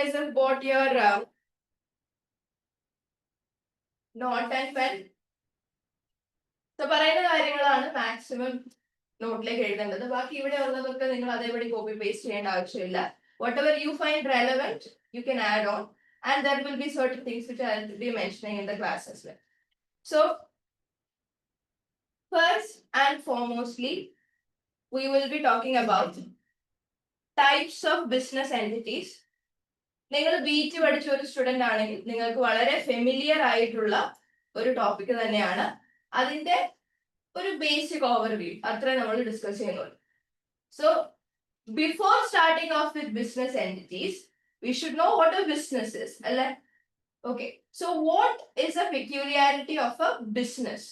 guys have bought your note and pen? So പറയുന്ന കാര്യങ്ങളാണ് maximum നോട്ടിലേക്ക് എഴുതേണ്ടത്. ബാക്കി ഇവിടെ ഉള്ളതൊക്കെ നിങ്ങൾ അതേപടി കോപ്പി പേസ്റ്റ് ചെയ്യേണ്ട ആവശ്യമില്ല. Whatever you find relevant, you can add on, and there will be certain things which I will be mentioning in the class as well. So, first and foremostly, we will be talking about types of business entities. നിങ്ങൾ BT പഠിച്ച ഒരു student ആണെങ്കിൽ നിങ്ങൾക്ക് വളരെ familiar ആയിട്ടുള്ള ഒരു topic തന്നെയാണ്. അതിന്റെ ഒരു ബേസിക് ഓവർവ്യൂ അത്രേ നമ്മൾ ഡിസ്കസ് ചെയ്യുന്നുള്ളൂ. So before starting off with business entities we should know what a business is. Okay, so what is the peculiarity of a business?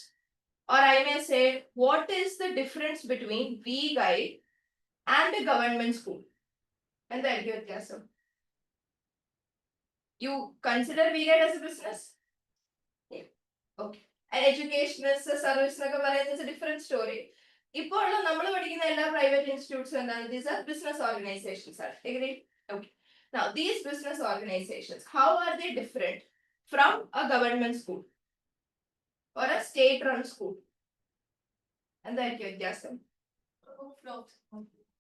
Or I may say, what is the difference between V-Guide and a government school? And the വ്യത്യാസം? You consider V-Guide as a business? Yeah. Okay. And education as a service is a different story. ഇപ്പോൾ നമ്മൾ പഠിക്കുന്ന എല്ലാ private ഇൻസ്റ്റിറ്റ്യൂട്ട്സും എന്താണ്? These are business organizations. Agree? Okay. Now, these business organizations, how are they different from a government school or a state-run school? എന്തായിരിക്കും വ്യത്യാസം?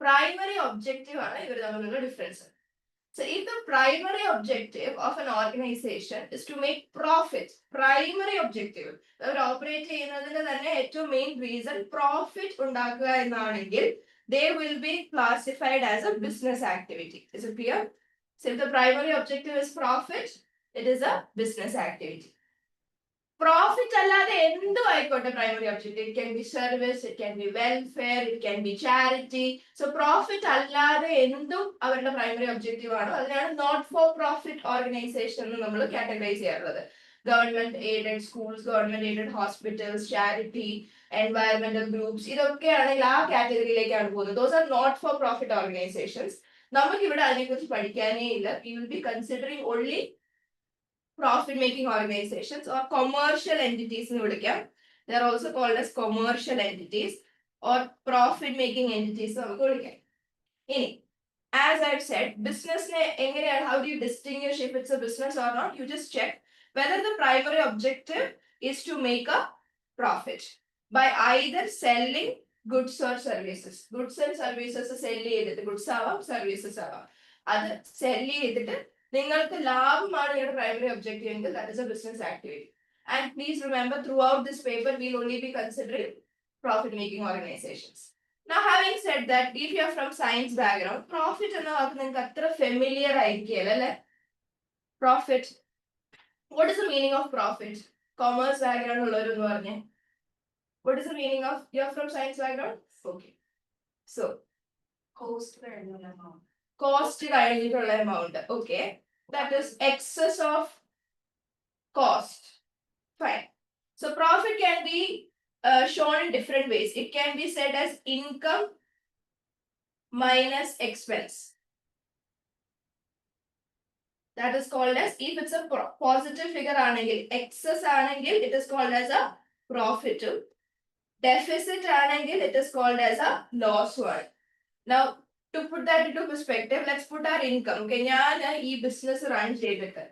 Primary objective ആണ് ഇവർ തമ്മിലുള്ള difference. So, if the primary objective of an organization is to make profit, primary objective, our operate ചെയ്യുന്നതിന്റെ തന്നെ ഏറ്റവും main reason profit ഉണ്ടാക്കുക എന്നാണെങ്കിൽ, they will be classified as a business activity. Is it clear? So, if the primary objective is profit, it is a business activity. Profit അല്ലാതെ എന്തും ആയിക്കോട്ടെ primary objective. It can be service, it can be welfare, it can be charity. So profit അല്ലാതെ എന്തും അവരുടെ primary objective ആണ്. അതിനാണ് not for profit organization എന്ന് നമ്മൾ കാറ്റഗറൈസ് ചെയ്യാറുള്ളത്. Government aided schools, government aided hospitals, charity, environmental groups, ഇതൊക്കെയാണെങ്കിൽ ആ കാറ്റഗറിയിലേക്കാണ് പോകുന്നത്. Those are not for profit organizations. നമുക്ക് ഇവിടെ അതിനെക്കുറിച്ച് പഠിക്കാനേ ഇല്ല. We will be considering only profit making organizations or commercial entities എന്ന് വിളിക്കാം. They are also called as commercial entities or profit making entities നമുക്ക് വിളിക്കാം. ഇനി as I've said, businessനെ എങ്ങനെയാണ്, how do you distinguish if it's a business or not? You just check whether the primary objective is to make a profit by either selling goods or services. Goods and services sell ചെയ്തിട്ട്, goods ആവാം services ആവാം, അത് sell ചെയ്തിട്ട് നിങ്ങൾക്ക് ലാഭമാണ് your primary objective എങ്കിൽ that is a business activity. And please remember, throughout this paper we'll only be considering profit making organizations. Now, having said that, if you are from science background, profit എന്ന വാക്ക് നിങ്ങൾക്ക് അത്ര familiar ആയിരിക്കില്ല അല്ലെ? Profit, what is the meaning of profit? Commerce background ഉള്ളവരെന്ന് പറഞ്ഞേ, what is the meaning of, you are from science background? Okay, so cost കഴിഞ്ഞിട്ടുള്ള amount. Okay, that is excess of cost. Fine. So profit can be shown in different ways. It can be said as income minus expense. That is called as, if it's a positive figure aanengil, excess aanengil, it is called as a profit. Deficit aanengil, it is called as a loss one. Now, to put that into perspective, let's put our income. Okay, ഞാൻ ഈ business run ചെയ്തിട്ട്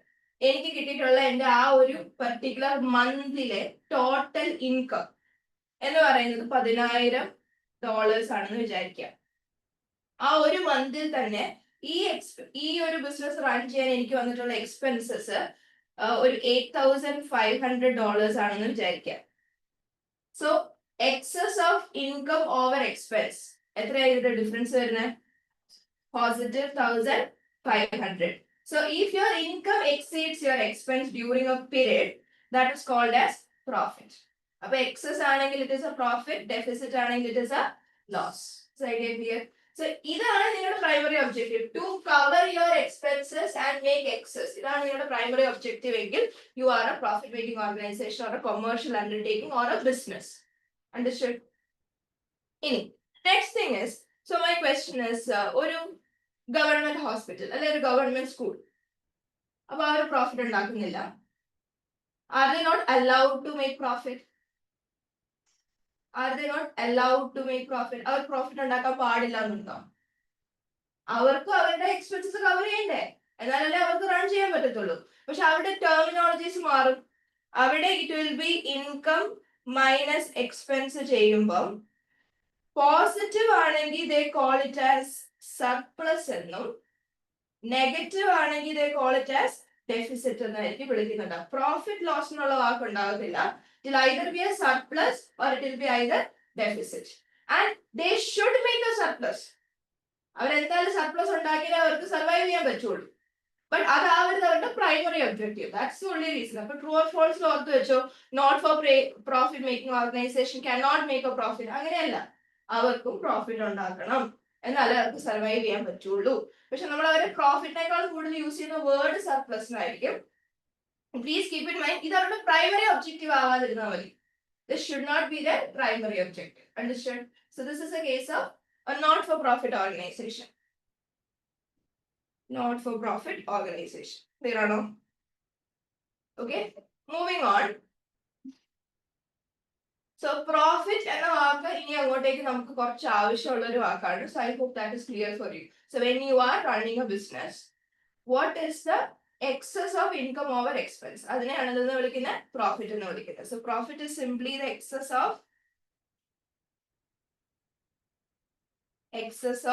എനിക്ക് കിട്ടിയിട്ടുള്ള എൻ്റെ ആ ഒരു particular മന്തിലെ total income എന്ന് പറയുന്നത് $10,000 ആണെന്ന് വിചാരിക്കുക. ആ ഒരു മന്തിൽ തന്നെ ഈ ഒരു ബിസിനസ് റൺ ചെയ്യാൻ എനിക്ക് വന്നിട്ടുള്ള എക്സ്പെൻസസ് ഒരു $8,500 ആണെന്ന് വിചാരിക്കുക. So excess of income over expense എത്രയായിട്ട് ഡിഫറൻസ് വരുന്നത്? Positive 1,500. So if your income exceeds your expense during a period, that is called as profit. Appo excess aanengil it is a profit, deficit aanengil it is a loss. So idea clear? So idana ningalude primary objective, to cover your expenses and make excess. Idana ningalude primary objective engil you are a profit making organization or a commercial undertaking or a business. Understood? Next thing is, so my question is, oru government hospital or a government school, about a profit ഉണ്ടാക്കുന്നില്ല. Are they not allowed to make profit? Are they not allowed to make profit? അവർ profit ഉണ്ടാക്കാൻ പാടില്ല എന്നുണ്ടോ? അവർക്ക് അവരുടെ expenses cover ചെയ്യണ്ടേ, എന്നാലല്ലേ അവർക്ക് ചെയ്യാൻ പറ്റത്തുള്ളൂ. പക്ഷെ അവിടെ ടെർമിനോളജീസ് മാറും. അവിടെ it will be income minus expense ചെയ്യുമ്പം പോസിറ്റീവ് ആണെങ്കിൽ ദേ കോൾ ഇറ്റ് ആസ് സർപ്ലസ് എന്നും നെഗറ്റീവ് ആണെങ്കിൽ ദേ കോൾ ഇറ്റ് ആസ് ഡെഫിസിറ്റ് എന്നായിരിക്കും വിളിക്കുന്നുണ്ട്. പ്രോഫിറ്റ് ലോസ് എന്നുള്ള വാക്ക് ഉണ്ടാകത്തില്ല. It will either be a surplus or it will be either deficit. And they should make a surplus. അവരെന്തായാലും surplus ഉണ്ടാക്കിയാലേ അവർക്ക് സർവൈവ് ചെയ്യാൻ പറ്റുള്ളൂ. ബട്ട് അതാവരുത് അവരുടെ primary objective. That's the only reason. അപ്പൊ ട്രൂ ഓർ ഫോൾസ് ഓർത്ത് വെച്ചോ, not for profit making organisation can not make a profit. അങ്ങനെയല്ല, അവർക്കും പ്രോഫിറ്റ് ഉണ്ടാക്കണം, എന്നാലേ അവർക്ക് സർവൈവ് ചെയ്യാൻ പറ്റുള്ളൂ. പക്ഷെ നമ്മൾ അവരെ പ്രോഫിറ്റിനേക്കാൾ കൂടുതൽ യൂസ് ചെയ്യുന്ന word സർപ്ലസിനായിരിക്കും. Please keep in mind, ഇത് അവരുടെ primary objective ആവാതിരുന്നാൽ മതി. This should not be their primary objective. Understood? So this is a case of a not-for-profit organization. Not-for-profit organization. Clear or no? Okay. Moving on. So profit എന്ന വാക്ക് ഇനി അങ്ങോട്ടേക്ക് നമുക്ക് കുറച്ച് ആവശ്യമുള്ള ഒരു വാക്കാണ്. So I hope that is clear for you. So when you are running a business, what is the excess of income over expense? അതിനെയാണ് എന്തെന്ന് വിളിക്കുന്നത്? Profit എന്ന് വിളിക്കുന്നത്. So profit is simply the excess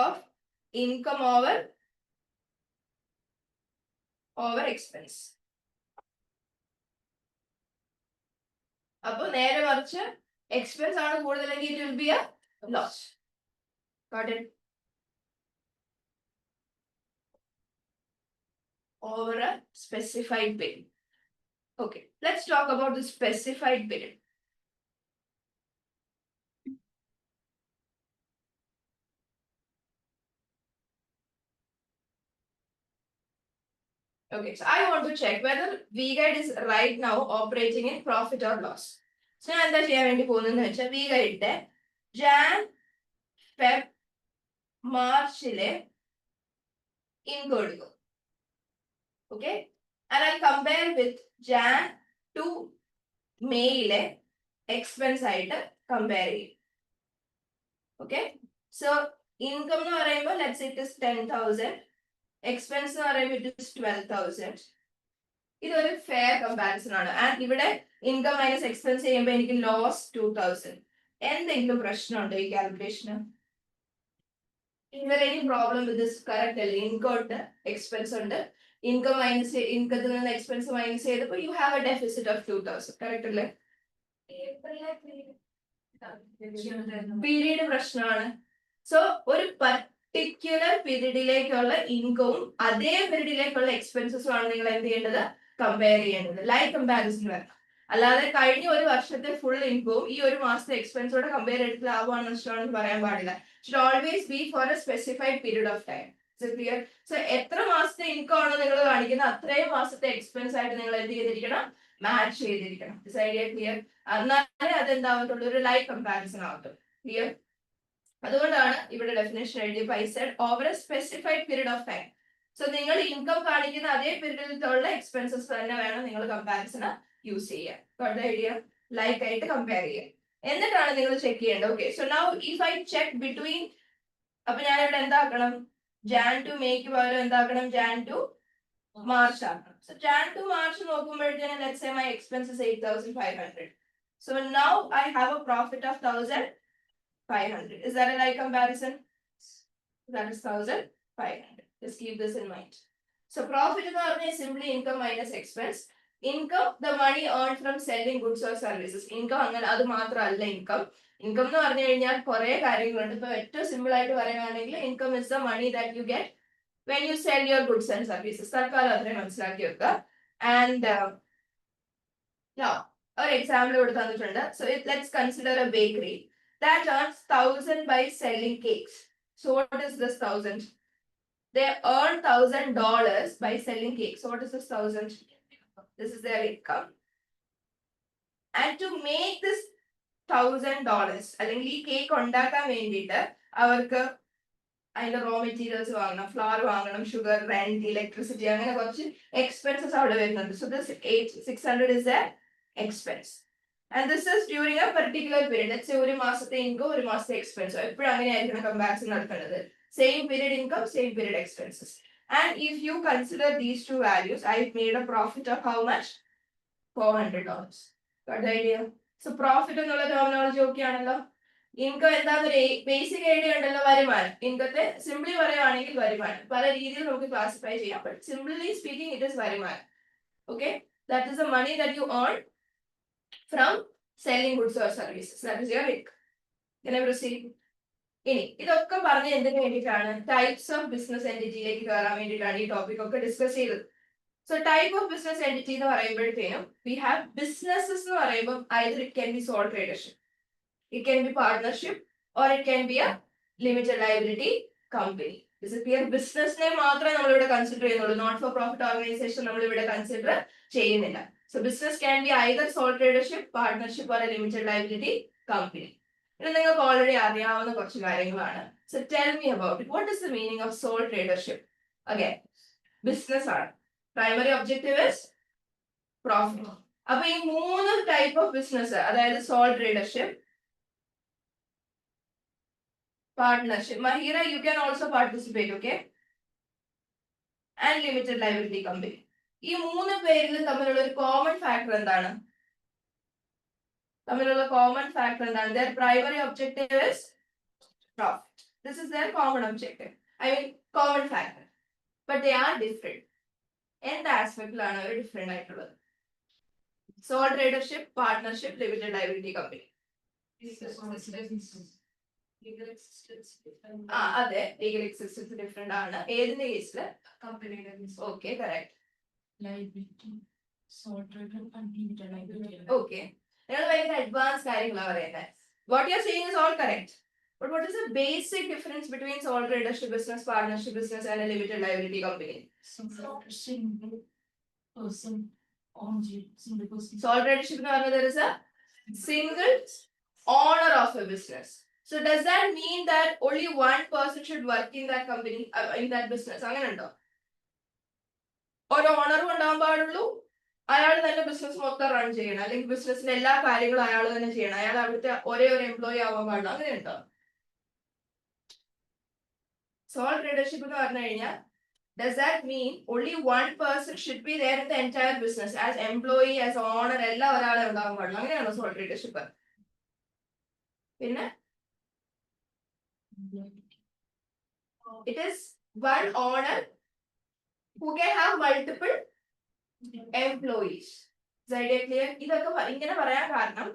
of income over expense. അപ്പോൾ നേരെ മറിച്ച് expense ആണ് കൂടുതലെങ്കിൽ it will be a loss. Got it? Over a specified period. Okay, let's talk about the specified period. Okay, so I want to check whether V-Guide is right now operating in profit or loss. So ഞാൻ എന്താ ചെയ്യാൻ വേണ്ടി പോകുന്നതെന്ന് വെച്ചാൽ V-Guide Jan, Feb, മാർച്ചിലെ income എടുക്കും. Okay, and I'll compare with Jan to Mayയിലെ expense ആയിട്ട് കമ്പയർ ചെയ്യും. Okay, so income എന്ന് പറയുമ്പോൾ let's say it is 10,000, expense എന്ന് പറയുമ്പോൾ it is 12,000. ഇതൊരു ഫെയർ കമ്പാരിസൺ ആണ്. ആൻഡ് ഇവിടെ ഇൻകം മൈനസ് എക്സ്പെൻസ് ചെയ്യുമ്പോൾ എനിക്ക് ലോസ് 2,000. എന്തെങ്കിലും പ്രശ്നമുണ്ടോ ഈ കാൽക്കുലേഷന്? Is there any problem with this? Correct അല്ലേ? ഇൻകം ഉണ്ട്, എക്സ്പെൻസ് ഉണ്ട്. ഇൻകം മൈനസ് ഇൻകത്തിൽ നിന്ന് എക്സ്പെൻസ് മൈനസ് ചെയ്തപ്പോൾ you have A deficit of 2,000. Correct അല്ലേ? പീരീഡ് പ്രശ്നമാണ്. സോ ഒരു പർട്ടിക്യുലർ പീരീഡിലേക്കുള്ള ഇൻകവും അതേ പീരീഡിലേക്കുള്ള എക്സ്പെൻസസും ആണ് നിങ്ങൾ എന്ത് ചെയ്യേണ്ടത്? കമ്പയർ ചെയ്യേണ്ടത്. ലൈക്ക് കമ്പാരിസൺ വരണം. അല്ലാതെ കഴിഞ്ഞ ഒരു വർഷത്തെ ഫുൾ ഇൻകവും ഈ ഒരു മാസത്തെ എക്സ്പെൻസോടെ കമ്പയർ ചെയ്തിട്ട് ലാഭമാണ് നഷ്ടമാണെന്ന് പറയാൻ പാടില്ല. Should always be for a specified period of time. Is it clear? So എത്ര മാസത്തെ ഇൻകം ആണ് നിങ്ങൾ കാണിക്കുന്നത് അത്രയും മാസത്തെ എക്സ്പെൻസ് ആയിട്ട് നിങ്ങൾ എന്ത് ചെയ്തിരിക്കണം? മാച്ച് ചെയ്തിരിക്കണം. Is idea clear? എന്നാലേ അതെന്താവത്തുള്ളൂ, ഒരു ലൈക്ക് കമ്പാരിസൺ ആവത്തുള്ളൂ. ക്ലിയർ? അതുകൊണ്ടാണ് ഇവിടെ ഡെഫിനേഷൻ എഴുതിയപ്പോൾ I said over a specified period of time. So നിങ്ങൾ ഇൻകം കാണിക്കുന്ന അതേ പീരീഡിലുള്ള എക്സ്പെൻസസ് തന്നെ വേണം നിങ്ങൾ കമ്പാരിസൺ യൂസ് ചെയ്യാൻ. ഐഡിയ ലൈക്ക് ആയിട്ട് കമ്പയർ ചെയ്യാം. എന്നിട്ടാണ് നിങ്ങൾ ചെക്ക് ചെയ്യേണ്ടത്. Okay, so now if I check between, അപ്പൊ ഞാൻ ഇവിടെ എന്താക്കണം? ജാൻ ടു മേക്ക് പകരം എന്താക്കണം? ജാൻ ടു മാർച്ച് ആക്കണം. സോ ജാൻ ടു മാർച്ച് നോക്കുമ്പോഴത്തേനും let's say my expenses 8,500. So now I have a profit of 1,500. Is that a right comparison? That is 1,500. Just keep this in mind. So profit എന്ന് പറഞ്ഞാൽ simply income minus expense. Income, the money earned from selling goods or services. Income അങ്ങനെ അത് മാത്രമല്ല income. Income എന്ന് പറഞ്ഞു കഴിഞ്ഞാൽ കുറെ കാര്യങ്ങളുണ്ട്. ഇപ്പൊ ഏറ്റവും സിമ്പിൾ ആയിട്ട് പറയുകയാണെങ്കിൽ income is the money that you get when you sell your goods and services. തൽക്കാലം അത്രയും മനസ്സിലാക്കി വെക്കുക. And ഒരു എക്സാമ്പിൾ ഇവിടെ തന്നിട്ടുണ്ട്. So let's consider a bakery that earns 1,000 by selling cakes. So what is this 1,000? They earn $1,000 by selling cakes. So what is this 1,000? This is their income. And to make this $1,000, അല്ലെങ്കിൽ ഈ cake ഉണ്ടാക്കാൻ വേണ്ടിയിട്ട് അവർക്ക് അതിന്റെ raw materials വാങ്ങണം, flower വാങ്ങണം, sugar, rent, electricity, അങ്ങനെ കുറച്ച് എക്സ്പെൻസസ് അവിടെ വരുന്നുണ്ട്. So this 600 is their expense. And this is during a particular period. Let's say ഒരു മാസത്തെ ഇൻകം, ഒരു മാസത്തെ എക്സ്പെൻസ്. എപ്പോഴും അങ്ങനെയായിരിക്കണം കമ്പാരിസൺ നടക്കേണ്ടത്. Same period income, same period expenses. And if you consider these two values, I made a profit of how much? $400. Got the idea? So profit എന്നുള്ള terminology okay ആണല്ലോ. Income എന്താന്നൊരു basic idea ഉണ്ടല്ലോ, വരുമാനം. ഇൻകത്തെ simply പറയുവാണെങ്കിൽ വരുമാനം. പല രീതിയിൽ നമുക്ക് classify ചെയ്യാം. But simply speaking, it is വരുമാനം. Okay? That is the money that you earn from selling goods or services. That is your income. Can I proceed? ഇനി ഇതൊക്കെ പറഞ്ഞ എന്തിനു വേണ്ടിയിട്ടാണ്? ടൈപ്സ് ഓഫ് ബിസിനസ് എൻറ്റിറ്റിയിലേക്ക് കയറാൻ വേണ്ടിയിട്ടാണ് ഈ ടോപ്പിക് ഒക്കെ ഡിസ്കസ് ചെയ്തത്. So type of business entity എന്ന് പറയുമ്പോഴത്തേനും വി ഹാവ് ബിസിനസ്സസ് എന്ന് പറയുമ്പോൾ either it can be sole tradership, it can be partnership, or it can be a limited liability company. This is clear. ബിസിനസിനെ മാത്രമേ നമ്മൾ ഇവിടെ കൺസിഡർ ചെയ്യുന്നുള്ളൂ. നോട്ട് ഫോർ പ്രോഫിറ്റ് ഓർഗനൈസേഷൻ നമ്മൾ ഇവിടെ കൺസിഡർ ചെയ്യുന്നില്ല. So business can be either sole tradership, partnership, or a limited liability company. ഇത് നിങ്ങൾക്ക് ഓൾറെഡി അറിയാവുന്ന കുറച്ച് കാര്യങ്ങളാണ്. So tell me about it. What is the meaning of sole tradership? Again business ആണ്. Primary objective is profit. അപ്പൊ ഈ മൂന്ന് type of business, അതായത് sole tradership, partnership, Mahira, you can also participate, okay, and limited liability company. ഈ മൂന്ന് പേരിലും തമ്മിലുള്ള ഒരു കോമൺ ഫാക്ടർ എന്താണ്? തമ്മിലുള്ള കോമൺ ഫാക്ടർ എന്താണ്? Their primary objective is profit. This is their common objective. I mean common factor. But they are different. എന്ത് ആസ്പെക്റ്റിലാണ് അവർ ഡിഫറെന്റ് ആയിട്ടുള്ളത്? Sole tradership, partnership, limited liability company. അതെ, ലീഗൽ എക്സിസ്റ്റൻസ് ഡിഫറെന്റ് ആണ്. ഏതിന്റെ കേസില്? കമ്പനിയുടെ. Okay, correct. ഓക്കെ, നിങ്ങൾ ഭയങ്കര അഡ്വാൻസ് കാര്യങ്ങളാണ് പറയുന്നത്. What you are saying is all correct. But what is the basic difference between sole tradership business, partnership business, and a limited liability company? Sole tradership എന്ന് പറഞ്ഞാൽ there is a single owner of a business. So does that mean that only one person should work in that company, in that business? അങ്ങനെ ഉണ്ടോ? ഒരു ഓണറും ഉണ്ടാവാൻ പാടുള്ളൂ, അയാൾ തന്നെ business മൊത്തം റൺ ചെയ്യണം, അല്ലെങ്കിൽ ബിസിനസിന്റെ എല്ലാ കാര്യങ്ങളും അയാൾ തന്നെ ചെയ്യണം, അയാൾ അവിടുത്തെ ഒരേ ഒരു എംപ്ലോയി ആവാൻ പാടില്ല, അങ്ങനെ ഉണ്ടോ? സോൾ ട്രേഡർഷിപ്പ് എന്ന് പറഞ്ഞു കഴിഞ്ഞാൽ does that mean only one person should be there in the entire business as employee, as owner, എല്ലാ ഒരാളെ ഉണ്ടാവാൻ പാടില്ല, അങ്ങനെയാണോ സോൾ ട്രേഡർഷിപ്പ്? പിന്നെ it is one owner who can have multiple employees. Is that clear? ഇതൊക്കെ ഇങ്ങനെ പറയാൻ കാരണം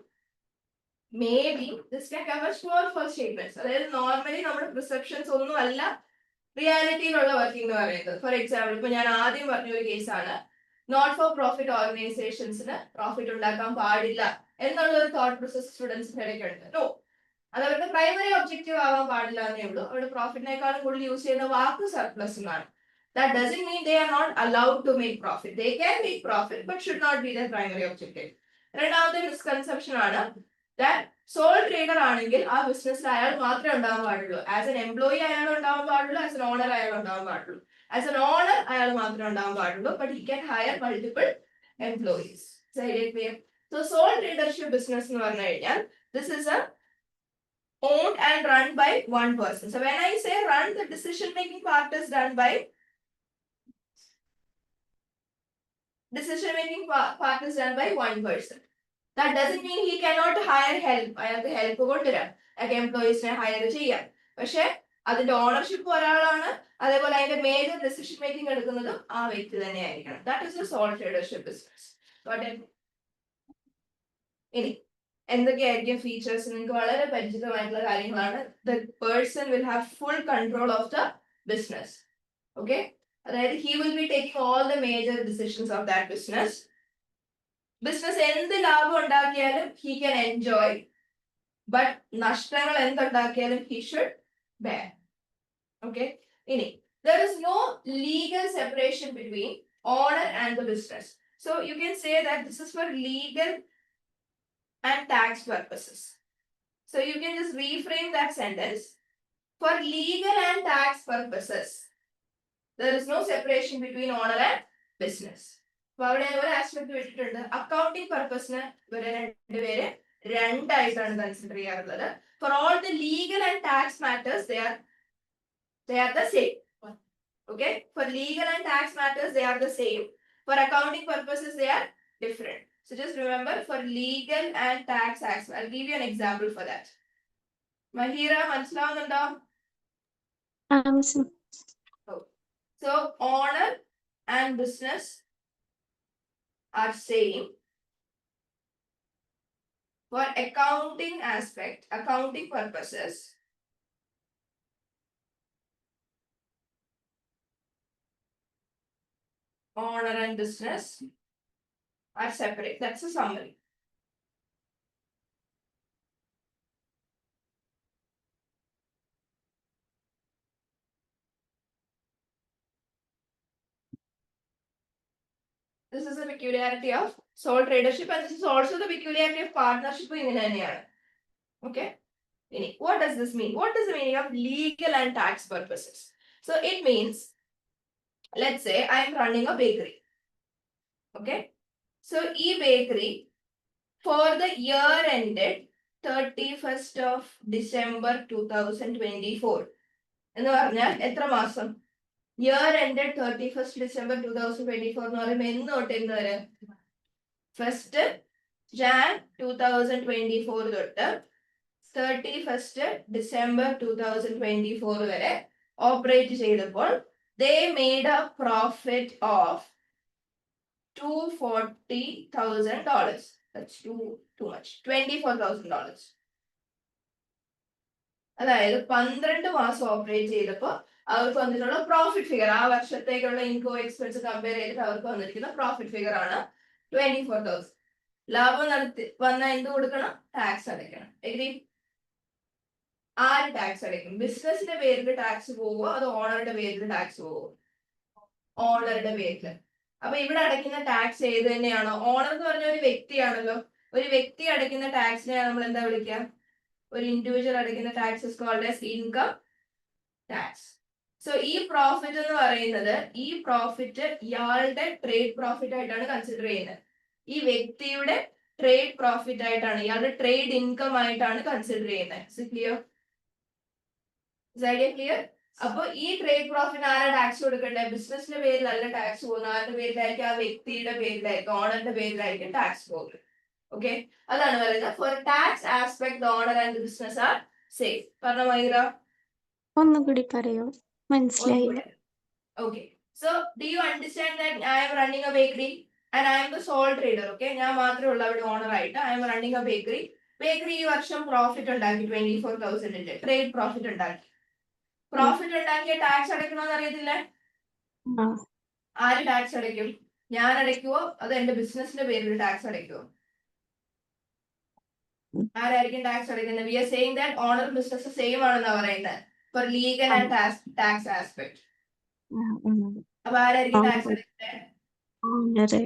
maybe this can cover small false statements. അതായത് നോർമലി നമ്മുടെ പ്രിസെപ്ഷൻസ് ഒന്നും അല്ല റിയാലിറ്റിയിലുള്ള വർക്കിംഗ് എന്ന് പറയുന്നത്. ഫോർ എക്സാമ്പിൾ, ഇപ്പൊ ഞാൻ ആദ്യം പറഞ്ഞ ഒരു കേസാണ്, നോട്ട് ഫോർ പ്രോഫിറ്റ് ഓർഗനൈസേഷൻസിന് പ്രോഫിറ്റ് ഉണ്ടാക്കാൻ പാടില്ല എന്നുള്ള ഒരു തോട്ട് പ്രോസസ് സ്റ്റുഡൻസിന്റെ ഇടയ്ക്കുണ്ട്. നോ, അത് അവരുടെ പ്രൈമറി ഒബ്ജക്റ്റീവ് ആവാൻ പാടില്ല എന്നേ ഉള്ളൂ. അവരുടെ പ്രോഫിറ്റിനേക്കാളും കൂടുതൽ യൂസ് ചെയ്യുന്ന വാക്ക് സർപ്ലസ് എന്നാണ്. That doesn't mean they are not allowed to make profit. They can make profit, but should not be their primary objective. രണ്ടാമത്തെ മിസ്കൺസെപ്ഷൻ ആണ് that സോൾ ട്രേഡർ ആണെങ്കിൽ ആ ബിസിനസ്സിൽ അയാൾ മാത്രമേ ഉണ്ടാവാൻ പാടുള്ളൂ. ആസ് എൻ എംപ്ലോയി അയാൾ ഉണ്ടാവാൻ പാടുള്ളൂ, ആസ് എൻ ഓണർ അയാൾ ഉണ്ടാവാൻ പാടുള്ളൂ. ആസ് എൻ ഓണർ അയാൾ മാത്രമേ ഉണ്ടാവാൻ പാടുള്ളൂ, but he can hire multiple employees. So sole tradership business എന്ന് പറഞ്ഞു കഴിഞ്ഞാൽ this is a owned and run by one person. So when I say run, the decision making part is done by one person. That doesn't mean he cannot hire help. അയാൾക്ക് help കൊണ്ടുവരാം, അയാൾക്ക് എംപ്ലോയീസിനെ higher ചെയ്യാം, പക്ഷെ അതിന്റെ ownership ഒരാളാണ്, അതേപോലെ അതിന്റെ major decision making എടുക്കുന്നതും ആ വ്യക്തി തന്നെ ആയിരിക്കണം. That is a sole tradership business. ഇനി എന്തൊക്കെയായിരിക്കും ഫീച്ചേഴ്സ്? നിങ്ങൾക്ക് വളരെ പരിചിതമായിട്ടുള്ള കാര്യങ്ങളാണ്. The person will have full control of the business. Okay, അതായത് he will be taking all the major decisions of that business. Business എന്ത് ലാഭം ഉണ്ടാക്കിയാലും ഹി ക്യാൻ എൻജോയ്, ബട്ട് നഷ്ടങ്ങൾ എന്തുണ്ടാക്കിയാലും ഹി ഷുഡ് ബെയർ. ഓക്കെ, ഇനി there is no legal separation between owner and the business. So you can say that this is for legal and tax purposes. So you can just reframe that sentence. For legal and tax purposes, there is no separation between owner and business. അപ്പൊ അവിടെ ഒരു aspect വിട്ടിട്ടുണ്ട്. Accounting പർപ്പസിന് ഇവരെ രണ്ടുപേരെ രണ്ടായിട്ടാണ് consider ചെയ്യാറുള്ളത്. For all the legal and tax matters they are the same. Okay, for legal and tax matters they are the same. For accounting purposes they are different. So just remember, for legal and tax aspect, I'll give you an example for that. Mahira, മനസ്സിലാവുന്നുണ്ടോ? So owner and business are same. For accounting aspect, accounting purposes, owner and business are separate. That's a summary. This is a peculiarity of sole tradership, and this is also the peculiarity of partnership in India. Okay. What does this mean? What is the meaning of legal and tax purposes? So it means, let's say I am running a bakery. Okay. So bakery for the year ended 31st of December 2024. എന്ന് പറഞ്ഞാൽ എത്ര മാസം? Year ended 31st December 2024 എന്ന് പറയുമ്പോൾ എന്ന് തൊട്ട് എന്ന് വരെ? 1st Jan 2024 തൊട്ട് 31st December 2024 വരെ ഓപ്പറേറ്റ് ചെയ്തപ്പോൾ they made a profit of $240,000. That's too much. $24,000. അതായത് 12 മാസം ഓപ്പറേറ്റ് ചെയ്തപ്പോൾ അവർക്ക് വന്നിട്ടുള്ള പ്രോഫിറ്റ് ഫിഗർ, ആ വർഷത്തേക്കുള്ള ഇൻകം എക്സ്പെൻസ് കമ്പയർ ചെയ്തിട്ട് അവർക്ക് വന്നിരിക്കുന്ന പ്രോഫിറ്റ് ഫിഗർ ആണ് 24,000. ലാഭം നടത്തി വന്നാൽ എന്ത് കൊടുക്കണം? ടാക്സ് അടയ്ക്കണം. എഗ്രി? ആര് ടാക്സ് അടയ്ക്കും? ബിസിനസിന്റെ പേരിൽ ടാക്സ് പോവോ അതോ ഓണറുടെ പേരിൽ ടാക്സ് പോവോ? ഓണറുടെ പേരിൽ. അപ്പൊ ഇവിടെ അടയ്ക്കുന്ന ടാക്സ് ഏത് തന്നെയാണോ? ഓണർ എന്ന് പറഞ്ഞ ഒരു വ്യക്തിയാണല്ലോ. ഒരു വ്യക്തി അടയ്ക്കുന്ന ടാക്സിനെ നമ്മൾ എന്താ വിളിക്കുക? ഒരു ഇൻഡിവിജ്വൽ അടയ്ക്കുന്ന tax is called as income tax. So ഈ പ്രോഫിറ്റ് എന്ന് പറയുന്നത്, ഈ പ്രോഫിറ്റ് ഇയാളുടെ ട്രേഡ് പ്രോഫിറ്റ് ആയിട്ടാണ് കൺസിഡർ ചെയ്യുന്നത്. ഈ വ്യക്തിയുടെ ട്രേഡ് പ്രോഫിറ്റ് ആയിട്ടാണ്, ഇയാളുടെ ട്രേഡ് ഇൻകം ആയിട്ടാണ് കൺസിഡർ ചെയ്യുന്നത്. ക്ലിയർ? ക്ലിയർ? അപ്പൊ ഈ ട്രേഡ് പ്രോഫിറ്റ് ആരാ ടാക്സ് കൊടുക്കേണ്ടത്? ബിസിനസിന്റെ പേരിലല്ല ടാക്സ് പോകുന്നത്. ആരുടെ പേരിലായിരിക്കും? ആ വ്യക്തിയുടെ പേരിലായിരിക്കും, ഓണറിന്റെ പേരിലായിരിക്കും ടാക്സ് പോകുന്നത്. ഓക്കെ, അതാണ് പറയുന്നത്. For tax aspect the owner and business are same. പറഞ്ഞ മൈറ? ഒന്നുകൂടി പറയോ? മനസ്സിലായില്ല. Okay, so do you understand that I am running a bakery and I am the sole trader? Okay, ഞാൻ മാത്രമേ ഉള്ളൂ അവിടെ ഓണർ ആയിട്ട്. I am running a bakery. Bakery ഈ വർഷം പ്രോഫിറ്റ് ഉണ്ടാക്കി 24,000 ട്രേഡ് പ്രോഫിറ്റ് ഉണ്ടാക്കി. പ്രോഫിറ്റ് ഉണ്ടാക്കിയ ടാക്സ് അടയ്ക്കണമെന്ന് അറിയത്തില്ല. ആര് ടാക്സ് അടയ്ക്കും? ഞാൻ അടയ്ക്കുവോ അതോ എന്റെ ബിസിനസിന്റെ പേരിൽ ടാക്സ് അടയ്ക്കുവോ? ആരായിരിക്കും ടാക്സ് അടയ്ക്കുന്നത്? We are saying that owner business same ആണെന്നാ പറയുന്നത് for legal and tax aspect. അപ്പൊ ആരായിരിക്കും ടാക്സ് അടയ്ക്കുന്നത്?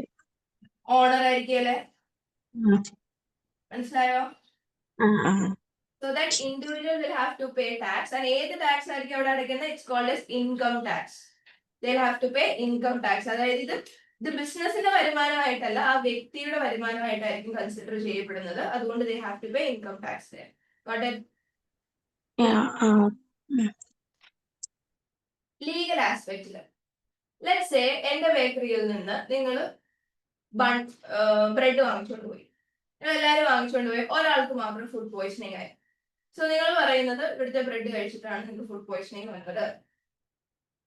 ഓണർ ആയിരിക്കും അല്ലേ? മനസ്സിലായോ? So that individual will have to pay tax, and ഏത് ടാക്സ് ആയിരിക്കും അവിടെ അടയ്ക്കുന്നത്? It's called as income tax. They'll have to pay income tax. അതായത് ഇത് ബിസിനസിന്റെ വരുമാനമായിട്ടല്ല, ആ വ്യക്തിയുടെ വരുമാനമായിട്ടായിരിക്കും കൺസിഡർ ചെയ്യപ്പെടുന്നത്. അതുകൊണ്ട് they have to pay income tax there. Got it? Legal ആസ്പെക്റ്റിൽ ലെറ്റ്സ് സേ എന്റെ ബേക്കറിയിൽ നിന്ന് നിങ്ങൾ ബ്രെഡ് വാങ്ങിച്ചുകൊണ്ട് പോയി. എല്ലാവരും വാങ്ങിച്ചുകൊണ്ട് പോയി, ഒരാൾക്ക് മാത്രം ഫുഡ് പോയിസണിങ് ആയി. സോ നിങ്ങൾ പറയുന്നത് ഇവിടുത്തെ ബ്രെഡ് കഴിച്ചിട്ടാണ് നിങ്ങൾക്ക് ഫുഡ് പോയിസണിങ് വന്നത്.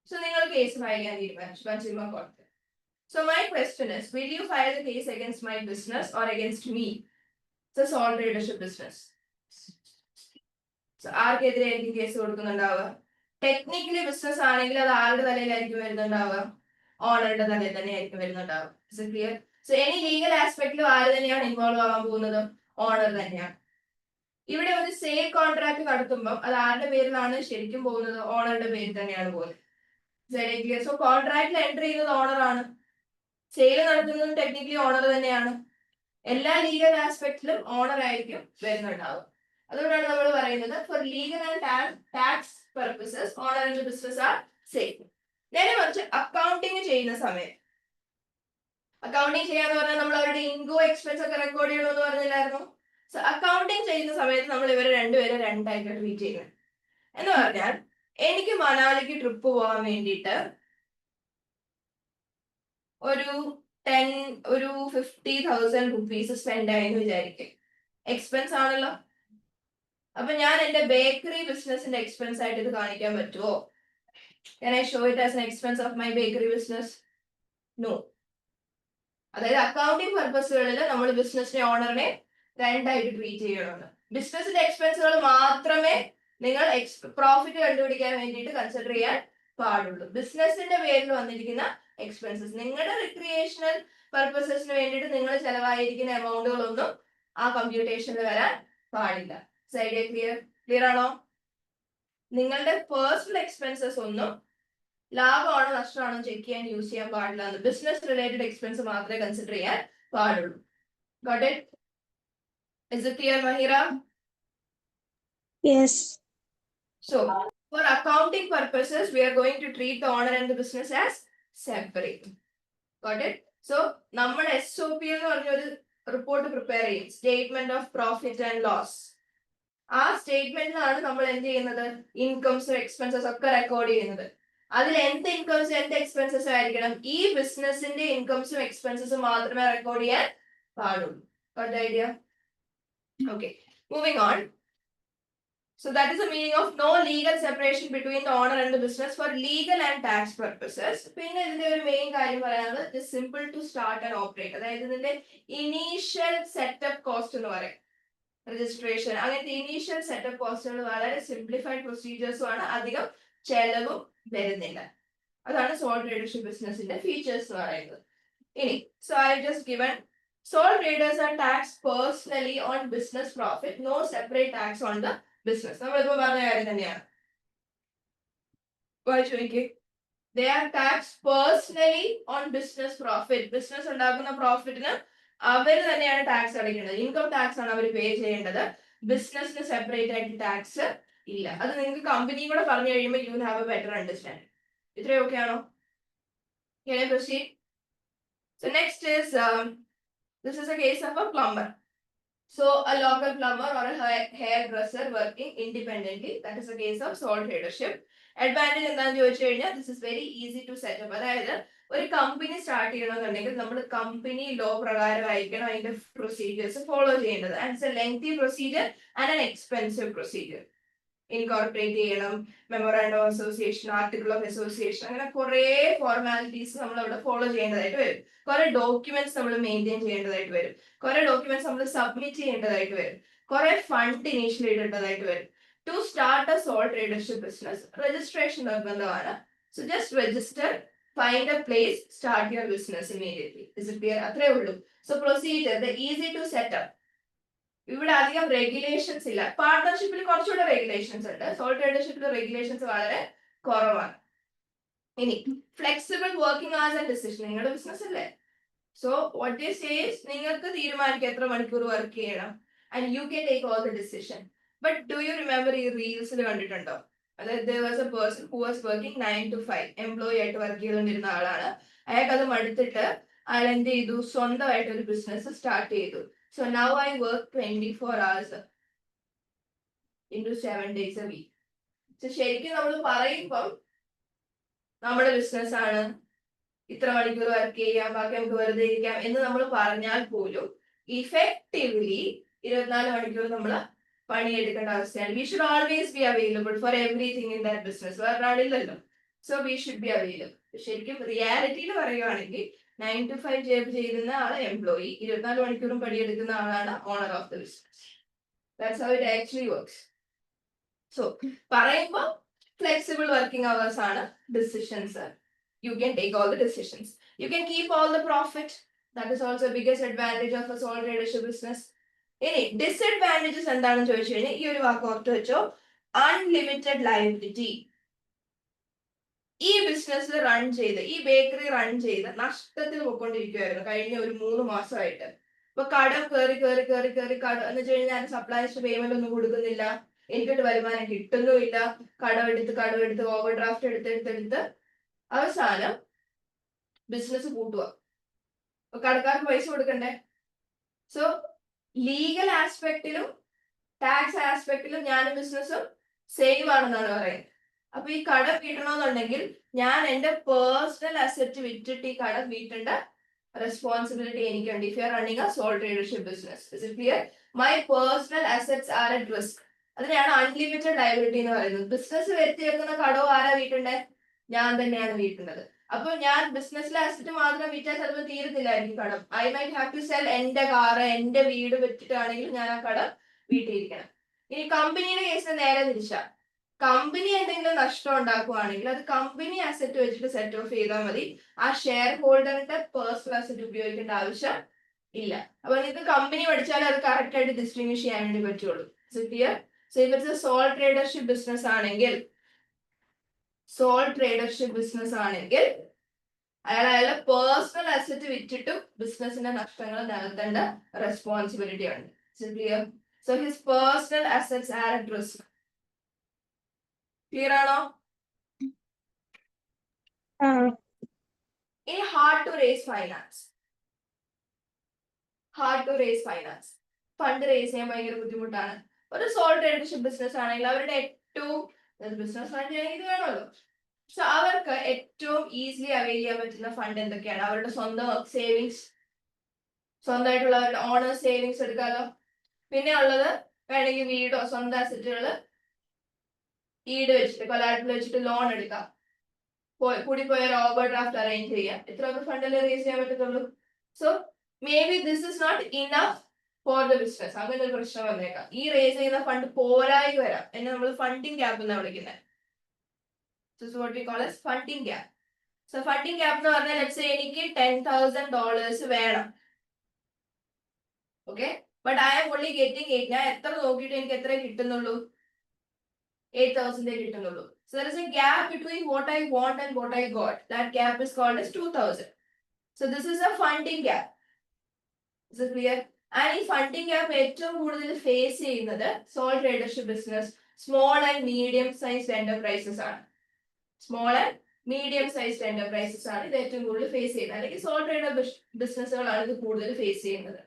സോ നിങ്ങൾ കേസ് ഫയൽ ചെയ്യാൻ തീരുമാനിച്ചു കൺസ്യൂമർ കോർട്ടിൽ. So my question is, will you file the case against my business or against me? It's a sole tradership business. So ആർക്കെതിരെ ആയിരിക്കും കേസ് കൊടുക്കുന്നുണ്ടാവുക? ടെക്നിക്കലി ബിസിനസ് ആണെങ്കിൽ അത് ആരുടെ തലയിലായിരിക്കും വരുന്നുണ്ടാവുക? ഓണറുടെ തലയിൽ തന്നെ ആയിരിക്കും വരുന്നുണ്ടാവുക. Is it clear? So any legal ആസ്പെക്ടിലും ആര് തന്നെയാണ് ഇൻവോൾവ് ആവാൻ പോകുന്നത്? ഓണർ തന്നെയാണ്. ഇവിടെ ഒരു സെയിൽ കോൺട്രാക്ട് നടത്തുമ്പോൾ അത് ആരുടെ പേരിലാണ് ശരിക്കും പോകുന്നത്? ഓണറുടെ പേരിൽ തന്നെയാണ് പോകുന്നത്. സോ കോൺട്രാക്റ്റിൽ എൻട്രി ചെയ്യുന്നത് ഓണറാണ്, സെയിൽ നടത്തുന്നത് ടെക്നിക്കലി ഓണർ തന്നെയാണ്. എല്ലാ ലീഗൽ ആസ്പെക്ടിലും ഓണർ ആയിരിക്കും വരുന്നുണ്ടാവും. അതുകൊണ്ടാണ് നമ്മൾ പറയുന്നത് for legal and tax purposes owner and business are same. നേരെ മറിച്ച് അക്കൗണ്ടിങ് ചെയ്യുന്ന സമയം, അക്കൗണ്ടിങ് ചെയ്യാന്ന് പറഞ്ഞാൽ നമ്മൾ അവരുടെ ഇൻകം എക്സ്പെൻസ് ഒക്കെ റെക്കോർഡ് ചെയ്യണമെന്ന് പറഞ്ഞില്ലായിരുന്നു? സോ അക്കൗണ്ടിങ് ചെയ്യുന്ന സമയത്ത് നമ്മൾ ഇവരെ രണ്ടുപേരെ രണ്ടായിട്ട് ട്രീറ്റ് ചെയ്യുന്നത്. എന്ന് പറഞ്ഞാൽ എനിക്ക് മണാലിക്ക് ട്രിപ്പ് പോകാൻ വേണ്ടിയിട്ട് ഒരു 50,000 റുപ്പീസ് സ്പെൻഡ് ആയെന്ന് വിചാരിക്കും. എക്സ്പെൻസ് ആണല്ലോ. അപ്പൊ ഞാൻ എന്റെ ബേക്കറി ബിസിനസിന്റെ എക്സ്പെൻസ് ആയിട്ട് ഇത് കാണിക്കാൻ പറ്റുമോ? Can I show it as an expense of my bakery business? No. അതായത് അക്കൗണ്ടിങ് പർപ്പസുകളിൽ നമ്മൾ ബിസിനസിനെ ഓണറിനെ രണ്ടായിട്ട് ട്രീറ്റ് ചെയ്യണമെന്ന്. ബിസിനസിന്റെ എക്സ്പെൻസുകൾ മാത്രമേ നിങ്ങൾ പ്രോഫിറ്റ് കണ്ടുപിടിക്കാൻ വേണ്ടിയിട്ട് കൺസിഡർ ചെയ്യാൻ പാടുള്ളൂ. ബിസിനസിന്റെ പേരിൽ വന്നിരിക്കുന്ന എക്സ്പെൻസസ്, നിങ്ങളുടെ റിക്രിയേഷണൽ പർപ്പസസിന് വേണ്ടിയിട്ട് നിങ്ങൾ ചെലവായിരിക്കുന്ന എമൗണ്ടുകളൊന്നും ആ കമ്പ്യൂട്ടേഷനിൽ വരാൻ പാടില്ല. ഐഡിയ ക്ലിയർ ആണോ? നിങ്ങളുടെ പേഴ്സണൽ എക്സ്പെൻസസ് ഒന്നും ലാഭമാണോ നഷ്ടമാണോ ചെക്ക് ചെയ്യാൻ യൂസ് ചെയ്യാൻ പാടില്ല. ബിസിനസ് റിലേറ്റഡ് എക്സ്പെൻസ് മാത്രമേ കൺസിഡർ ചെയ്യാൻ പാടുള്ളൂ. Got it? Is it clear, Mahira? Yes. So, for accounting purposes, we are going to treat the owner and the business as separate. Got it? So, നമ്മൾ SOP എന്ന് പറഞ്ഞൊരു report prepare ചെയ്യും, statement of profit and loss. ആ സ്റ്റേറ്റ്മെന്റിലാണ് നമ്മൾ എന്ത് ചെയ്യുന്നത്? ഇൻകംസും expenses ഒക്കെ റെക്കോർഡ് ചെയ്യുന്നത്. അതിൽ എന്ത് ഇൻകംസ് എന്ത് എക്സ്പെൻസസ് ആയിരിക്കണം? ഈ ബിസിനസിന്റെ ഇൻകംസും എക്സ്പെൻസസും മാത്രമേ റെക്കോർഡ് ചെയ്യാൻ പാടുള്ളൂ. Got the idea? Okay, moving on. So that is the meaning of no legal separation between the owner and the business for legal and tax purposes. പിന്നെ ഇതിന്റെ ഒരു മെയിൻ കാര്യം പറയാനുള്ളത് it is simple to start and operate. അതായത് ഇതിന്റെ initial setup cost എന്ന് പറയും, registration, അങ്ങനത്തെ ഇനീഷ്യൽ സെറ്റപ്പ് കോസ്റ്റുകൾ വളരെ സിംപ്ലിഫൈഡ് പ്രൊസീജിയേഴ്സും ആണ്, അധികം ചെലവും വരുന്നില്ല. അതാണ് സോൾ ട്രേഡർഷിപ്പ് ബിസിനസിന്റെ ഫീച്ചേഴ്സ് എന്ന് പറയുന്നത്. ഇനി so I just given sole traders are taxed personally on business profit, no separate tax on the business. നമ്മളിപ്പോ പറഞ്ഞ കാര്യം തന്നെയാണ്. വായിച്ചു നോക്കിയേ. They are taxed personally on business profit. Business ഉണ്ടാക്കുന്ന പ്രോഫിറ്റിന് അവർ തന്നെയാണ് ടാക്സ് അടയ്ക്കേണ്ടത്. ഇൻകം ടാക്സ് ആണ് അവർ പേ ചെയ്യേണ്ടത്. ബിസിനസിന് സെപ്പറേറ്റ് ആയിട്ട് ടാക്സ് ഇല്ല. അത് നിങ്ങൾക്ക് കമ്പനിയും കൂടെ പറഞ്ഞു കഴിയുമ്പോൾ U will have A better understanding. ഇത്രയും ഓക്കെ ആണോ? Can I proceed? So next is this is a case of a plumber. So a local plumber or a hairdresser working independently. That is a case of sole tradership. Advantage എന്താണെന്ന് ചോദിച്ചു കഴിഞ്ഞാൽ this is very easy to set up. അതായത് ഒരു company start ചെയ്യണമെന്നുണ്ടെങ്കിൽ നമ്മൾ company law പ്രകാരമായിരിക്കണം അതിന്റെ procedures follow ചെയ്യേണ്ടത്. And it's a lengthy procedure and an expensive procedure. Incorporate ചെയ്യണം, memorandum of association, article of association, അങ്ങനെ കുറെ ഫോർമാലിറ്റീസ് നമ്മൾ അവിടെ ഫോളോ ചെയ്യേണ്ടതായിട്ട് വരും. കുറെ ഡോക്യുമെന്റ്സ് നമ്മൾ മെയിൻറ്റെയിൻ ചെയ്യേണ്ടതായിട്ട് വരും. കുറെ ഡോക്യുമെന്റ്സ് നമ്മൾ സബ്മിറ്റ് ചെയ്യേണ്ടതായിട്ട് വരും. കുറെ ഫണ്ട് ഇനീഷ്യലി ഇടേണ്ടതായിട്ട് വരും. To start a sole tradership business registration നിർബന്ധമാണ്. So just register, find a place, start your business immediately. Is it clear? അത്രേ ഉള്ളൂ. So procedure easy to set up. ഇവിടെ അധികം റെഗുലേഷൻസ് ഇല്ല. പാർട്ണർഷിപ്പിൽ കുറച്ചുകൂടെ റെഗുലേഷൻസ് ഉണ്ട്. സോൾ ട്രേഡർഷിപ്പിൽ റെഗുലേഷൻസ് വളരെ കുറവാണ്. ഇനി flexible working as and decision. നിങ്ങളുടെ ബിസിനസ് അല്ലേ? So what you say is നിങ്ങൾക്ക് തീരുമാനിക്കാം എത്ര മണിക്കൂർ വർക്ക് ചെയ്യണം. And you can take all the decision. But do you remember ഈ റീൽസിൽ കണ്ടിട്ടുണ്ടോ? അതായത് there was a person who was working 9 to 5 employee ആയിട്ട് വർക്ക് ചെയ്തുകൊണ്ടിരുന്ന ആളാണ്. അയാൾക്ക് അത് മടുത്തിട്ട് അയാൾ എന്ത് ചെയ്തു? സ്വന്തമായിട്ട് ഒരു ബിസിനസ് സ്റ്റാർട്ട് ചെയ്തു. So now I work 24 hours into 7 days a week. So ശരിക്കും നമ്മൾ പറയുമ്പം നമ്മുടെ ബിസിനസ് ആണ്, ഇത്ര മണിക്കൂർ വർക്ക് ചെയ്യാം, ബാക്കി നമുക്ക് വെറുതെ ഇരിക്കാം എന്ന് നമ്മൾ പറഞ്ഞാൽ പോലും ഇഫക്റ്റീവ്ലി 24 മണിക്കൂർ നമ്മൾ പണിയെടുക്കേണ്ട അവസ്ഥയാണ്. We should always be available for everything in that business. വേറെ ആളില്ലല്ലോ. So we should be available. ശരിക്കും റിയാലിറ്റിയിൽ പറയുകയാണെങ്കിൽ 9 to 5 ജോബ് ചെയ്യുന്ന ആള് എംപ്ലോയി, 24 മണിക്കൂറും പണിയെടുക്കുന്ന ആളാണ് owner of the business. That's how it actually works. So പറയുമ്പോൾ ഫ്ലെക്സിബിൾ വർക്കിംഗ് അവേഴ്സ് ആണ്. Decisions you can take all the decisions. You can keep all the profit. That is also biggest advantage of a sole tradership business. ഇനി disadvantages എന്താണെന്ന് ചോദിച്ചു കഴിഞ്ഞാൽ ഈ ഒരു വാക്ക് ഓർത്ത് വെച്ചോ, അൺലിമിറ്റഡ് ലയബിലിറ്റി. ഈ ബിസിനസ് റൺ ചെയ്ത്, ഈ ബേക്കറി റൺ ചെയ്ത് നഷ്ടത്തിൽ പോയിക്കൊണ്ടിരിക്കുവായിരുന്നു കഴിഞ്ഞ ഒരു 3 മാസമായിട്ട്. ഇപ്പൊ കടം കയറി കടം എന്ന് വെച്ച് കഴിഞ്ഞാൽ സപ്ലൈസ് പേയ്മെന്റ് ഒന്നും കൊടുക്കുന്നില്ല, എനിക്കൊരു വരുമാനം കിട്ടുന്നുമില്ല, കടമെടുത്ത് ഓവർ ഡ്രാഫ്റ്റ് എടുത്ത് അവസാനം ബിസിനസ് കൂട്ടുക. അപ്പൊ കടക്കാർക്ക് പൈസ കൊടുക്കണ്ടേ? സോ ലീഗൽ ആസ്പെക്ടിലും ടാക്സ് ആസ്പെക്ടിലും ഞാനും ബിസിനസ്സും സെയിം ആണെന്നാണ് പറയുന്നത്. അപ്പൊ ഈ കടം വീട്ടണമെന്നുണ്ടെങ്കിൽ ഞാൻ എന്റെ പേഴ്സണൽ അസറ്റ് വിറ്റിട്ട് ഈ കടം വീട്ടേണ്ട റെസ്പോൺസിബിലിറ്റി എനിക്കുണ്ട്. If you are running a sole tradership business, is it clear? My personal assets are at risk. അതിനെയാണ് അൺലിമിറ്റഡ് ലയബിലിറ്റി എന്ന് പറയുന്നത്. ബിസിനസ് വരുത്തി വെക്കുന്ന കടവും ആരാ വീട്ടണ്ടേ? ഞാൻ തന്നെയാണ് വീട്ടുന്നത്. അപ്പൊ ഞാൻ ബിസിനസ്സിലെ അസറ്റ് മാത്രം വിറ്റാൽ ചിലപ്പോൾ തീരത്തില്ലായിരിക്കും കടം. I might have to sell എന്റെ കാറ്, എന്റെ വീട് വെച്ചിട്ടാണെങ്കിൽ ഞാൻ ആ കടം വീട്ടിയിരിക്കണം. ഇനി കമ്പനിയുടെ കേസിൽ നേരെ തിരിച്ചാ. കമ്പനി എന്തെങ്കിലും നഷ്ടം ഉണ്ടാക്കുവാണെങ്കിൽ അത് കമ്പനി അസറ്റ് വെച്ചിട്ട് സെറ്റ് ഓഫ് ചെയ്താൽ മതി. ആ ഷെയർ ഹോൾഡറിന്റെ പേഴ്സണൽ അസറ്റ് ഉപയോഗിക്കേണ്ട ആവശ്യം ഇല്ല. അപ്പൊ ഇത് കമ്പനി പഠിച്ചാൽ അത് കറക്റ്റ് ആയിട്ട് ഡിസ്ട്രിബ്യൂട്ട് ചെയ്യാൻ വേണ്ടി പറ്റുള്ളൂ. ക്ലിയർ? സോ ഇവർക്ക് സോൾ ട്രേഡർഷിപ്പ് ബിസിനസ് ആണെങ്കിൽ അയാൾ അയാളുടെ പേഴ്സണൽ അസറ്റ് വിറ്റിട്ടും ബിസിനസിന്റെ നഷ്ടങ്ങൾ നികത്തേണ്ട റെസ്പോൺസിബിലിറ്റി ഉണ്ട്. Clear? So his personal assets are at risk. Clear ആണോ? ഇനി hard to raise finance. Fund raise ചെയ്യാൻ ഭയങ്കര ബുദ്ധിമുട്ടാണ്. ഒരു സോൾ ട്രേഡർഷിപ്പ് ബിസിനസ് ആണെങ്കിൽ അവരുടെ ഏറ്റവും ബിസിനസ് ഫണ്ട് ചെയ്യണമെങ്കിൽ ഇത് വേണമല്ലോ. സോ അവർക്ക് ഏറ്റവും ഈസിലി അവൈൽ ചെയ്യാൻ പറ്റുന്ന ഫണ്ട് എന്തൊക്കെയാണ്? അവരുടെ സ്വന്തം സേവിങ്സ്, സ്വന്തമായിട്ടുള്ള അവരുടെ ഓണർ സേവിങ്സ് എടുക്കാമല്ലോ. പിന്നെ ഉള്ളത് വേണമെങ്കിൽ വീടോ സ്വന്തം അസറ്റുകൾ ഈട് വെച്ചിട്ട് കൊലാറ്ററൽ വെച്ചിട്ട് ലോൺ എടുക്കാം. കൂടിപ്പോയ ഓവർ ഡ്രാഫ്റ്റ് അറേഞ്ച് ചെയ്യാം. ഇത്രയൊക്കെ ഫണ്ടല്ലേ റേസ് ചെയ്യാൻ പറ്റത്തുള്ളൂ. So maybe this is not enough for the business. അങ്ങനെ ഒരു പ്രശ്നം വന്നേക്കാം. ഈ റേസ് ചെയ്യുന്ന ഫണ്ട് പോരായി വരാം. എന്നെ നമ്മൾ ഫണ്ടിങ് ഗ്യാപ്പ് എന്നാണ് വിളിക്കുന്നത്. This is what we call as funding gap. So funding gap എന്ന് പറഞ്ഞാൽ let's say എനിക്ക് $10,000 വേണം. Okay, but I am only getting 8. ഞാൻ എത്ര നോക്കിയിട്ട് എനിക്ക് എത്ര കിട്ടുന്നുള്ളൂ? 8,000 കിട്ടുന്നുള്ളൂ. So there is a gap between what I want and what I got. That gap is called as 2,000. So this is a funding gap. Is it clear? And ഈ funding gap ഏറ്റവും കൂടുതൽ face ചെയ്യുന്നത് sole tradership business small and medium sized enterprises ആണ്. Small and medium sized enterprises ആണ് ഇത് ഏറ്റവും കൂടുതൽ face ചെയ്യുന്നത്. അല്ലെങ്കിൽ സോൾ ട്രേഡർ ബിസിനസ്സുകളാണ് ഇത് കൂടുതൽ ഫേസ് ചെയ്യുന്നത്.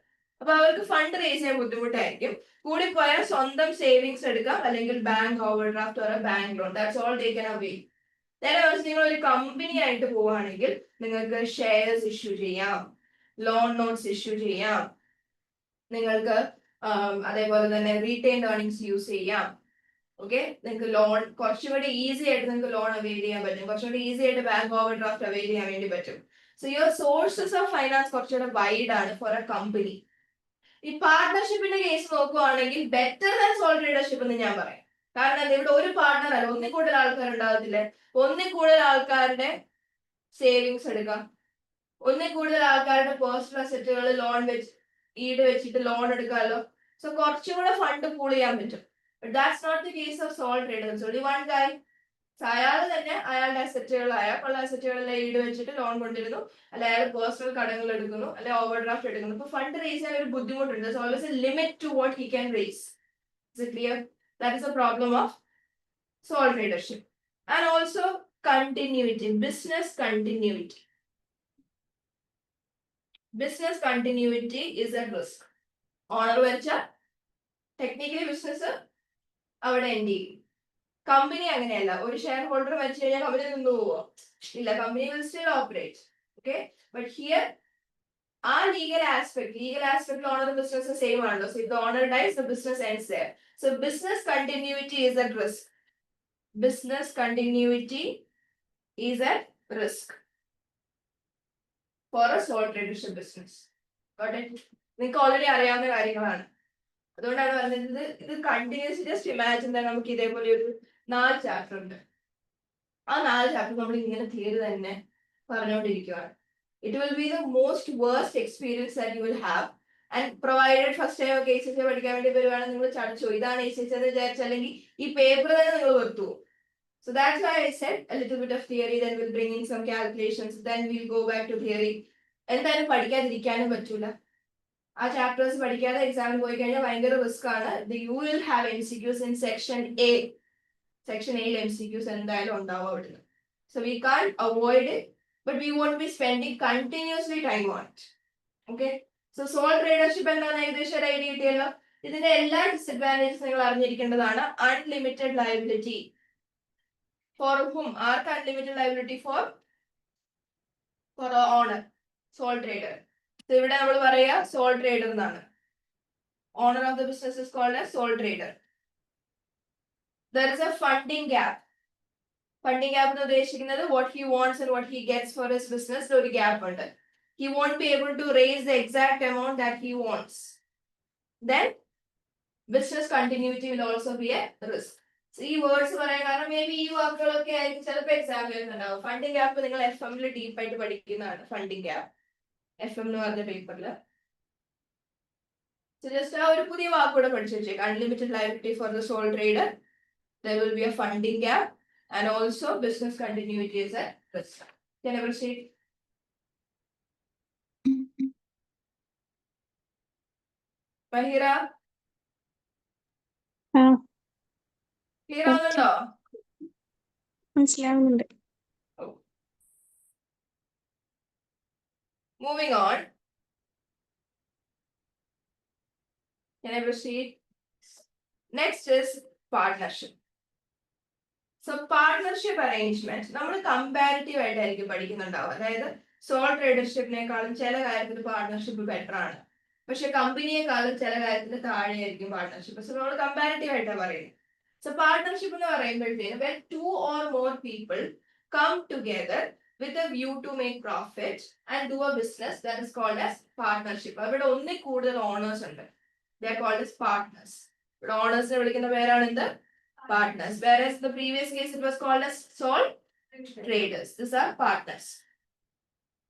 അപ്പൊ അവർക്ക് ഫണ്ട് റേസ് ചെയ്യാൻ ബുദ്ധിമുട്ടായിരിക്കും. കൂടിപ്പോയാൽ സ്വന്തം സേവിങ്സ് എടുക്കാം, അല്ലെങ്കിൽ bank over draft or bank loan. That's all they can avail. നേരെ മറിച്ച് നിങ്ങൾ ഒരു കമ്പനി ആയിട്ട് പോവുകയാണെങ്കിൽ നിങ്ങൾക്ക് ഷെയർസ് ഇഷ്യൂ ചെയ്യാം, ലോൺ നോട്ട്സ് ഇഷ്യൂ ചെയ്യാം, നിങ്ങൾക്ക് അതേപോലെ തന്നെ റീറ്റെയിൻഡ് ഏർണിങ്സ് യൂസ് ചെയ്യാം. ഓക്കെ, നിങ്ങൾക്ക് ലോൺ കുറച്ചുകൂടി ഈസി ആയിട്ട് നിങ്ങൾക്ക് ലോൺ അവൈൽ ചെയ്യാൻ പറ്റും, കുറച്ചുകൂടി ഈസി ആയിട്ട് ബാങ്ക് ഓവർ ഡ്രാഫ്റ്റ് അവൈൽ ചെയ്യാൻ വേണ്ടി പറ്റും. So your sources of finance കുറച്ചുകൂടെ വൈഡ് ആണ് ഫോർ എ കമ്പനി. ഈ പാർട്ട്ണർഷിപ്പിന്റെ കേസ് നോക്കുവാണെങ്കിൽ ബെറ്റർ ദാൻ സോൾ ട്രേഡർഷിപ്പ് എന്ന് ഞാൻ പറയാം. കാരണം ഇവിടെ ഒരു പാർട്ട്ണർ അല്ല, ഒന്നിൽ കൂടുതൽ ആൾക്കാർ ഉണ്ടാകത്തില്ലേ. ഒന്നിൽ കൂടുതൽ ആൾക്കാരുടെ സേവിങ്സ് എടുക്കാം, ഒന്നിൽ കൂടുതൽ ആൾക്കാരുടെ പേഴ്സണൽ അസറ്റുകൾ ലോൺ വെച്ച് ഈട് വെച്ചിട്ട് ലോൺ എടുക്കാമല്ലോ. സോ കുറച്ചും കൂടെ ഫണ്ട് പൂൾ ചെയ്യാൻ പറ്റും. But that's not the case of sole traders. Only one guy. അയാൾ തന്നെ അയാളുടെ അയാൾക്കുള്ള അസറ്റുകളെല്ലാം ഈട് വെച്ചിട്ട് ലോൺ കൊണ്ടിരുന്നു, അല്ലെ അയാൾ പേഴ്സണൽ കടങ്ങൾ എടുക്കുന്നു, അല്ലെ ഓവർ ഡ്രാഫ്റ്റ് എടുക്കുന്നു. ഇപ്പൊ ഫണ്ട് റേസ് ചെയ്യാൻ ഒരു ബുദ്ധിമുട്ടുണ്ട്. So always a limit to what he can raise. Is it clear? That is a problem of sole tradership. And also continuity, business continuity. Business continuity is at risk. Owner വെച്ചാൽ technically business അവിടെ end ചെയ്യും. Company അങ്ങനെയല്ല. ഒരു share holder മരിച്ചു കഴിഞ്ഞാൽ company നിന്ന് പോവോ? ഇല്ല, company will still operate. Okay, but here ആ legal aspect owner business same ആണല്ലോ. So if the owner dies the business ends there. So business continuity is at risk. Business continuity is at risk for a sole tradership business. നിങ്ങൾക്ക് already അറിയാവുന്ന കാര്യങ്ങളാണ്. അതുകൊണ്ടാണ് പറഞ്ഞത് ഇത് continuous. Just imagine തന്നെ നമുക്ക് ഇതേപോലെ ഒരു 4 ചാപ്റ്റർ ഉണ്ട്. ആ 4 ചാപ്റ്റർ നമ്മൾ ഇങ്ങനെ തിയറി തന്നെ പറഞ്ഞുകൊണ്ടിരിക്കുകയാണ്. It will be the most worst experience that you will have. And provided first time ഒക്കെ ACCA പഠിക്കാൻ വേണ്ടി വരുവാണെങ്കിൽ നിങ്ങൾ ചടച്ചോ, ഇതാണ് ACCA എന്ന് വിചാരിച്ച, അല്ലെങ്കിൽ ഈ പേപ്പർ തന്നെ നിങ്ങൾ വെറുത്തു. So that's why I said a little bit of theory, then we'll bring in some calculations, then we'll go back to theory. എന്തായാലും പഠിക്കാതിരിക്കാനും പറ്റൂല. ആ ചാപ്റ്റേഴ്സ് പഠിക്കാതെ എക്സാമിന് പോയി കഴിഞ്ഞാൽ ഭയങ്കര റിസ്ക് ആണ്. U will have MCQs in section A. Section എയിൽ MCQs എന്തായാലും ഉണ്ടാവും അവിടുന്ന്. So we can't avoid it, but we won't be spending continuously time on it. Okay, so sole tradership എന്താണെന്ന് ഏകദേശം ഒരു ഐഡിയ കിട്ടിയല്ലോ. ഇതിന്റെ എല്ലാ ഡിസഡ്വാൻറ്റേജസ് നിങ്ങൾ അറിഞ്ഞിരിക്കേണ്ടതാണ്. Unlimited liability. For whom? ആർക്ക് unlimited liability? For owner, sole trader. So ഇവിടെ നമ്മൾ പറയാ sole trader എന്നാണ്. Owner of the business is called as sole trader. There is a funding gap. Funding gap എന്ന് ഉദ്ദേശിക്കുന്നത് what he wants and what he gets for his business ഒരു gap ഉണ്ട്. He won't be able to raise the exact amount that he wants. Then business continuity will also be a risk. So ഈ words പറയാൻ കാരണം may be ഈ വാക്കുകളൊക്കെ ആയിരിക്കും ചിലപ്പോൾ എക്സാമിൽ വരുന്നുണ്ടാവും. ഫണ്ടിങ് ഗ്യാപ്പ് നിങ്ങൾ FM ഡീപ്പായിട്ട് പഠിക്കുന്നതാണ്. ഫണ്ടിങ് ഗ്യാപ്പ് FM എന്ന് പറഞ്ഞ പേപ്പറിൽ ജസ്റ്റ് ആ ഒരു പുതിയ വാക്കുകൂടെ പഠിച്ചു വെച്ചേക്ക്. Unlimited liability for the sole trader, there will be a funding gap, and also business continuity is a risk. Can I proceed? Mahira, ആ clear ആവുന്നുണ്ടോ? മനസ്സിലാവുന്നുണ്ട്. Moving on. Can I proceed? Next is partnership. So partnership arrangement നമ്മൾ comparative ആയിട്ടായിരിക്കും പഠിക്കുന്നുണ്ടാവും. അതായത് soul ട്രേഡർഷിപ്പിനേക്കാളും ചില കാര്യത്തിൽ partnership better ആണ്, പക്ഷെ കമ്പനിയെക്കാളും ചില കാര്യത്തിൽ താഴെയായിരിക്കും പാർട്ണർഷിപ്പ്. സോ നമ്മൾ കമ്പാരിറ്റീവ് ആയിട്ടാണ് പറയുന്നത്. സോ പാർട്ണർഷിപ്പ് എന്ന് പറയുമ്പോഴത്തേക്കും when 2 or more people come together with a view to make profit and do a business, that is called as partnership. അവിടെ ഒന്നിൽ കൂടുതൽ ഓണേഴ്സ് ഉണ്ട്. They are called as partners. ഇവിടെ ഓണേഴ്സിനെ വിളിക്കുന്ന പേരാണ് എന്ത്? Partners. Whereas the previous case it was called as sole traders. These are partners.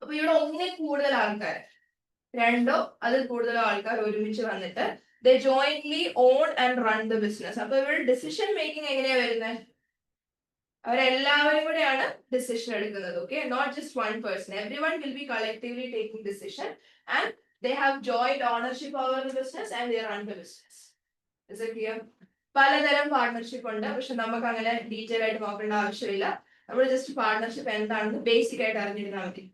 അപ്പൊ ഇവിടെ ഒന്നിൽ കൂടുതൽ ആൾക്കാർ, രണ്ടോ അതിൽ കൂടുതലോ ആൾക്കാർ ഒരുമിച്ച് വന്നിട്ട് they jointly own and run the business. അപ്പൊ ഇവിടെ ഡിസിഷൻ മേക്കിംഗ് എങ്ങനെയാ വരുന്നത്? അവരെല്ലാവരും കൂടെയാണ് ഡിസിഷൻ എടുക്കുന്നത്. Okay, not just one person. Everyone will be collectively taking decision and they have joint ownership over the business and they run the business. Is it clear? പലതരം partnership ഉണ്ട്, പക്ഷെ നമുക്ക് അങ്ങനെ ഡീറ്റെയിൽ ആയിട്ട് നോക്കേണ്ട ആവശ്യമില്ല. നമ്മൾ ജസ്റ്റ് പാർട്ണർഷിപ്പ് എന്താണെന്ന് ബേസിക് ആയിട്ട് അറിഞ്ഞിരുന്നാൽ മതി.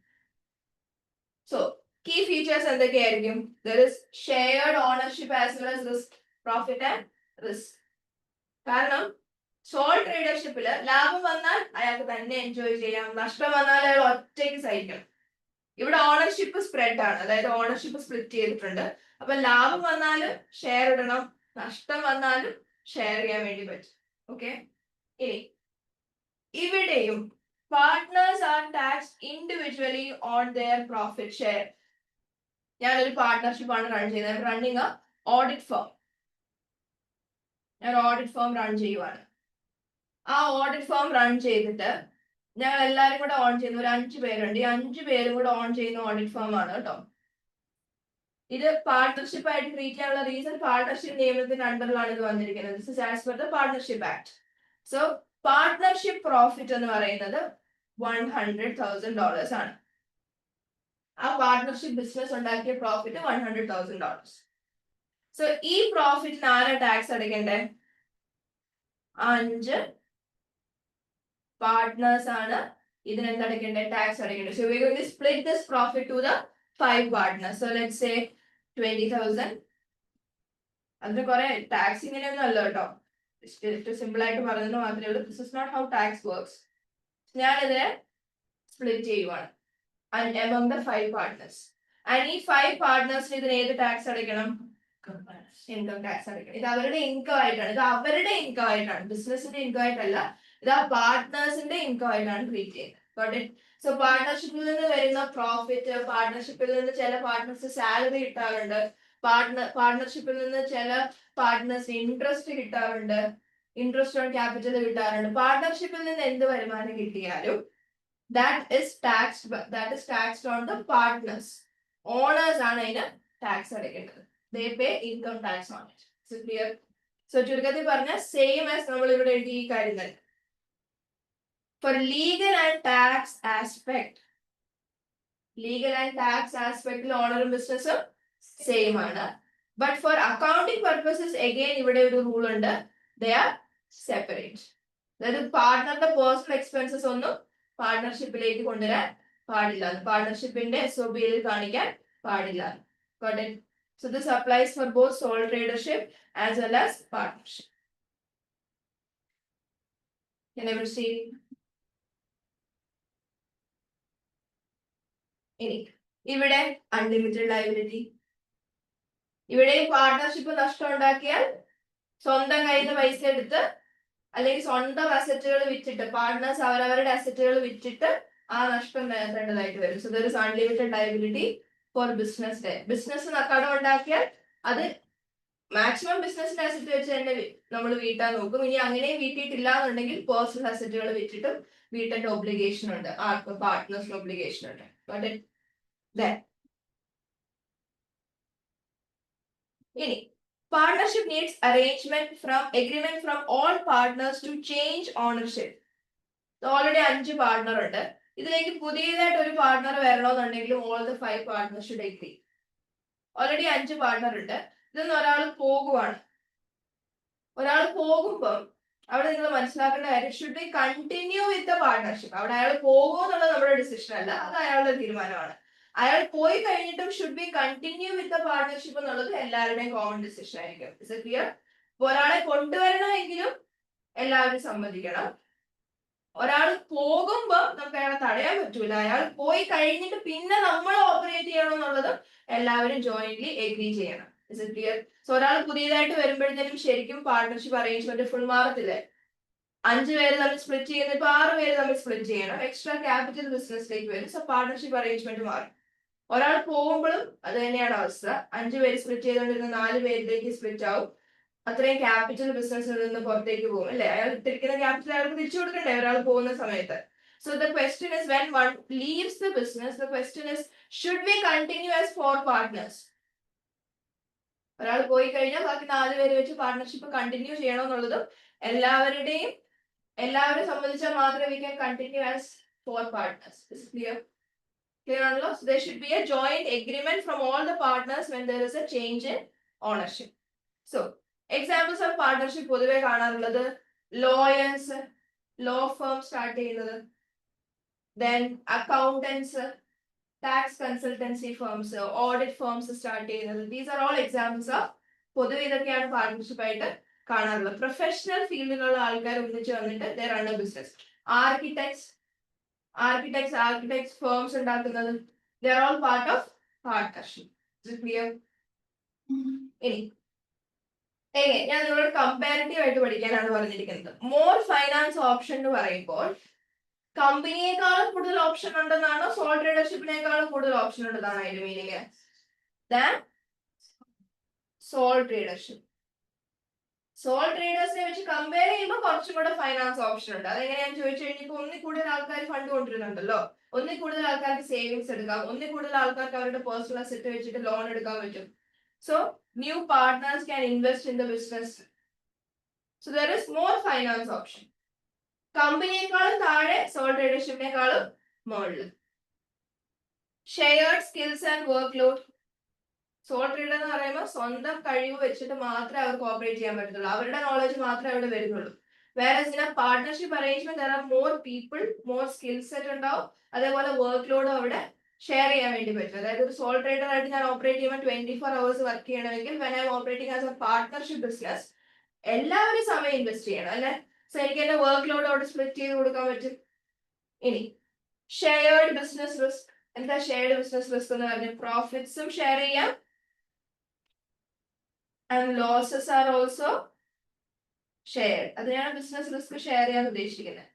സോ കീ ഫീച്ചേഴ്സ് എന്തൊക്കെയായിരിക്കും? There is shared ownership as well as risk, profit and risk. കാരണം സോൾ ട്രേഡർഷിപ്പിൽ ലാഭം വന്നാൽ അയാൾക്ക് തന്നെ എൻജോയ് ചെയ്യാം, നഷ്ടം വന്നാൽ അയാൾ ഒറ്റയ്ക്ക് സഹിക്കണം. ഇവിടെ ഓണർഷിപ്പ് സ്പ്രെഡ് ആണ്, അതായത് ഓണർഷിപ്പ് സ്പ്ലിറ്റ് ചെയ്തിട്ടുണ്ട്. അപ്പൊ ലാഭം വന്നാലും ഷെയർ ഇടണം, നഷ്ടം വന്നാലും ഷെയർ ചെയ്യാൻ വേണ്ടി പറ്റും. ഓക്കെ, ഇനി ഇവിടെയും partners are taxed individually on their profit share. ഞാനൊരു പാർട്ട്ണർഷിപ്പ് ആണ് റൺ ചെയ്യുന്നത്. Running a audit firm. ഞാൻ ഓഡിറ്റ് ഫേം റൺ ചെയ്യുവാണ്. ആ ഓഡിറ്റ് ഫേം റൺ ചെയ്തിട്ട് ഞങ്ങൾ എല്ലാരും കൂടെ ഓൺ ചെയ്യുന്ന ഒരു 5 പേരുണ്ട്. ഈ 5 പേരും കൂടെ ഓൺ ചെയ്യുന്ന ഓഡിറ്റ് ഫേം ആണ് കേട്ടോ. ഇത് പാർട്ണർഷിപ്പ് ആയിട്ട് ട്രീറ്റ് ചെയ്യാനുള്ള റീസൺ പാർട്ണർഷിപ്പ് നിയമത്തിന്റെ അണ്ടറിലാണ് ഇത് വന്നിരിക്കുന്നത്. This is as per the partnership act. So partnership profit എന്ന് പറയുന്നത് $100,000 ആണ്. ആ പാർട്ണർഷിപ്പ് ബിസിനസ് ഉണ്ടാക്കിയ പ്രോഫിറ്റ് $100,000. സോ ഈ പ്രോഫിറ്റിന് ആരാ ടാക്സ് അടയ്ക്കണ്ടേ? 5 പാർട്ട്നേഴ്സ് ആണ് ഇതിന് എന്തടക്കേണ്ടത്? ടാക്സ് അടയ്ക്കേണ്ടത്. So we're going to split this profit to the 5 partners. So let's say 20,000. അതിന് കുറെ ടാക്സ് ഇങ്ങനെയൊന്നും അല്ല കേട്ടോ, സിമ്പിൾ ആയിട്ട് പറയുന്നത് മാത്രമേ ഉള്ളൂ. This is not how tax works. ഞാനിതിനെ സ്പ്ലിറ്റ് ചെയ്യുവാണ് among the 5 partners. And ഈ 5 പാർട്ട്നേഴ്സിന് ഇതിന് ഏത് ടാക്സ് അടയ്ക്കണം? ഇൻകം ടാക്സ് അടയ്ക്കണം. ഇത് അവരുടെ ഇൻകം ആയിട്ടാണ്, ഇത് അവരുടെ ഇൻകം ആയിട്ടാണ്, ബിസിനസിന്റെ ഇൻകം ആയിട്ടല്ല. ഇത് ആ പാർട്ട്നേഴ്സിന്റെ ഇൻകം ആയിട്ടാണ് ട്രീറ്റ് ചെയ്യുന്നത്. സോ പാർട്ണർഷിപ്പിൽ നിന്ന് വരുന്ന പ്രോഫിറ്റ്, പാർട്ണർഷിപ്പിൽ നിന്ന് ചില പാർട്ട്നേഴ്സ് സാലറി കിട്ടാറുണ്ട്, പാർട്ണർഷിപ്പിൽ നിന്ന് ചില പാർട്ട്നേഴ്സിന് ഇൻട്രസ്റ്റ് കിട്ടാറുണ്ട്, ഇൻട്രസ്റ്റ് ഓൺ ക്യാപിറ്റൽ കിട്ടാറുണ്ട്. പാർട്ണർഷിപ്പിൽ നിന്ന് എന്ത് വരുമാനം കിട്ടിയാലും that is taxed on the partners. Owners ആണ് അതിന് ടാക്സ് അടയ്ക്കേണ്ടത്. They pay income tax on it. So clear? So ചുരുക്കത്തിൽ പറഞ്ഞ സെയിം ആസ് നമ്മൾ ഇവിടെ എഴുതിയ ഈ കാര്യം തന്നെ. For legal and tax aspect, ഓണറും ബിസിനസ്സും സെയിം ആണ്. But for accounting purposes again ഇവിടെ ഒരു റൂൾ ഉണ്ട്. They are separate. അതായത് പാർട്ട്ണറുടെ പേഴ്സണൽ എക്സ്പെൻസസ് ഒന്നും പാർട്ണർഷിപ്പിലേക്ക് കൊണ്ടുവരാൻ പാടില്ല, പാർട്ണർഷിപ്പിന്റെ SOP യിൽ കാണിക്കാൻ പാടില്ല. Got it? So this applies for both sole tradership as well as partnership. Can I proceed? ഇനി ഇവിടെ അൺലിമിറ്റഡ് ലയബിലിറ്റി. ഇവിടെ പാർട്ട്ണർഷിപ്പ് നഷ്ടം ഉണ്ടാക്കിയാൽ സ്വന്തം കയ്യിൽ നിന്ന് പൈസ എടുത്ത് അല്ലെങ്കിൽ സ്വന്തം അസറ്റുകൾ വിറ്റിട്ട് പാർട്ട്നേഴ്സ് അവരവരുടെ അസറ്റുകൾ വിറ്റിട്ട് ആ നഷ്ടം നികത്തേണ്ടതായിട്ട് വരും. So there is unlimited liability four business. Business കടം ഉണ്ടാക്കിയാൽ അത് മാക്സിമം ബിസിനസിന്റെ അസറ്റ് വെച്ച് തന്നെ നമ്മൾ വീട്ടാൻ നോക്കും. ഇനി അങ്ങനെ വീട്ടിയിട്ടില്ല എന്നുണ്ടെങ്കിൽ പേഴ്സണൽ അസറ്റുകൾ വിറ്റിട്ടും വീട്ടേണ്ട ഒബ്ലിഗേഷൻ ഉണ്ട്, ആർക്ക് പാർട്ട്നേഴ്സിന് ഒബ്ലിഗേഷൻ ഉണ്ട്. ഇനി partnership needs agreement from all partners to change ownership. Already 5 partner ഉണ്ട്. ഇതിലേക്ക് പുതിയതായിട്ട് ഒരു പാർട്ണർ വരണമെന്നുണ്ടെങ്കിൽ all the 5 partners should agree. Already 5 partner ഉണ്ട്. ഇതൊന്ന് ഒരാൾ പോകുമ്പോൾ അവിടെ നിങ്ങൾ മനസ്സിലാക്കേണ്ട കാര്യം should be continue with the partnership. അവിടെ അയാൾ പോകുമോ എന്നുള്ളത് നമ്മുടെ ഡിസിഷൻ അല്ല, അത് അയാളുടെ തീരുമാനമാണ്. അയാൾ പോയി കഴിഞ്ഞിട്ടും should be continue with the partnership എന്നുള്ളത് എല്ലാവരുടെയും കോമൺ ഡിസിഷൻ ആയിരിക്കും. Is it clear? ഒരാളെ കൊണ്ടുവരണമെങ്കിലും എല്ലാവരും സമ്മതിക്കണം. ഒരാൾ പോകുമ്പോ നമുക്ക് അയാളെ തടയാൻ പറ്റൂല. അയാൾ പോയി കഴിഞ്ഞിട്ട് പിന്നെ നമ്മൾ ഓപ്പറേറ്റ് ചെയ്യണം എന്നുള്ളതും എല്ലാവരും ജോയിന്റ്ലി എഗ്രി ചെയ്യണം. Is it clear? സോ ഒരാൾ പുതിയതായിട്ട് വരുമ്പോഴത്തേനും ശരിക്കും പാർട്ണർഷിപ്പ് അറേഞ്ച്മെന്റ് ഫുൾ മാറത്തില്ലേ? 5 പേര് തമ്മിൽ സ്പ്ലിറ്റ് ചെയ്യുന്ന ഇപ്പൊ 6 പേര് തമ്മിൽ സ്പ്ലിറ്റ് ചെയ്യണം. എക്സ്ട്രാ ക്യാപിറ്റൽ ബിസിനസ്സിലേക്ക് വരും. സോ പാർട്ണർഷിപ്പ് അറേഞ്ച്മെന്റ് മാറും. ഒരാൾ പോകുമ്പോഴും അത് തന്നെയാണ് അവസ്ഥ. 5 പേര് സ്പ്ലിറ്റ് ചെയ്തുകൊണ്ടിരുന്ന 4 പേരിലേക്ക് സ്പ്ലിറ്റ് ആവും. അത്രയും ക്യാപിറ്റൽ ബിസിനസ്സിൽ നിന്ന് പുറത്തേക്ക് പോകും അല്ലെ? അയാൾ ഇട്ടിരിക്കുന്ന ക്യാപിറ്റൽ അയാൾക്ക് തിരിച്ചു കൊടുക്കണ്ടേ ഒരാൾ പോകുന്ന സമയത്ത്? So the question is when one leaves the business, the question is should we continue as 4 partners? ഒരാൾ പോയി കഴിഞ്ഞാൽ ബാക്കി 4 പേര് വെച്ച് പാർട്ണർഷിപ്പ് കണ്ടിന്യൂ ചെയ്യണമെന്നുള്ളതും എല്ലാവരും സംബന്ധിച്ചാൽ മാത്രമേ we can continue as 4 partners. Is clear? Clear on law? So there should be a joint agreement from all the partners when there is a change in ownership. So examples of partnership പൊതുവെ കാണാറുള്ളത് lawyers, law firm start ചെയ്യുന്നത്, then accountants, tax consultancy firms, audit firms start ചെയ്യുന്നത്. These are all examples of പൊതുവെ ഇതൊക്കെയാണ് partnership ആയിട്ട് കാണാറുള്ളത്. Professional ഫീൽഡിലുള്ള ആൾക്കാർ ഒന്നിച്ച് വന്നിട്ട് they run a business. Architects firms ഉണ്ടാക്കുന്നത് they are all part of partnership. Is it clear? ഇനി ഞാൻ നിങ്ങളോട് കമ്പാരിറ്റീവ് ആയിട്ട് പഠിക്കാനാണ് പറഞ്ഞിരിക്കുന്നത്. മോർ ഫൈനാൻസ് ഓപ്ഷൻ എന്ന് പറയുമ്പോൾ കമ്പനിയെക്കാളും കൂടുതൽ ഓപ്ഷൻ ഉണ്ടെന്നാണോ സോൾ ട്രേഡർഷിപ്പിനേക്കാളും കൂടുതൽ ഓപ്ഷൻ ഉണ്ടെന്നാണ് അതിന്റെ മീനിങ്? സോൾ ട്രേഡർഷിപ്പ്. സോൾ ട്രേഡേഴ്സിനെ വെച്ച് കമ്പയർ ചെയ്യുമ്പോൾ കുറച്ചും കൂടെ ഫൈനാൻസ് ഓപ്ഷൻ ഉണ്ട്. അതെങ്ങനെയാണെന്ന് ചോദിച്ചു കഴിഞ്ഞാൽ ഒന്നിൽ കൂടുതൽ ആൾക്കാർ ഫണ്ട് കൊണ്ടുവരുന്നുണ്ടല്ലോ, ഒന്നിൽ കൂടുതൽ ആൾക്കാർക്ക് സേവിങ്സ് എടുക്കാം, ഒന്നിൽ കൂടുതൽ ആൾക്കാർക്ക് അവരുടെ പേഴ്സണൽ അസറ്റ് വെച്ചിട്ട് ലോൺ എടുക്കാൻ പറ്റും. So new partners can invest in the business. So there is more finance option. കമ്പനിയെക്കാളും താഴെ സോൾ ട്രേഡർഷിപ്പിനേക്കാളും മുകളിൽ shared skills and work load. Sole trader എന്ന് പറയുമ്പോൾ സ്വന്തം കഴിവ് വെച്ചിട്ട് മാത്രമേ അവർക്ക് ഓപ്പറേറ്റ് ചെയ്യാൻ പറ്റത്തുള്ളൂ, അവരുടെ നോളജ് മാത്രമേ അവിടെ വരുന്നുള്ളൂ. വേറെ partnership arrangement there are more people, more skill set ഉണ്ടാവും, അതേപോലെ വർക്ക് ലോഡ് അവിടെ ഷെയർ ചെയ്യാൻ വേണ്ടി പറ്റും. അതായത് ഒരു സോൾ ട്രേഡർ ആയിട്ട് ഞാൻ ഓപ്പറേറ്റ് ചെയ്യുമ്പോൾ 24 hours വർക്ക് ചെയ്യണമെങ്കിൽ when I M operating as A partnership business എല്ലാവരും സമയം ഇൻവെസ്റ്റ് ചെയ്യണം അല്ലെ? സോ എനിക്ക് എന്റെ വർക്ക് ലോഡ് അവിടെ സ്പ്ലിറ്റ് ചെയ്ത് കൊടുക്കാൻ പറ്റും. ഇനി ഷെയർഡ് ബിസിനസ് റിസ്ക്. എന്താ ഷെയർഡ് ബിസിനസ് റിസ്ക് എന്ന് പറഞ്ഞാൽ പ്രോഫിറ്റ്സും ഷെയർ ചെയ്യാം and losses are also shared. അതിനാണ് ബിസിനസ് റിസ്ക് ഷെയർ ചെയ്യാൻ ഉദ്ദേശിക്കുന്നത്.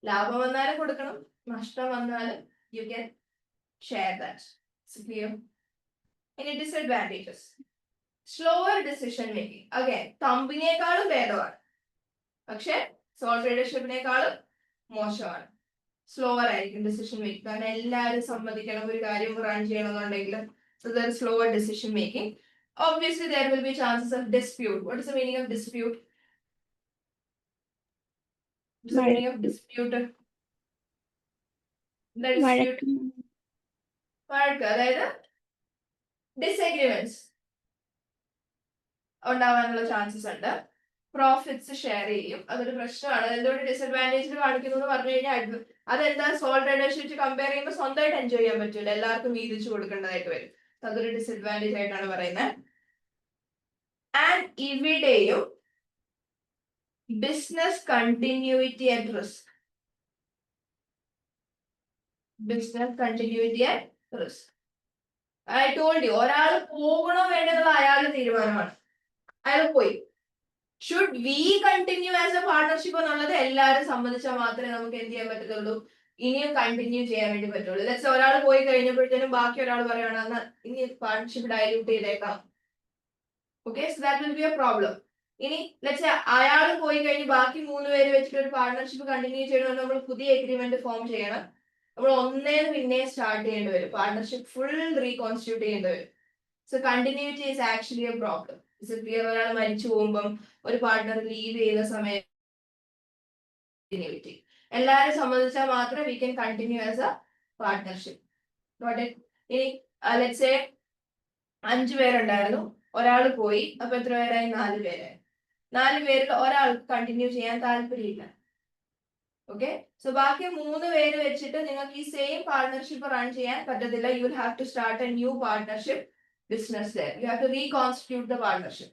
ലാഭം വന്നാലും കൊടുക്കണം, നഷ്ടം വന്നാലും you can share that. It's clear? Any disadvantages? Slower decision making. Again, കമ്പനിയെക്കാളും ഭേദമാണ്, പക്ഷെ സോൾ ട്രേഡർഷിപ്പിനേക്കാളും മോശമാണ്. സ്ലോവർ ആയിരിക്കും ഡിസിഷൻ മേക്കിംഗ്. കാരണം എല്ലാവരും സമ്മതിക്കണം ഒരു കാര്യം റൺ ചെയ്യണമെന്നുണ്ടെങ്കിൽ. So there is slower decision making. Obviously, there will be chances of dispute. What is the meaning of dispute? What is the meaning of dispute? The dispute. അതായത് ഡിസ്അഗ്രിമെന്റ്സ് ഉണ്ടാവാനുള്ള chances ഉണ്ട്. Profits share ചെയ്യും, അതൊരു പ്രശ്നമാണ്. എന്തുകൊണ്ട് ഡിസഡ്വാൻറ്റേജിൽ കാണിക്കുന്നു എന്ന് പറഞ്ഞു കഴിഞ്ഞാൽ അതെന്താ സോൾ ട്രേഡേഴ്സ് വെച്ച് കമ്പയർ ചെയ്യുമ്പോൾ സ്വന്തമായിട്ട് എൻജോയ് ചെയ്യാൻ പറ്റില്ല, എല്ലാവർക്കും വീതിച്ചു കൊടുക്കേണ്ടതായിട്ട് വരും. അതൊരു ഡിസഡ്വാൻറ്റേജ് ആയിട്ടാണ് പറയുന്നത്. ആൻഡ് ഇവിടെയും business continuity at risk. Business continuity and risk. I told you, ഒരാൾ പോകണോ വേണ്ടെന്നുള്ള അയാളുടെ തീരുമാനമാണ്. അയാൾ പോയി. Should we continue as A partnership എന്നുള്ളത് എല്ലാവരും സമ്മതിച്ചാൽ മാത്രമേ നമുക്ക് എന്ത് ചെയ്യാൻ പറ്റത്തുള്ളൂ, ഇനിയും കണ്ടിന്യൂ ചെയ്യാൻ വേണ്ടി പറ്റുള്ളൂ. ലെറ്റ്സ് ഒരാൾ പോയി കഴിഞ്ഞപ്പോഴത്തേനും ബാക്കി ഒരാൾ പറയുകയാണ് ഇനി പാർട്ണർഷിപ്പ് ഡയലൂട്ട് ചെയ്തേക്കാം. Okay, so that will be A problem. ഇനി ലെറ്റ്സ് അയാൾ പോയി കഴിഞ്ഞ് ബാക്കി 3 പേര് വെച്ചിട്ട് ഒരു പാർട്ണർഷിപ്പ് കണ്ടിന്യൂ ചെയ്യണമെന്ന് നമ്മൾ പുതിയ എഗ്രിമെന്റ് ഫോം ചെയ്യണം. നമ്മൾ ഒന്നേന്ന് പിന്നെ സ്റ്റാർട്ട് ചെയ്യേണ്ടി വരും. പാർട്ണർഷിപ്പ് ഫുൾ റീകോൺസ്റ്റിറ്റ്യൂട്ട് ചെയ്യേണ്ടി വരും. So continuity is actually A problem. ഒരാൾ മരിച്ചു പോകുമ്പം ഒരു പാർട്ണർ ലീവ് ചെയ്യുന്ന സമയം കണ്ടിന്യൂറ്റി എല്ലാവരും സംബന്ധിച്ചാൽ മാത്രമേ we can continue as A partnership. ഇനി ലെറ്റ്സ് സേ 5 പേരുണ്ടായിരുന്നു, ഒരാൾ പോയി, അപ്പൊ എത്ര പേരായി? 4 പേരായി. 4 പേരിൽ ഒരാൾക്ക് കണ്ടിന്യൂ ചെയ്യാൻ താല്പര്യമില്ല. ഓക്കെ, സോ ബാക്കി 3 പേര് വെച്ചിട്ട് നിങ്ങൾക്ക് ഈ സെയിം പാർട്ണർഷിപ്പ് റൺ ചെയ്യാൻ പറ്റത്തില്ല. You will have to start a new partnership business there. You have to reconstitute the partnership.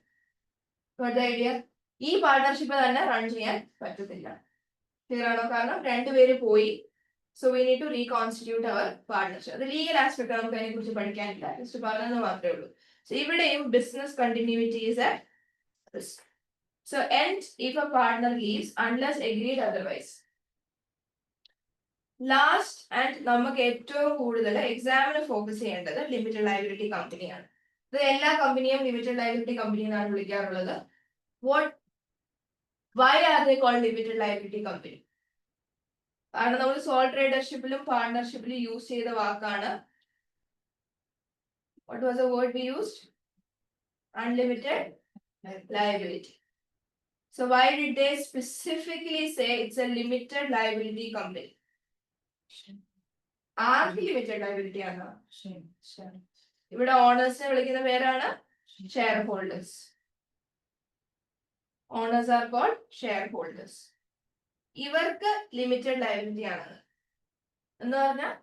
Got the idea? ഈ പാർട്ണർഷിപ്പ് തന്നെ റൺ ചെയ്യാൻ പറ്റത്തില്ല. ക്ലിയർ ആണോ? കാരണം 2 പേര് പോയി. So we need to reconstitute our partnership. അത് ലീഗൽ ആസ്പെക്ട് നമുക്ക് അതിനെ കുറിച്ച് പഠിക്കാനില്ല, ജസ്റ്റ് പറഞ്ഞത് മാത്രമേ ഉള്ളൂ. സോ ഇവിടെയും business continuity is A risk. So end if a partner leaves unless agreed otherwise. Last and നമുക്ക് ഏറ്റവും കൂടുതൽ എക്സാമിന് ഫോക്കസ് ചെയ്യേണ്ടത് ലിമിറ്റഡ് ലയബിലിറ്റി കമ്പനിയാണ്. ഇത് എല്ലാ കമ്പനിയും ലിമിറ്റഡ് ലയബിലിറ്റി കമ്പനി എന്നാണ് വിളിക്കാറുള്ളത്. Why are they called limited liability company? കാരണം നമ്മൾ സോൾ ട്രേഡർഷിപ്പിലും പാർട്ണർഷിപ്പിലും യൂസ് ചെയ്ത വാക്കാണ്. What was the word we used? Unlimited liability. So why did they specifically say it's a limited liability company? ആർക്ക് ലിമിറ്റഡ് ലയബിലിറ്റി ആണ്? ഇവിടെ ഓണേഴ്സിനെ വിളിക്കുന്ന പേരാണ് shareholders. Owners are called shareholders. ഇവർക്ക് ലിമിറ്റഡ് ലയബിലിറ്റി ആണ് എന്ന് പറഞ്ഞാൽ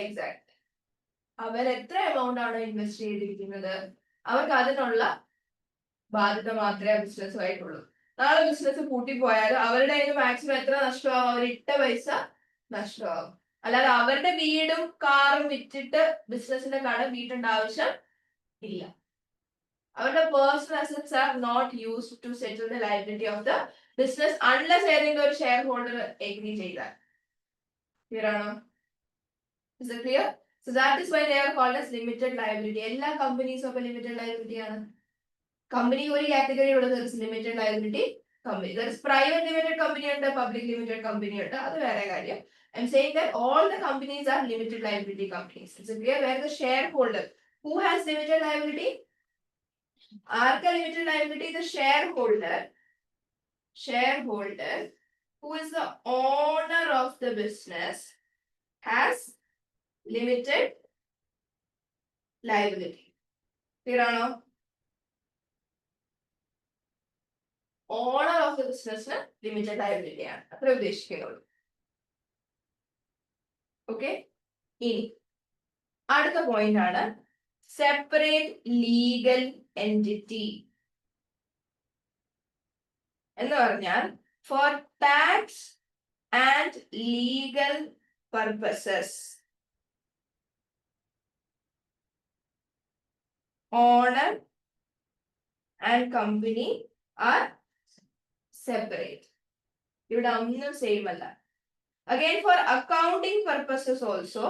എക്സാക്ട് അവർ എത്ര എമൗണ്ട് ആണ് ഇൻവെസ്റ്റ് ചെയ്തിരിക്കുന്നത്, അവർക്ക് അതിനുള്ള ബാധ്യത മാത്രമേ ബിസിനസ്സുമായിട്ടുള്ളൂ. നാളെ ബിസിനസ് പൂട്ടിപ്പോയാലും അവരുടെ കയ്യിൽ മാക്സിമം എത്ര നഷ്ടമാവും? അവർ ഇട്ട പൈസ നഷ്ടമാവും. അല്ലാതെ അവരുടെ വീടും കാറും വിറ്റിട്ട് ബിസിനസിന്റെ കടം വീട്ടേണ്ട ആവശ്യം ഇല്ല. അവരുടെ personal assets are not used to settle the liability of the business unless ഏതെങ്കിലും ഒരു ഷെയർ ഹോൾഡർ എഗ്രി ചെയ്താൽ. ക്ലിയർ ആണോ? Is it clear? So that is why they are called as limited liability. എല്ലാ കമ്പനീസും അപ്പൊ ലിമിറ്റഡ് ലയബിലിറ്റി ആണ്. Company ഒരു category ഉള്ളത് limited liability company. Private limited company ഉണ്ട്, പബ്ലിക് ലിമിറ്റഡ് കമ്പനി ഉണ്ട്, അത് വേറെ കാര്യം. I am saying that all the companies are limited liability companies. Is it clear? Where the shareholder, who has limited liability? ആർക്കാ limited liability? The shareholder who is the owner of the business has limited liability. Clear ആണോ? Owner of the ബിസിനസ്സിന് limited liability ആണ്, അത്ര ഉദ്ദേശിക്കുന്നുള്ളൂ. Okay, ഇനി അടുത്ത point ആണ് separate legal entity എന്ന് പറഞ്ഞാൽ for tax and legal purposes owner and company are separate. ഇവിടെ ഒന്നും സെയിം അല്ല. Again, for accounting purposes also,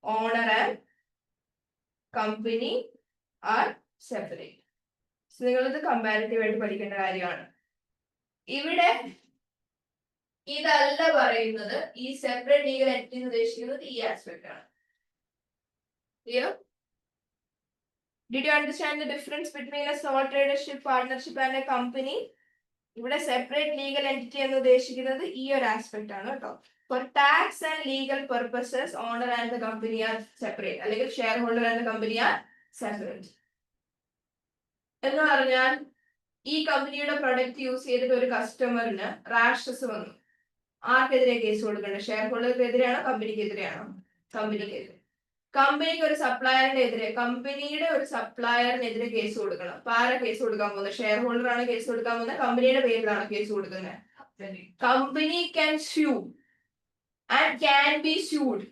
owner and company are separate. So നിങ്ങളിത് കമ്പാരിറ്റീവ് ആയിട്ട് പഠിക്കേണ്ട കാര്യമാണ്. ഇവിടെ ഇതല്ല പറയുന്നത്, ഈ സെപ്പറേറ്റ് ലീഗൽ എൻറ്റിറ്റി ഉദ്ദേശിക്കുന്നത് ഈ ആസ്പെക്ട് ആണ്. Clear? Did you understand the difference between a sole tradership, partnership and a company? ഇവിടെ സെപ്പറേറ്റ് ലീഗൽ എൻറ്റിറ്റി എന്ന് ഉദ്ദേശിക്കുന്നത് ഈ ഒരു ആസ്പെക്ട് ആണ് കേട്ടോ. For tax and legal purposes owner and the company are separate, അല്ലെങ്കിൽ share holder and the company are separate. എന്ന് പറഞ്ഞാൽ ഈ കമ്പനിയുടെ പ്രൊഡക്റ്റ് യൂസ് ചെയ്തിട്ട് ഒരു കസ്റ്റമറിന് റാഷസ് വന്നു, ആർക്കെതിരെ കേസ് കൊടുക്കേണ്ടത്? ഷെയർ ഹോൾഡർക്കെതിരെയാണോ കമ്പനിക്കെതിരെയാണോ? കമ്പനിക്കെതിരെ. കമ്പനിക്ക് ഒരു സപ്ലയറിനെതിരെ കമ്പനിയുടെ ഒരു സപ്ലയറിനെതിരെ കേസ് കൊടുക്കണം. അപ്പൊ ആരാ കേസ് കൊടുക്കാൻ പോകുന്നത്? ഷെയർ ഹോൾഡർ ആണ് കേസ് കൊടുക്കാൻ പോകുന്നത്. കമ്പനിയുടെ പേരിലാണ് കേസ് കൊടുക്കുന്നത്. Company can sue and can be SUD.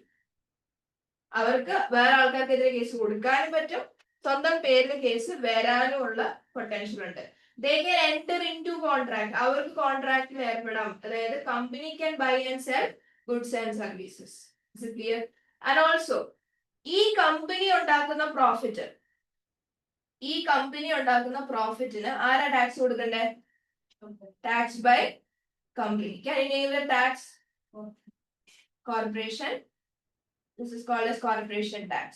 അവർക്ക് വേറെ ആൾക്കാർക്കെതിരെ കേസ് കൊടുക്കാനും പറ്റും, സ്വന്തം പേരിൽ കേസ് വരാനുമുള്ള പൊട്ടൻഷ്യൽ ഉണ്ട്. They can enter into contract. അവർക്ക് കോൺട്രാക്റ്റിൽ ഏർപ്പെടാം. അതായത് company can buy and sell goods and services. Is it clear? And also ഈ കമ്പനി ഉണ്ടാക്കുന്ന പ്രോഫിറ്റിന് ആരാ ടാക്സ് കൊടുക്കണ്ടേ? Tax by company. Can you name the tax? Corporation. This is called as corporation tax.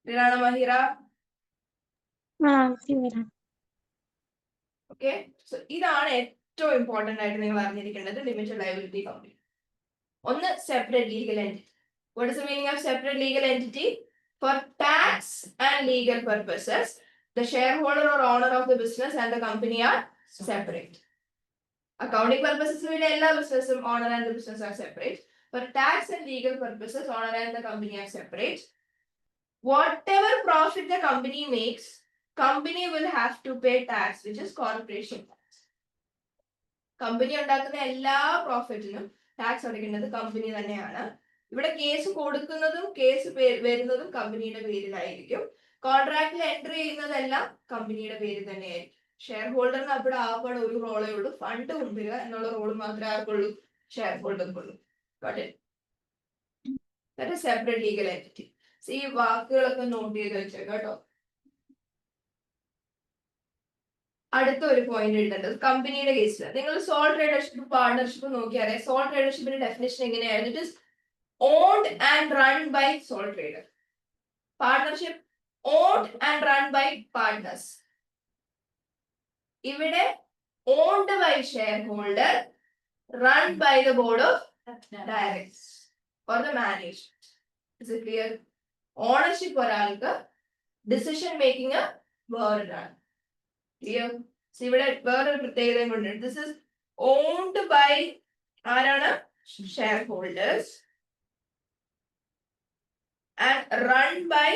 Rirana Mahira. Okay. So ഇതാണ് ഏറ്റവും important ആയിട്ട് നിങ്ങൾ അറിഞ്ഞിരിക്കേണ്ടത് ലിമിറ്റഡ് ലയബിലിറ്റി കമ്പനി. ഒന്ന് separate legal entity. What is the meaning of separate legal entity? For tax and legal purposes, the shareholder or owner of the business and the company are separate. Accounting purposes, all businesses, owner and the business are separate. For tax and legal purposes, owner and the company are separate. Whatever profit the company makes, company will have to pay tax, which is corporation tax. Company ഉണ്ടാക്കുന്ന എല്ലാ പ്രോഫിറ്റിനും tax അടയ്ക്കുന്നത് company തന്നെയാണ്. ഇവിടെ case കൊടുക്കുന്നതും case വരുന്നതും കമ്പനിയുടെ പേരിലായിരിക്കും. കോൺട്രാക്റ്റിൽ entry ചെയ്യുന്നതെല്ലാം കമ്പനിയുടെ പേരിൽ തന്നെയായിരിക്കും. ഷെയർ ഹോൾഡറിന് അവിടെ ആകെ ഒരു റോളേ ഉള്ളൂ, ഫണ്ട് കൊണ്ടുവരിക എന്നുള്ള റോള് മാത്രമേ ആർക്കുള്ളൂ? ഷെയർ ഹോൾഡർക്കുള്ളൂ. Separate legal entity. ഈ വാക്കുകളൊക്കെ നോട്ട് ചെയ്ത് വെച്ചേക്കാം കേട്ടോ. അടുത്ത ഒരു പോയിന്റ് ഇടുന്നത് കമ്പനിയുടെ കേസിൽ നിങ്ങൾ സോൾ ട്രേഡർഷിപ്പ് പാർട്ണർഷിപ്പ് നോക്കിയാൽ സോൾ ട്രേഡർഷിപ്പിന്റെ ഡെഫിനേഷൻ എങ്ങനെയായിരുന്നു? It is owned and run by sole trader. Partnership owned and run by partners. ഇവിടെ owned by shareholder, run by the board of directors or the management. Is it clear? Ownership ഒരാൾക്ക്, decision making വേറൊരാൾ. Clear? So ഇവിടെ വേറൊരു പ്രത്യേകതയും കൊണ്ട് this is owned by ആരാണ്? Shareholders. And run by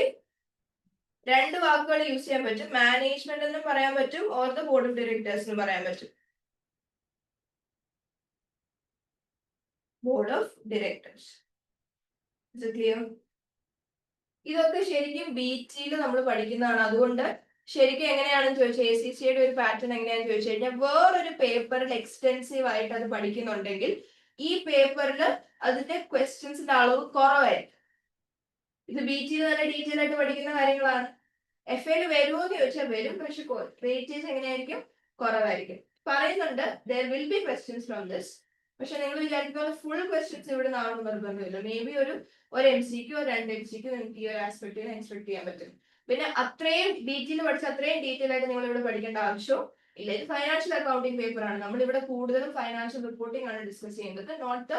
രണ്ട് വാക്കുകൾ യൂസ് ചെയ്യാൻ പറ്റും. മാനേജ്മെന്റ് എന്നും പറയാൻ പറ്റും, or the board of directors എന്ന് പറയാൻ പറ്റും. Board of directors. ക്ലിയർ? ഇതൊക്കെ ശരിക്കും ബിറ്റിയിൽ നമ്മൾ പഠിക്കുന്നതാണ്. അതുകൊണ്ട് ശരിക്കും എങ്ങനെയാണെന്ന് ചോദിച്ചാൽ ACCയുടെ ഒരു പാറ്റേൺ എങ്ങനെയാണെന്ന് ചോദിച്ചു കഴിഞ്ഞാൽ വേറൊരു പേപ്പറിൽ എക്സ്റ്റെൻസീവ് ആയിട്ട് അത് പഠിക്കുന്നുണ്ടെങ്കിൽ ഈ പേപ്പറിൽ അതിന്റെ ക്വസ്റ്റ്യൻസിന്റെ അളവ് കുറവായിരിക്കും. ഇത് ബിറ്റിയിൽ നല്ല ഡീറ്റെയിൽ ആയിട്ട് പഠിക്കുന്ന കാര്യങ്ങളാണ്. FAയിൽ വരുമോ എന്ന് ചോദിച്ചാൽ വരും, പക്ഷെ വെയിറ്റേജ് എങ്ങനെയായിരിക്കും? കുറവായിരിക്കും. പറയുന്നുണ്ട് there will be questions from this. പക്ഷെ നിങ്ങൾ വിചാരിക്കുന്ന ഫുൾ ക്വസ്റ്റ്യൻസ് ഇവിടെ നിന്നാണെന്ന് നിർബന്ധമില്ല. മേ ബി ഒരു MCQ 2 MCQ നിങ്ങൾക്ക് ഈ ഒരു ആസ്പെക്ടിൽ എക്സ്പെക്ട് ചെയ്യാൻ പറ്റും. പിന്നെ അത്രയും ഡീറ്റെയിൽ പഠിച്ച അത്രയും ഡീറ്റെയിൽ ആയിട്ട് നിങ്ങൾ ഇവിടെ പഠിക്കേണ്ട ആവശ്യം ഇല്ല. ഇത് ഫൈനാൻഷ്യൽ അക്കൗണ്ടിങ് പേപ്പർ ആണ്. നമ്മൾ ഇവിടെ കൂടുതലും ഫൈനാൻഷ്യൽ റിപ്പോർട്ടിംഗ് ആണ് ഡിസ്കസ് ചെയ്യുന്നത്, നോട്ട് ദ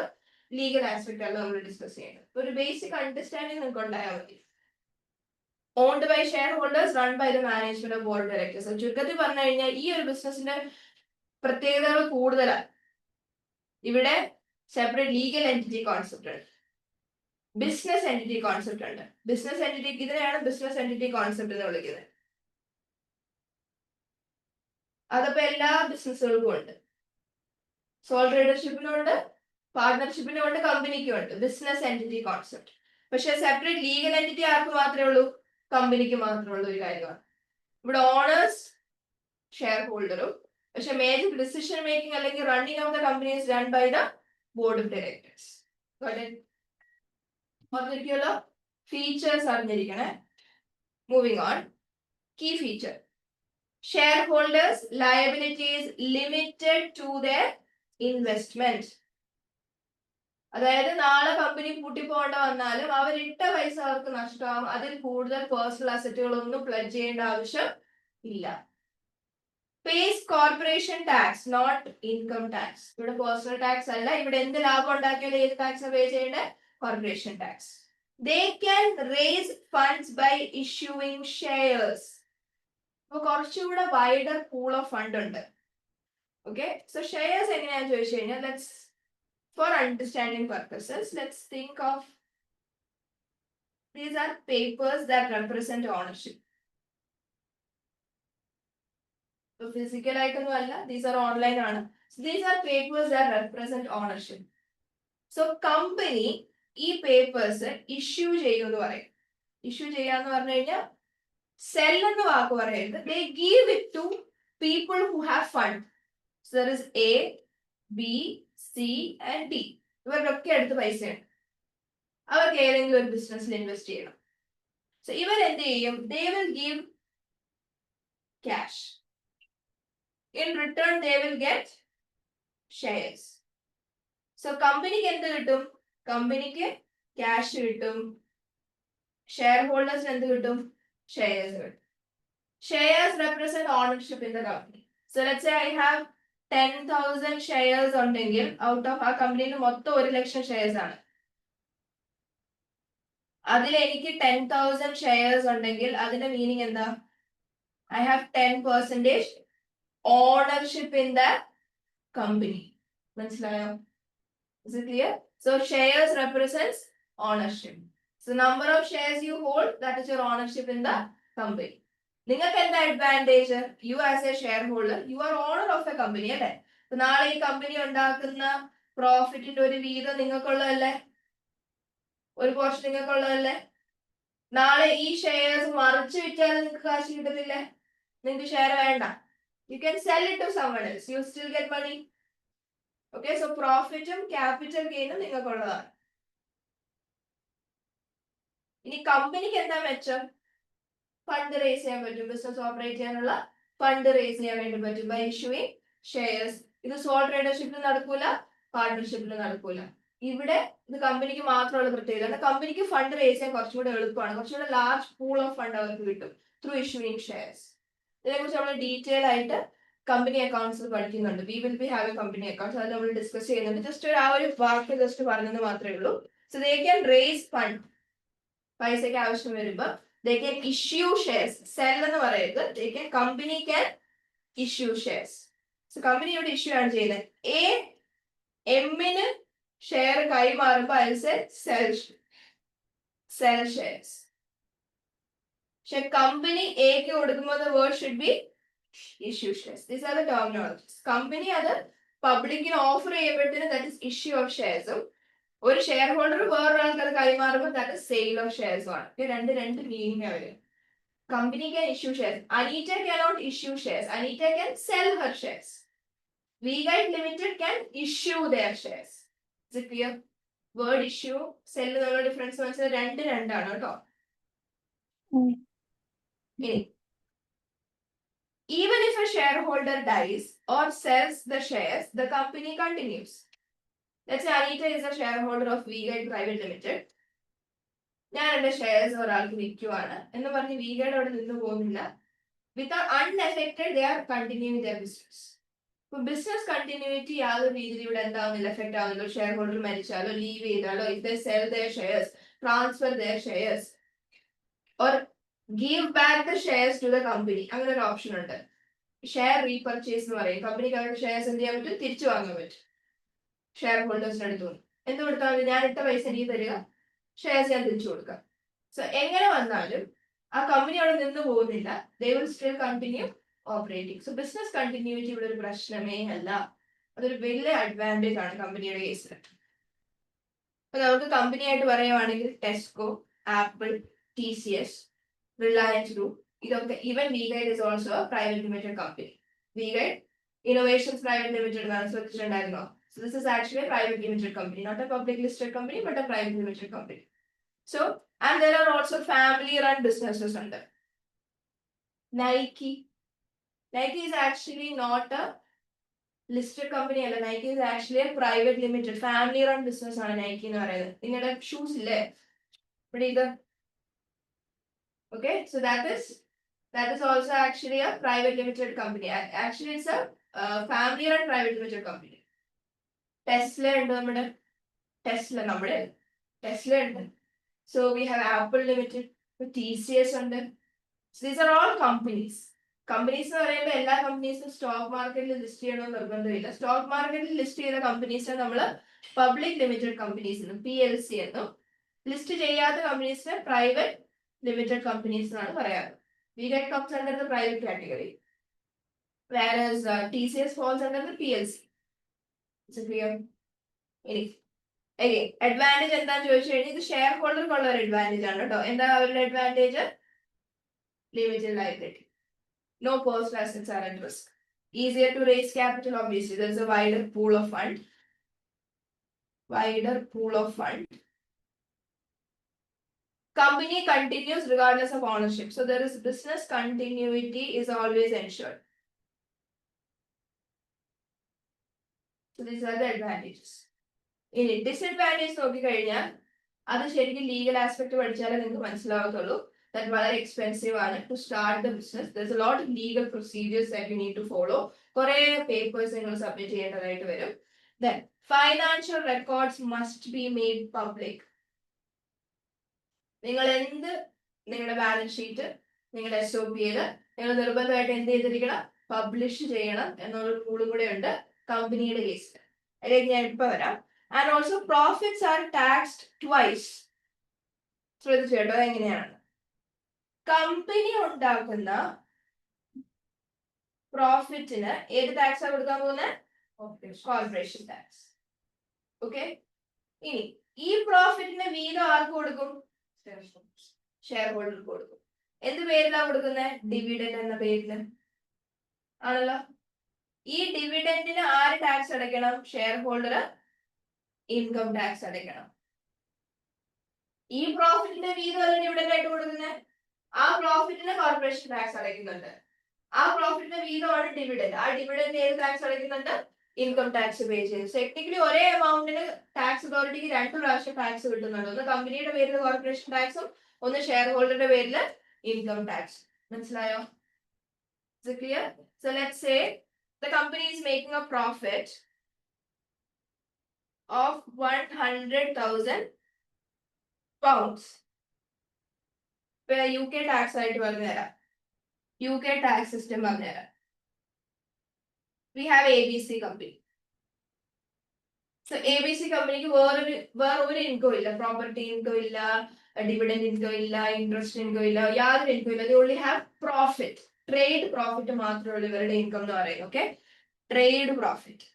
ലീഗൽ ആസ്പെക്ട് അല്ല നമ്മൾ ഡിസ്കസ് ചെയ്യുന്നത്. ഒരു ബേസിക് അണ്ടർസ്റ്റാൻഡിങ് നിങ്ങൾക്ക് ഉണ്ടായാൽ മതി. Owned by share holders, run by the management of board directors. ചുരുക്കത്തിൽ പറഞ്ഞു കഴിഞ്ഞാൽ ഈ ഒരു ബിസിനസിന്റെ പ്രത്യേകതകൾ കൂടുതലാണ്. ഇവിടെ സെപ്പറേറ്റ് ലീഗൽ എൻറ്റിറ്റി കോൺസെപ്റ്റ് ഉണ്ട്, ബിസിനസ് എൻറ്റിറ്റി കോൺസെപ്റ്റ് ഉണ്ട്. ബിസിനസ് എൻറ്റിറ്റി ഇതിനെയാണ് ബിസിനസ് എൻറ്റിറ്റി കോൺസെപ്റ്റ് എന്ന് വിളിക്കുന്നത്. അതപ്പോ എല്ലാ ബിസിനസ്സുകൾക്കും ഉണ്ട്. സോൾ ട്രേഡർഷിപ്പിനും ഉണ്ട്, പാർട്ണർഷിപ്പിനും ഉണ്ട്, കമ്പനിക്കും ഉണ്ട് ബിസിനസ് എൻറ്റിറ്റി കോൺസെപ്റ്റ്. പക്ഷെ സെപ്പറേറ്റ് ലീഗൽ എൻറ്റിറ്റി ആർക്ക് മാത്രമേ ഉള്ളൂ? കമ്പനിക്ക് മാത്രമേ ഉള്ളൂ ഒരു കാര്യമാണ്. ഇവിടെ ഓണേഴ്സ് ഷെയർ ഹോൾഡറും, പക്ഷെ മേജർ ഡിസിഷൻ മേക്കിംഗ് അല്ലെങ്കിൽ running of the company is run by the board of directors. ഓർത്തിരിക്കുമല്ലോ? ഫീച്ചേഴ്സ് അറിഞ്ഞിരിക്കണേ. Moving on. Key feature: share holders liabilities limited to their investment. അതായത് നാളെ കമ്പനി പൂട്ടിപ്പോകേണ്ട വന്നാലും അവരിട്ട പൈസ അവർക്ക് നഷ്ടമാവും. അതിൽ കൂടുതൽ പേഴ്സണൽ അസറ്റുകളൊന്നും പ്ലഡ്ജ് ചെയ്യേണ്ട ആവശ്യം ഇല്ല. Pays corporation tax, not income tax. ഇവിടെ പേഴ്സണൽ ടാക്സ് അല്ല. ഇവിടെ എന്ത് ലാഭം ഉണ്ടാക്കിയാലും ഏത് ടാക്സ് പേ ചെയ്യേണ്ടത്? Corporation tax. They can raise funds by issuing shares. അപ്പൊ കുറച്ചുകൂടെ വൈഡർ പൂൾ ഓഫ് ഫണ്ട് ഉണ്ട്. ഓക്കെ, സോ ഷെയർസ് എങ്ങനെയാണെന്ന് ചോദിച്ചു കഴിഞ്ഞാൽ let's, 'for understanding purposes, let's think of These are papers that represent ownership. So physical ആയിട്ടൊന്നും അല്ല, these are online ആണ്. So these are papers that represent ownership. So company ഈ papers issue ചെയ്യുമെന്ന് പറയും. Issue ചെയ്യാന്ന് പറഞ്ഞു കഴിഞ്ഞാൽ സെൽ എന്ന് വാക്ക് പറയരുത്. They give it to people who have fund. So there is A, B, C and D. ഇവരുടെയൊക്കെ അടുത്ത് പൈസയുണ്ട്. അവർക്ക് ഏതെങ്കിലും ഒരു ബിസിനസ്സിൽ ഇൻവെസ്റ്റ് ചെയ്യണം. സോ ഇവർ എന്ത് ചെയ്യും? They will give cash. In return they will get shares. So കമ്പനിക്ക് എന്ത് കിട്ടും? കമ്പനിക്ക് ക്യാഷ് കിട്ടും. ഷെയർ ഹോൾഡേഴ്സിന് എന്ത് കിട്ടും? ഷെയർസ് കിട്ടും. Shares represent ownership in the company. So let's say I have 10,000 shares ഉണ്ടെങ്കിൽ ഔട്ട് ഓഫ് ആ കമ്പനിയിൽ മൊത്തം 1,00,000 ഷെയർസ് ആണ്. അതിൽ എനിക്ക് 10,000 ഷെയർസ് ഉണ്ടെങ്കിൽ അതിന്റെ മീനിങ് എന്താ? I have 10% ownership in the company. മനസ്സിലായോ? Is it clear? So shares represents ownership. So number of shares you hold, that is your ownership in the company. നിങ്ങൾക്ക് എന്താ advantage? You as a share holder, you are owner of a company അല്ലേ? നാളെ ഈ company ഉണ്ടാക്കുന്ന പ്രോഫിറ്റിന്റെ ഒരു വീതം നിങ്ങൾക്കുള്ളതല്ലേ? ഒരു portion നിങ്ങൾക്കുള്ളതല്ലേ? നാളെ ഈ ഷെയർസ് മറിച്ച് വിറ്റാൽ നിങ്ങൾക്ക് കാശ് കിട്ടത്തില്ലേ? നിങ്ങൾക്ക് ഷെയർ വേണ്ട. You can sell it to someone else. You still get money. Okay, so പ്രോഫിറ്റും ക്യാപിറ്റൽ ഗെയിനും നിങ്ങൾക്കുള്ളതാണ്. ഇനി കമ്പനിക്ക് എന്താ മെച്ചം? ഫണ്ട് റേസ് ചെയ്യാൻ പറ്റും. ബിസിനസ് ഓപ്പറേറ്റ് ചെയ്യാനുള്ള ഫണ്ട് റേസ് ചെയ്യാൻ വേണ്ടി പറ്റും ബൈ ഇഷ്യൂയിങ് ഷെയർസ്. ഇത് സോൾ ട്രേഡർഷിപ്പിൽ നടക്കൂല, പാർട്ണർഷിപ്പിൽ നടക്കൂല. ഇവിടെ ഇത് കമ്പനിക്ക് മാത്രമുള്ള പ്രത്യേകത. കമ്പനിക്ക് ഫണ്ട് റേസ് ചെയ്യാൻ കുറച്ചുകൂടെ എളുപ്പമാണ്. കുറച്ചുകൂടെ ലാർജ് പൂൾ ഓഫ് ഫണ്ട് അവർക്ക് കിട്ടും ത്രൂ ഇഷ്യൂയിങ് ഷെയർസ്. ഇതിനെക്കുറിച്ച് നമ്മൾ ഡീറ്റെയിൽ ആയിട്ട് കമ്പനി അക്കൗണ്ട്സിൽ പഠിക്കുന്നുണ്ട്. We will be having company accounts. അത് നമ്മൾ ഡിസ്കസ് ചെയ്യുന്നുണ്ട്. ജസ്റ്റ് ആ ഒരു വാക്ക് ജസ്റ്റ് പറഞ്ഞത് മാത്രമേ ഉള്ളൂ. So they can raise fund. പൈസയ്ക്ക് ആവശ്യം വരുമ്പോൾ they can issue shares. Sell എന്ന് പറയരുത്. they can company can issue shares. So company ഇവിടെ ഇഷ്യൂ ആണ് ചെയ്യുന്നത്. എ എമ്മിന് ഷെയർ കൈമാറുമ്പോൾ I will say sell shares. പക്ഷെ കമ്പനി എക്ക് കൊടുക്കുമ്പോൾ the word should be issue shares. These are the terminologies. Company അത് പബ്ലിക്കിന് ഓഫർ ചെയ്യുമ്പോഴത്തേന് that is issue of shares. ഒരു ഷെയർ ഹോൾഡർ വേറൊരാൾക്ക് അത് കൈമാറുമ്പോൾ that is sale of shares ആണ്. രണ്ട് മീനിങ് അവര്. Company can issue shares. Anita cannot issue shares. Anita can sell her shares. V-Guide Limited can issue their shares. Is it clear? Word issue, sell എന്നുള്ള difference മനസ്സിലായി. രണ്ടാണ് കേട്ടോ. Even if a shareholder dies or sells the shares, the company continues. Let's say Anita is a shareholder of V-Guide Private Limited. ഞാൻ എന്റെ shares ഒരാൾക്ക് വിൽക്കുവാണ് എന്ന് പറഞ്ഞ് V-Guide അവിടെ നിന്ന് പോകുന്നില്ല. Without unaffected they are continuing their business. ഇപ്പൊ business continuity യാതൊരു രീതിയിൽ ഇവിടെ എന്താവുന്നില്ല, എഫക്ട് ആവുന്നില്ല. ഷെയർ ഹോൾഡർ മരിച്ചാലോ ലീവ് ചെയ്താലോ, if they sell their shares, transfer their shares or give back the shares to the company, അങ്ങനെ ഒരു ഓപ്ഷൻ ഉണ്ട്. ഷെയർ റീപർച്ചേസ് എന്ന് പറയും. കമ്പനിക്ക് അവരുടെ ഷെയർസ് എന്ത് ചെയ്യാൻ പറ്റും? തിരിച്ചു വാങ്ങാൻ പറ്റും ഷെയർ ഹോൾഡേഴ്സിന് അടുത്ത്. എന്ത് കൊടുത്താൽ മതി? ഞാൻ ഇട്ട പൈസ എനിക്ക് തരിക, ഷെയർസ് ഞാൻ തിരിച്ചു കൊടുക്കാം. സോ എങ്ങനെ വന്നാലും ആ കമ്പനി അവിടെ നിന്ന് പോകുന്നില്ല. They will still continue operating. So business continuity ഇവിടെ ഒരു പ്രശ്നമേ അല്ല. അതൊരു വലിയ അഡ്വാൻറ്റേജ് ആണ് കമ്പനിയുടെ കേസിൽ. അപ്പൊ നമുക്ക് കമ്പനി ആയിട്ട് പറയുവാണെങ്കിൽ Tesco, Apple, TCS, Reliance group, ഇതൊക്കെ. Even V-Guide is also a private limited company. V-Guide Innovations Private Limited എന്നാണ് ശ്രദ്ധിച്ചിട്ടുണ്ടായിരുന്നോ? So this is actually a private limited company, not a public listed company, but a private limited company. So, and there are also family run businesses under Nike. Nike is actually not a listed company. Nike is actually a private limited family run business ആണ് Nike എന്ന് പറയുന്നത്. നിങ്ങളുടെ shoes ഇല്ലേ ഇവിടെ ഇത്? Okay, so that is also actually a private limited company. Actually it's a family run private limited company. Tesla ഉണ്ട് നമ്മുടെ. Tesla ഉണ്ട്. So we have Apple Limited, TCS ഉണ്ട്. So these are all companies. Companies എന്ന് പറയുമ്പോൾ എല്ലാ കമ്പനീസും stock മാർക്കറ്റിൽ list ചെയ്യണമെന്ന് നിർബന്ധമില്ല. സ്റ്റോക്ക് മാർക്കറ്റിൽ ലിസ്റ്റ് ചെയ്ത കമ്പനീസിനെ നമ്മൾ പബ്ലിക് ലിമിറ്റഡ് കമ്പനീസ് എന്നും PLC എന്നും ലിസ്റ്റ് ചെയ്യാത്ത കമ്പനീസിനെ പ്രൈവറ്റ് ലിമിറ്റഡ് കമ്പനീസ് എന്നാണ് പറയാറ്. VGAT comes under the private category, whereas TCS falls under the PLC. Is it clear? ഇനി again advantage എന്താന്ന് ചോദിച്ചു കഴിഞ്ഞാൽ ഇത് ഷെയർ ഹോൾഡർക്കുള്ള ഒരു അഡ്വാൻറ്റേജ് ആണ് കേട്ടോ. എന്താ അവരുടെ advantage? Limited liability, no personal assets are at risk, easier to raise capital. Obviously there is a wider pool of fund. Company continues regardless of ownership, so there is business continuity is always ensured. So these are the advantages. ഇനി disadvantage നോക്കിക്കഴിഞ്ഞാൽ അത് ശരിക്കും legal aspect പഠിച്ചാലേ നിങ്ങൾക്ക് മനസ്സിലാവത്തുള്ളൂ. That വളരെ expensive ആണ് to start the business. There's a lot of legal procedures that you need to follow. കുറെ പേപ്പേഴ്സ് നിങ്ങൾ സബ്മിറ്റ് ചെയ്യേണ്ടതായിട്ട് വരും. Then financial records must be made public. നിങ്ങൾ നിങ്ങളുടെ ബാലൻസ് ഷീറ്റ്, നിങ്ങളുടെ SOPയിൽ നിങ്ങൾ നിർബന്ധമായിട്ട് എന്ത് ചെയ്തിരിക്കണം? പബ്ലിഷ് ചെയ്യണം എന്നുള്ള റൂളും കൂടെ ഉണ്ട് കമ്പനിയുടെ കേസിൽ. അതിലേക്ക് ഞാൻ ഇപ്പൊ വരാം. And also profits are taxed twice. ശ്രദ്ധിച്ചു കേട്ടോ എങ്ങനെയാണ്? കമ്പനി ഉണ്ടാക്കുന്ന പ്രോഫിറ്റിന് ഏത് ടാക്സ് ആണ് കൊടുക്കാൻ പോകുന്നത്? Corporation tax. ഓക്കെ. ഇനി ഈ പ്രോഫിറ്റിന് വീതം ആർക്ക് കൊടുക്കും? ഷെയർ ഹോൾഡർക്ക് കൊടുക്കും. എന്ത് പേരിലാണ് കൊടുക്കുന്നത്? ഡിവിഡൻഡ് എന്ന പേരില് ആണല്ലോ. ഈ ഡിവിഡൻഡിന് ആര് ടാക്സ് അടയ്ക്കണം? ഷെയർ ഹോൾഡർ ഇൻകം ടാക്സ് അടയ്ക്കണം. ഈ പ്രോഫിറ്റിന്റെ വീതം അല്ല ഡിവിഡൻഡ് ആയിട്ട് കൊടുക്കുന്നത്. ആ പ്രോഫിറ്റിന് കോർപ്പറേഷൻ ടാക്സ് അടയ്ക്കുന്നുണ്ട്. ആ പ്രോഫിറ്റിന്റെ വീതമാണ് ഡിവിഡൻഡ്. ആ ഡിവിഡൻഡ് ഏത് ടാക്സ് അടയ്ക്കുന്നുണ്ട്? ഇൻകം ടാക്സ് പേ ചെയ്യും. ടെക്നിക്കലി ഒരേ എമൗണ്ടിന് ടാക്സ് അതോറിറ്റിക്ക് 2 പ്രാവശ്യം ടാക്സ് കിട്ടുന്നുണ്ട്. ഒന്ന് കമ്പനിയുടെ പേരിൽ കോർപ്പറേഷൻ ടാക്സും ഒന്ന് ഷെയർ ഹോൾഡറുടെ പേരിൽ ഇൻകം ടാക്സ്. മനസ്സിലായോ? Is it clear? So let's say the company is making a profit of 100,000 pounds. UK tax ആയിട്ട് പറഞ്ഞുതരാം. UK tax system പറഞ്ഞുതരാം. We have ABC company. So ABC കമ്പനിക്ക് വേറൊരു ഇൻകം ഇല്ല. പ്രോപ്പർട്ടി ഇൻകം ഇല്ല, dividend income ഇല്ല, interest income ഇല്ല, യാതൊരു ഇൻകം ഇല്ല. They only have profit. Trade profit മാത്രമേ ഉള്ളൂ ഇവരുടെ ഇൻകം എന്ന് പറയുന്നത്. Okay, trade profit.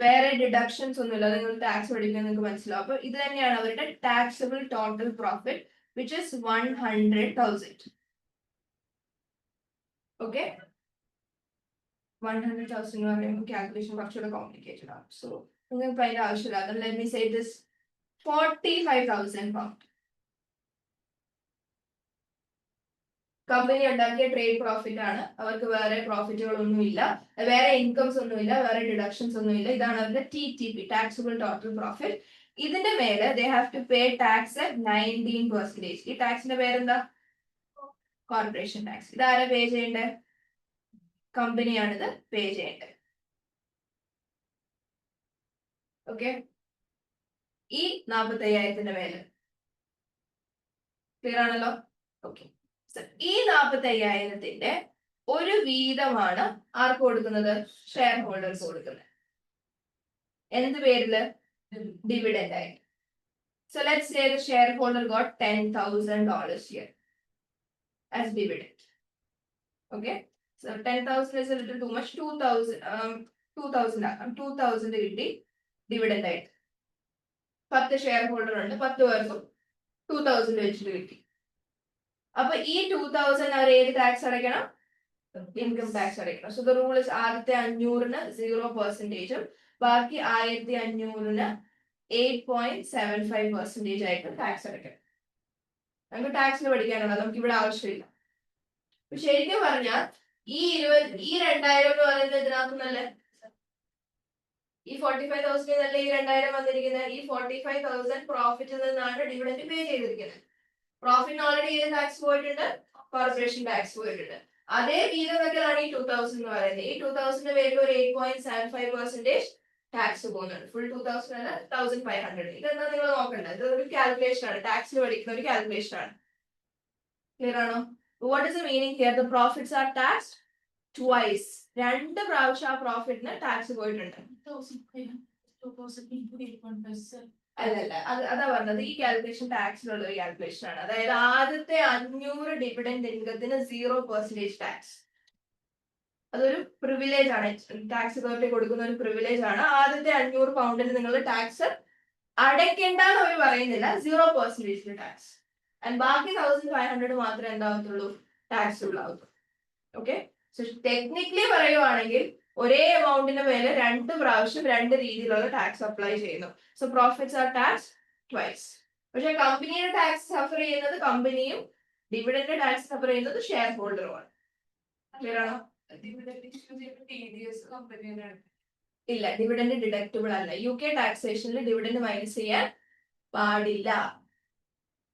വേറെ ഡിഡക്ഷൻസ് ഒന്നുമില്ല. നിങ്ങൾ ടാക്സ് പഠിക്കാൻ നിങ്ങൾക്ക് മനസ്സിലാവും. അപ്പൊ ഇത് തന്നെയാണ് അവരുടെ taxable total profit, which is 100,000. Okay, 100,000 എന്ന് പറയുമ്പോൾ കാൽക്കുലേഷൻ കുറച്ചുകൂടെ കോംപ്ലിക്കേറ്റഡ് ആണ്. സോ നിങ്ങൾക്ക് അതിന്റെ ആവശ്യമില്ല. Let me say this 45,000 pounds. Company ഉണ്ടാക്കിയ ട്രേഡ് പ്രോഫിറ്റ് ആണ്. അവർക്ക് വേറെ പ്രോഫിറ്റുകളൊന്നും ഇല്ല, വേറെ ഇൻകംസ് ഒന്നുമില്ല, വേറെ ഡിഡക്ഷൻസ് ഒന്നുമില്ല. ഇതാണ് അവരുടെ TTP, ടാക്സബിൾ ടോട്ടൽ പ്രോഫിറ്റ്. ഇതിന്റെ മേലെ they have to pay tax 19%. ഈ ടാക്സിന്റെ പേരെന്താ? Corporation tax. ഇതാരാ പേ ചെയ്യേണ്ടത്? കമ്പനിയാണിത് പേ ചെയ്യേണ്ടത്. ഓക്കെ, ഈ 45,000 മേലെ. ക്ലിയർ ആണല്ലോ? ഓക്കെ, ഈ 45,000 ഒരു വീതമാണ് ആർക്ക് കൊടുക്കുന്നത്? ഷെയർ ഹോൾഡേഴ്സ് കൊടുക്കുന്നത്. എന്ത് പേരില്? ഡിവിഡൻഡ് ആയിട്ട്. So let's say the shareholder got $10,000 here as dividend. Okay, so 10,000 is a little too much. 2,000 കിട്ടി ഡിവിഡൻഡ് ആയിട്ട്. 10 ഷെയർ ഹോൾഡർ ഉണ്ട്, 10 പേർക്കും 2,000 വെച്ചിട്ട് കിട്ടി. അപ്പൊ ഈ 2,000 അവർ ഏത് ടാക്സ് അടയ്ക്കണം? ഇൻകം ടാക്സ് അടയ്ക്കണം. സോ ദ റൂൾ ഇസ് ആദ്യത്തെ 500 0%, ബാക്കി 1,500 8.75% ആയിട്ട് ടാക്സ് അടയ്ക്കണം. നമുക്ക് ടാക്സിന് പഠിക്കാനുള്ളത്, നമുക്ക് ഇവിടെ ആവശ്യമില്ല. ശരിക്കും പറഞ്ഞാൽ ഈ 2,000 എന്ന് പറയുന്നത് ഇതിനകത്തുനിന്നല്ലേ? ഈ 45,000 നല്ല ഈ 2,000 വന്നിരിക്കുന്നത്. ഈ 45,000 പ്രോഫിറ്റിൽ നിന്നാണ് ഡിവിഡൻഡ് പേ ചെയ്തിരിക്കുന്നത്. പ്രോഫിറ്റിന് ഓൾറെഡി ഏത് ടാക്സ് പോയിട്ടുണ്ട്? കോർപ്പറേഷൻ ടാക്സ് പോയിട്ടുണ്ട്. അതേ വീതം വെക്കലാണ് ഈ 2,000 എന്ന് പറയുന്നത്. ഈ 2,000 പേരിൽ ഒരു 8.75% ടാക്സ് പോകുന്നുണ്ട്. ഫുൾ 2,000 അല്ല, 1,500. ഇതെന്താ നിങ്ങൾ നോക്കണ്ടത്? ഇത് ഒരു കാൽക്കുലേഷൻ ആണ്, ടാക്സിൽ പഠിക്കുന്ന ഒരു കാൽക്കുലേഷൻ ആണ്. ക്ലിയർ ആണോ? What is the meaning here? The profits are taxed twice. 2 പ്രാവശ്യം ആ പ്രോഫിറ്റിന് ടാക്സ് പോയിട്ടുണ്ട്. അല്ലല്ല, അതാ പറഞ്ഞത്, ഈ കാൽക്കുലേഷൻ ടാക്സിലുള്ള ഒരു കാൽക്കുലേഷൻ ആണ്. അതായത് ആദ്യത്തെ 500 ഡിവിഡൻഡ് ഇൻകത്തിന് 0% ടാക്സ്. അതൊരു പ്രിവിലേജ് ആണ്, ടാക്സ് അതോറിറ്റി കൊടുക്കുന്ന ഒരു പ്രിവിലേജ് ആണ്. ആദ്യത്തെ 500 പൗണ്ടിന് നിങ്ങൾ ടാക്സ് അടയ്ക്കേണ്ടെന്ന് അവർ പറയുന്നില്ല, 0% ടാക്സ്. ആൻഡ് ബാക്കി 1500 മാത്രമേ എന്താവത്തുള്ളൂ, ടാക്സ് ഉള്ളാവത്തുള്ളൂ. ഓക്കെ, സോ ടെക്നിക്കലി പറയുവാണെങ്കിൽ ഒരേ എമൗണ്ടിന് മേലെ 2 പ്രാവശ്യം 2 രീതിയിലുള്ള ടാക്സ് അപ്ലൈ ചെയ്യുന്നു. So profits are tax twice. പക്ഷെ കമ്പനിയുടെ ടാക്സ് സഫർ ചെയ്യുന്നത് കമ്പനിയും, ഡിവിഡന്റ് ടാക്സ് സഫർ ചെയ്യുന്നത് ഷെയർ ഹോൾഡറുമാണ്. ക്ലിയർ ആണോ? ഇല്ല, ഡിവിഡന്റ് ഡിഡക്റ്റബിൾ അല്ല. UK ടാക്സേഷനിൽ ഡിവിഡന്റ് മൈനസ് ചെയ്യാൻ പാടില്ല.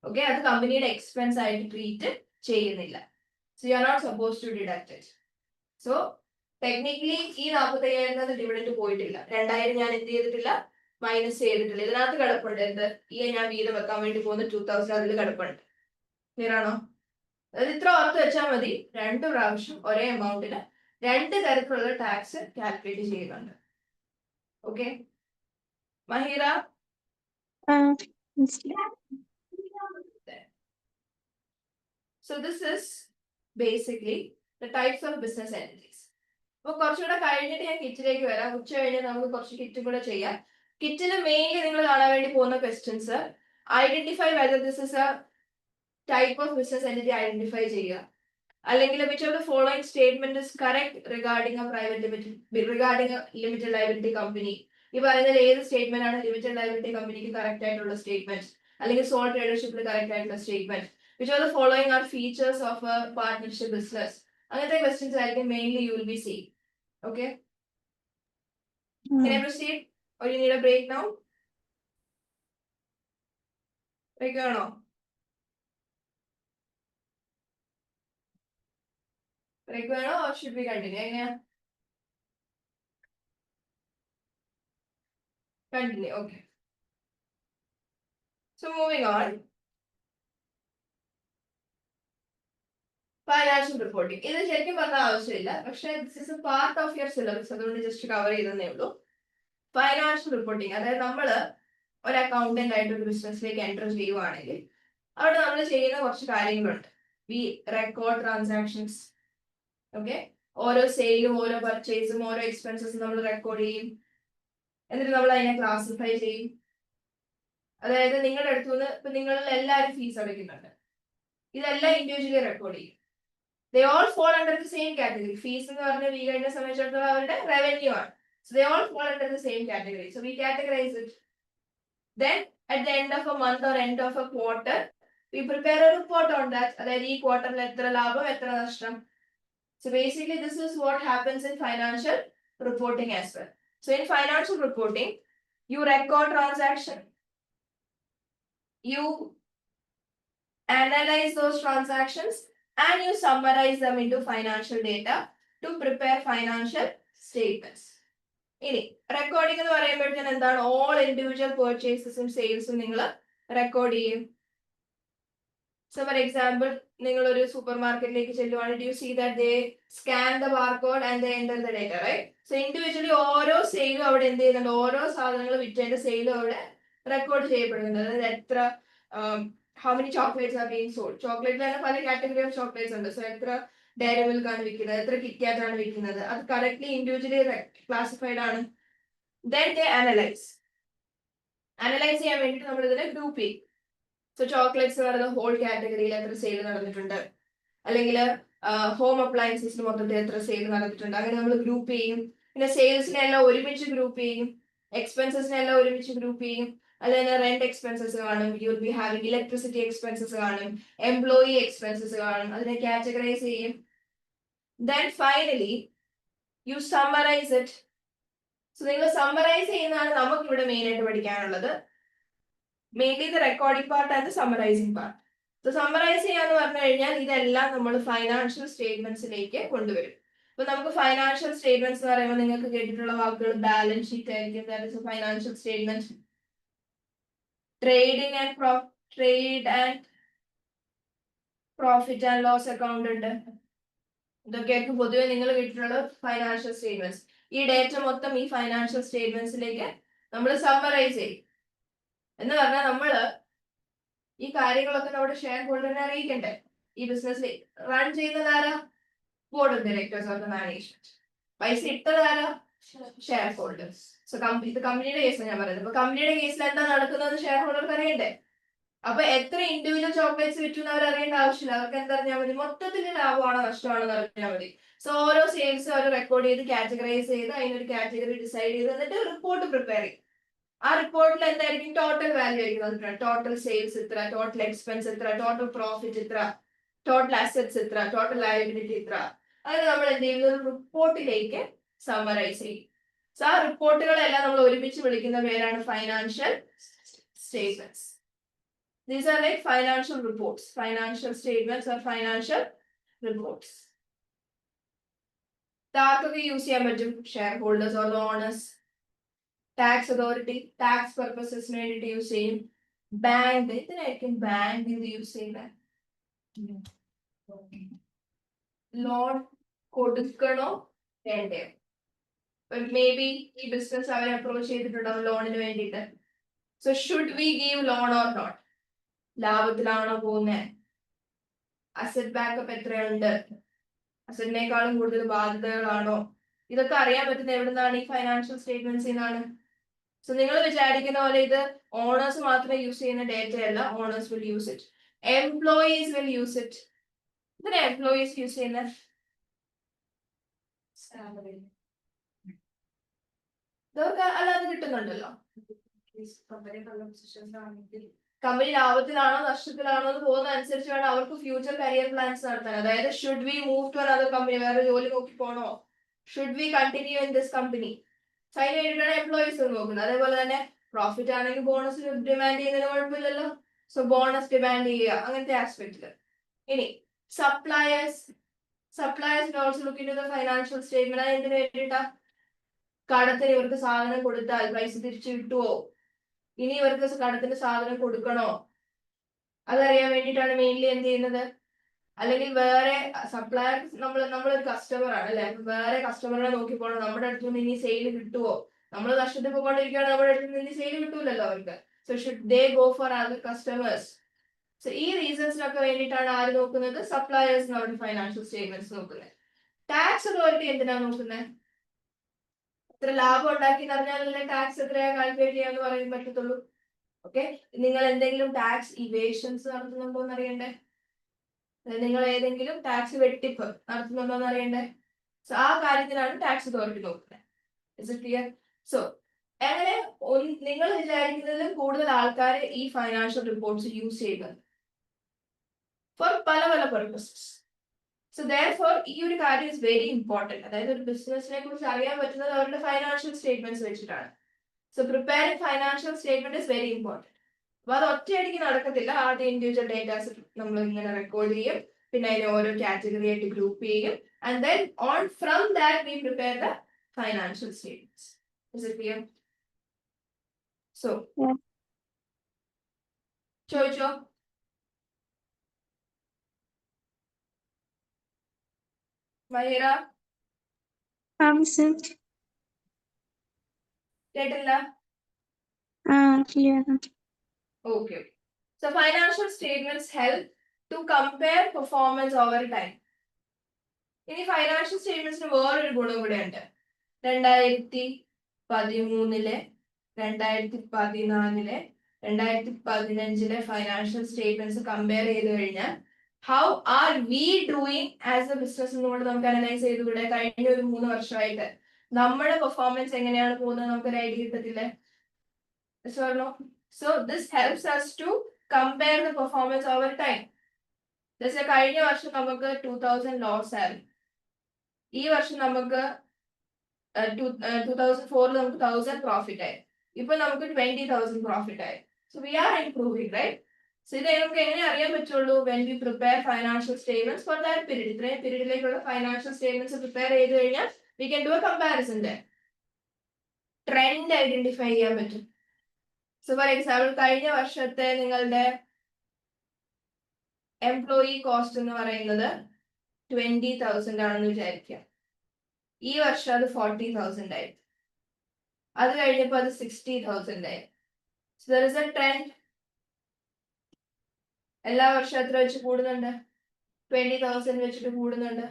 ഓക്കെ, അത് കമ്പനിയുടെ എക്സ്പെൻസ് ആയിട്ട് ട്രീറ്റ് ചെയ്യുന്നില്ല. So you are not suppose to deduct it. So technically ഈ 45,000 ഡിവിഡന്റ് പോയിട്ടില്ല. 2000 ഞാൻ എന്ത് ചെയ്തിട്ടില്ല, മൈനസ് ചെയ്തിട്ടില്ല. ഇതിനകത്ത് കിടപ്പുണ്ട് എന്ത്, ഈ ഞാൻ വീതം വെക്കാൻ വേണ്ടി പോകുന്ന 2000 അതിൽ കിടപ്പുണ്ട്. ക്ലിയർ ആണോ? അതായത് ഇത്ര ഓർത്ത് വെച്ചാൽ മതി, 2 പ്രാവശ്യം ഒരേ എമൗണ്ടിന് 2 തരത്തിലുള്ള ടാക്സ് കാൽക്കുലേറ്റ് ചെയ്യുന്നുണ്ട്. ഓക്കെ മഹീറ? മനസ്സിലായി. So this is basically the types of business entities. അപ്പൊ കുറച്ചുകൂടെ കഴിഞ്ഞിട്ട് ഞാൻ കിറ്റിലേക്ക് വരാം. ഉച്ച കഴിഞ്ഞ് നമുക്ക് കുറച്ച് കിറ്റും കൂടെ ചെയ്യാം. കിറ്റിന് മെയിൻലി നിങ്ങൾ കാണാൻ വേണ്ടി പോകുന്ന questions, identify whether this is A type of business entity identify ചെയ്യുക, അല്ലെങ്കിൽ which of the following statement is correct regarding A private limited liability company. ഈ പറയുന്നതിൽ ഏത് സ്റ്റേറ്റ്മെന്റ് ആണ് ലിമിറ്റഡ് ലയബിലിറ്റി കമ്പനിക്ക് കറക്റ്റ് ആയിട്ടുള്ള സ്റ്റേറ്റ്മെന്റ്, അല്ലെങ്കിൽ സോൾ ട്രേഡർഷിപ്പിൽ കറക്റ്റ് ആയിട്ടുള്ള statement. Which of the following are features of a partnership business? അങ്ങനത്തെ questions ആയിരിക്കും mainly you will be seeing. Okay? Can I proceed? Or you need a break now? Break or no? Break or no? Or should we continue? എങ്ങനെയാ? Continue. Okay. So moving on. Financial reporting. ഇത് ശരിക്കും പറഞ്ഞ ആവശ്യമില്ല, പക്ഷെ this is A part of your syllabus, അതുകൊണ്ട് just cover ചെയ്തേ ഉള്ളൂ. Financial reporting, അതായത് നമ്മൾ ഒരു അക്കൗണ്ടന്റ് ആയിട്ട് ഒരു ബിസിനസ്സിലേക്ക് എൻ്റർ ചെയ്യുവാണെങ്കിൽ അവിടെ നമ്മൾ ചെയ്യുന്ന കുറച്ച് കാര്യങ്ങളുണ്ട്. V record transactions. ഓക്കെ, ഓരോ സെയിലും ഓരോ പർച്ചേസും ഓരോ എക്സ്പെൻസസും നമ്മൾ റെക്കോർഡ് ചെയ്യും. എന്നിട്ട് നമ്മൾ അതിനെ ക്ലാസിഫൈ ചെയ്യും. അതായത് നിങ്ങളുടെ അടുത്തുനിന്ന് ഇപ്പൊ നിങ്ങളിൽ എല്ലാവരും ഫീസ് അടയ്ക്കുന്നുണ്ട്, ഇതെല്ലാം ഇൻഡിവിജ്വലി റെക്കോർഡ് ചെയ്യും. They all fall under the same category. Fees എന്ന് പറഞ്ഞ വി ഗൈഡിനെ സംബന്ധിച്ചിടത്തോളം അവരുടെ റവന്യൂ ആണ്. So they all fall under the same category. So we categorize it. Then at the end of a month or end of a quarter, we prepare a report on that. അതായത് ഈ ക്വാർട്ടറിൽ എത്ര ലാഭം എത്ര നഷ്ടം. So basically this is what happens in financial reporting as well. So in financial reporting, you record transaction, you analyze those transactions, and you summarize them into financial data to prepare financial statements. ഇനി recording എന്ന് പറയുമ്പോഴത്തേന് എന്താണ്, all individual പെർച്ചേസസും സെയിൽസും നിങ്ങൾ record ചെയ്യും. So for example, നിങ്ങൾ ഒരു super മാർക്കറ്റിലേക്ക് ചെല്ലുവാണ്, do you see that they scan the barcode and they enter the data, right? So individually ഓരോ സെയിലും അവിടെ എന്ത് ചെയ്യുന്നുണ്ട്, ഓരോ സാധനങ്ങൾ വിറ്റതിന്റെ സെയിലും അവിടെ റെക്കോർഡ് ചെയ്യപ്പെടുന്നുണ്ട്. അതായത് എത്ര how many chocolates are being sold. ചോക്ലേറ്റിൽ തന്നെ പല കാറ്റഗറി ഓഫ് ചോക്ലേറ്റ്സ് ഉണ്ട്. സോ എത്ര ഡയറി മിൽക്ക് ആണ് വിൽക്കുന്നത്, എത്ര കിറ്റ്കാറ്റ് ആണ് വിൽക്കുന്നത്, അത് കറക്റ്റ്ലി ഇൻഡിവിജ്വലി ക്ലാസിഫൈഡ് ആണ്. Then they analyze ചെയ്യാൻ വേണ്ടിയിട്ട് നമ്മൾ ഇതിനെ ഗ്രൂപ്പ് ചെയ്യും. സോ ചോക്ലേറ്റ്സ് പറയുന്ന ഹോൾ കാറ്റഗറിയിൽ എത്ര സെയിൽ നടന്നിട്ടുണ്ട്, അല്ലെങ്കിൽ ഹോം അപ്ലയൻസസിന് മൊത്തത്തിൽ എത്ര സെയിൽ നടന്നിട്ടുണ്ട്, അങ്ങനെ നമ്മൾ ഗ്രൂപ്പ് ചെയ്യും. പിന്നെ സെയിൽസിനെ എല്ലാം ഒരുമിച്ച് ഗ്രൂപ്പ് ചെയ്യും, എക്സ്പെൻസസിനെ എല്ലാം ഒരുമിച്ച് ഗ്രൂപ്പ് ചെയ്യും. അല്ലെങ്കിൽ റെന്റ് എക്സ്പെൻസസ് കാണും, you will be having electricity expenses കാണും, എംപ്ലോയി എക്സ്പെൻസസ് കാണും, അതിനെ കാറ്റഗറൈസ് ചെയ്യും. Then finally U summarise it. So നിങ്ങൾ സമ്മറൈസ് ചെയ്യുന്നതാണ് നമുക്ക് ഇവിടെ മെയിൻ ആയിട്ട് പഠിക്കാനുള്ളത്. Mainly the recording part and the summarising part. So summarise ചെയ്യാന്ന് പറഞ്ഞു കഴിഞ്ഞാൽ ഇതെല്ലാം നമ്മൾ ഫൈനാൻഷ്യൽ സ്റ്റേറ്റ്മെന്റ്സിലേക്ക് കൊണ്ടുവരും. ഇപ്പൊ നമുക്ക് ഫൈനാൻഷ്യൽ സ്റ്റേറ്റ്മെന്റ്സ് എന്ന് പറയുമ്പോൾ നിങ്ങൾക്ക് കേട്ടിട്ടുള്ള വാക്കുകൾ ബാലൻസ് ഷീറ്റ് ആയിരിക്കും, that is a financial statement. Trade and profit and loss account ഉണ്ട്. ഇതൊക്കെയായിരിക്കും പൊതുവെ നിങ്ങൾ കേട്ടിട്ടുള്ള ഫൈനാൻഷ്യൽ സ്റ്റേറ്റ്മെന്റ്സ്. ഈ ഡേറ്റ മൊത്തം ഈ ഫൈനാൻഷ്യൽ സ്റ്റേറ്റ്മെന്റ്സിലേക്ക് നമ്മൾ സമ്മറൈസ് ചെയ്യും. എന്ന് പറഞ്ഞാൽ നമ്മള് ഈ കാര്യങ്ങളൊക്കെ നമ്മുടെ ഷെയർ ഹോൾഡറിനെ അറിയിക്കണ്ടേ. ഈ ബിസിനസ് റൺ ചെയ്യുന്നത് ആരാ? Board of directors of the management. പൈസ ഇട്ടത് ആരാ? Share holders. സോ ഇത് കമ്പനിയുടെ കേസ് ഞാൻ പറയുന്നത്. അപ്പൊ കമ്പനിയുടെ കേസിൽ എന്താ നടക്കുന്നത് ഷെയർ ഹോൾഡർക്ക് അറിയണ്ടേ. അപ്പൊ എത്ര ഇൻഡിവിജ്വൽ ചോക്ലേറ്റ്സ് വിറ്റു എന്ന് അവർ അറിയേണ്ട ആവശ്യമില്ല. അവർക്ക് എന്തറിഞ്ഞാൽ മതി? മൊത്തത്തിന്റെ ലാഭമാണോ നഷ്ടമാണോ എന്ന് അറിഞ്ഞാൽ മതി. സോ ഓരോ സെയിൽസ് അവർ റെക്കോർഡ് ചെയ്ത് കാറ്റഗറൈസ് ചെയ്ത് അതിനൊരു കാറ്റഗറി ഡിസൈഡ് ചെയ്ത് എന്നിട്ട് റിപ്പോർട്ട് പ്രിപ്പയർ ചെയ്യും. ആ റിപ്പോർട്ടിൽ എന്തായിരിക്കും? ടോട്ടൽ വാല്യൂ ആയിരിക്കും. ടോട്ടൽ സെയിൽസ് ഇത്ര, ടോട്ടൽ എക്സ്പെൻസ് ഇത്ര, ടോട്ടൽ പ്രോഫിറ്റ് ഇത്ര, ടോട്ടൽ അസറ്റ്സ് ഇത്ര, ടോട്ടൽ ലയബിലിറ്റി ഇത്ര. അത് നമ്മൾ എന്ത് ചെയ്യുന്നത്? ഒരു റിപ്പോർട്ടിലേക്ക് സമ്മറൈസ് ചെയ്യും. സോ ആ റിപ്പോർട്ടുകളെല്ലാം നമ്മൾ ഒരുമിച്ച് വിളിക്കുന്ന പേരാണ് financial statements. These are like financial reports. Financial statements or financial reports. ആർക്കൊക്കെ യൂസ് ചെയ്യാൻ പറ്റും? Share holders or owners, tax authority, tax പർപ്പസസിന് വേണ്ടിയിട്ട് യൂസ് ചെയ്യും. ബാങ്ക്, ഇതിനായിരിക്കും ബാങ്ക് ഇത് യൂസ് ചെയ്യുന്നത്. ലോൺ കൊടുക്കണോ വേണ്ടയോ? മേ ബി ഈ ബിസിനസ് അവരെ അപ്രോച്ച് ചെയ്തിട്ടുണ്ടാവും ലോണിന് വേണ്ടിയിട്ട്. So should we give loan or not? ലാഭത്തിലാണോ പോകുന്നത്? അസറ്റ് ബാക്കപ്പ് എത്രയുണ്ട്? അസറ്റിനേക്കാളും കൂടുതൽ ബാധ്യതകളാണോ? ഇതൊക്കെ അറിയാൻ പറ്റുന്ന എവിടുന്നാണ്? ഈ ഫൈനാൻഷ്യൽ സ്റ്റേറ്റ്മെന്റ്സിൽ നിന്നാണ്. സോ നിങ്ങൾ വിചാരിക്കുന്ന പോലെ ഇത് ഓണേഴ്സ് മാത്രമേ യൂസ് ചെയ്യുന്ന ഡേറ്റ അല്ല. Owners will use it, employees will use it. ഇതിന് എംപ്ലോയീസ് യൂസ് ചെയ്യുന്ന ഇതൊക്കെ അല്ലാതെ കിട്ടുന്നുണ്ടല്ലോ. കമ്പനി ലാഭത്തിലാണോ നഷ്ടത്തിലാണോ എന്ന് പോകുന്ന അനുസരിച്ച് വേണം അവർക്ക് ഫ്യൂച്ചർ കരിയർ പ്ലാൻസ് നടത്താൻ. അതായത് should we move to another company, വേറെ ജോലി നോക്കി പോണോ? Should we continue in this company? അതിന് വേണ്ടിയിട്ടാണ് എംപ്ലോയീസ് നോക്കുന്നത്. അതേപോലെ തന്നെ പ്രോഫിറ്റ് ആണെങ്കിൽ ബോണസ് ഡിമാൻഡ് ചെയ്യുന്നതിന് കുഴപ്പമില്ലല്ലോ. സോ ബോണസ് ഡിമാൻഡ് ചെയ്യുക, അങ്ങനത്തെ ആസ്പെക്റ്റില്. ഇനി suppliers also look into the financial statement. അത് എന്തിനു വേണ്ടിയിട്ടാ? കടത്തിന് ഇവർക്ക് സാധനം കൊടുത്താൽ പൈസ തിരിച്ചു കിട്ടുവോ? ഇനി ഇവർക്ക് കടത്തിന് സാധനം കൊടുക്കണോ? അതറിയാൻ വേണ്ടിയിട്ടാണ് മെയിൻലി എന്ത് ചെയ്യുന്നത്. അല്ലെങ്കിൽ വേറെ സപ്ലയർ, നമ്മളൊരു കസ്റ്റമർ ആണ് അല്ലെ, വേറെ കസ്റ്റമറിനെ നോക്കി പോകണം. നമ്മുടെ അടുത്ത് നിന്ന് ഇനി സെയിൽ കിട്ടുവോ? നമ്മൾ നഷ്ടത്തിൽ പോയിക്കൊണ്ടിരിക്കുകയാണ്, നമ്മുടെ അടുത്ത് നിന്ന് ഇനി സെയിൽ കിട്ടൂലല്ലോ അവർക്ക്. So should they go for other customers? So ഈ റീസൺസിനൊക്കെ വേണ്ടിയിട്ടാണ് ആര് നോക്കുന്നത്? സപ്ലയേഴ്സ് നമ്മുടെ ഫൈനാൻഷ്യൽ സ്റ്റേറ്റ്മെന്റ്സ് നോക്കുന്നത്. ടാക്സ് അതോറിറ്റി എന്തിനാണ് നോക്കുന്നത്? എത്ര ലാഭം ഉണ്ടാക്കി അറിഞ്ഞാലല്ലേ ടാക്സ് എത്രയാ കാൽക്കുലേറ്റ് ചെയ്യാന്ന് പറയാൻ പറ്റത്തുള്ളൂ. ഓക്കെ, നിങ്ങൾ എന്തെങ്കിലും ടാക്സ് ഇവേഷൻസ് നടത്തുന്നുണ്ടോ എന്ന് അറിയണ്ടേ? നിങ്ങൾ ഏതെങ്കിലും ടാക്സ് വെട്ടിപ്പ് നടത്തുന്നുണ്ടോ എന്ന് അറിയണ്ടേ? സോ ആ കാര്യത്തിനാണ് ടാക്സ് അതോറിറ്റി നോക്കുന്നത്. Is it clear? സോ അങ്ങനെ നിങ്ങൾ വിചാരിക്കുന്നതിലും കൂടുതൽ ആൾക്കാർ ഈ ഫൈനാൻഷ്യൽ റിപ്പോർട്ട്സ് യൂസ് ചെയ്യുന്നത് ഫോർ പല പല പർപ്പസസ്. സോ ദെയർഫോർ ഈ ഒരു കാര്യം ഇസ് വെരി ഇമ്പോർട്ടന്റ്. അതായത് ഒരു ബിസിനസിനെ കുറിച്ച് അറിയാൻ പറ്റുന്നത് അവരുടെ ഫൈനാൻഷ്യൽ സ്റ്റേറ്റ്മെന്റ്സ് വെച്ചിട്ടാണ്. So preparing financial statement is very important. അപ്പൊ അത് ഒറ്റയടിക്ക് നടക്കത്തില്ല. ആദ്യം ഇൻഡിവിജ്വൽ ഡേറ്റാസ് നമ്മൾ ഇങ്ങനെ റെക്കോർഡ് ചെയ്യും, പിന്നെ അതിനെ ഓരോ കാറ്റഗറി ആയിട്ട് ഗ്രൂപ്പ് ചെയ്യും, and then on from that we prepare the financial statements. Is it clear? So ചോദിച്ചോ. മഹിറ കേട്ടില്ല? Clear. Okay. So financial statements help to compare performance over time. ഇനി ഫൈനാൻഷ്യൽ സ്റ്റേറ്റ്മെന്റ്സിന് വേറൊരു ഗുണം കൂടെ ഉണ്ട്. 2013, 2014, 2015 ഫൈനാൻഷ്യൽ സ്റ്റേറ്റ്മെന്റ്സ് കമ്പയർ ചെയ്ത് കഴിഞ്ഞാൽ how are V doing as A business എന്നുകൊണ്ട് നമുക്ക് അനലൈസ് ചെയ്തുകൂടെ? കഴിഞ്ഞ ഒരു 3 വർഷമായിട്ട് നമ്മുടെ പെർഫോമൻസ് എങ്ങനെയാണ് പോകുന്നത് നമുക്കൊരു idea കിട്ടത്തില്ലേ? So this helps us to compare the performance over time. കഴിഞ്ഞ വർഷം നമുക്ക് 2000 ലോസ് ആയിരുന്നു. ഈ വർഷം നമുക്ക് 2004 നമുക്ക് 1000 പ്രോഫിറ്റ് ആയി. ഇപ്പൊ നമുക്ക് 20,000 പ്രോഫിറ്റ് ആയി. So we are improving, right? So ഇത് നമുക്ക് എങ്ങനെ അറിയാൻ പറ്റുള്ളൂ? When we prepare financial statements for that period. ഇത്രയും പീരീഡിലേക്കുള്ള ഫൈനാൻഷ്യൽ സ്റ്റേറ്റ്മെന്റ്സ് പ്രിപ്പയർ ചെയ്ത് കഴിഞ്ഞാൽ വി ക്യാൻ ഡു എ കമ്പാരിസന്റെ ട്രെൻഡ് ഐഡന്റിഫൈ ചെയ്യാൻ പറ്റും. സോ ഫോർ എക്സാമ്പിൾ കഴിഞ്ഞ വർഷത്തെ നിങ്ങളുടെ എംപ്ലോയി കോസ്റ്റ് എന്ന് പറയുന്നത് 20,000 ആണെന്ന് വിചാരിക്കുക. ഈ വർഷം അത് 40,000 ആയിരിക്കും. അത് കഴിഞ്ഞപ്പോൾ അത് 60,000 ആയി. So there is a trend. എല്ലാ വർഷവും എത്ര വെച്ച് കൂടുന്നുണ്ട്? 20,000 വെച്ചിട്ട് കൂടുന്നുണ്ട്.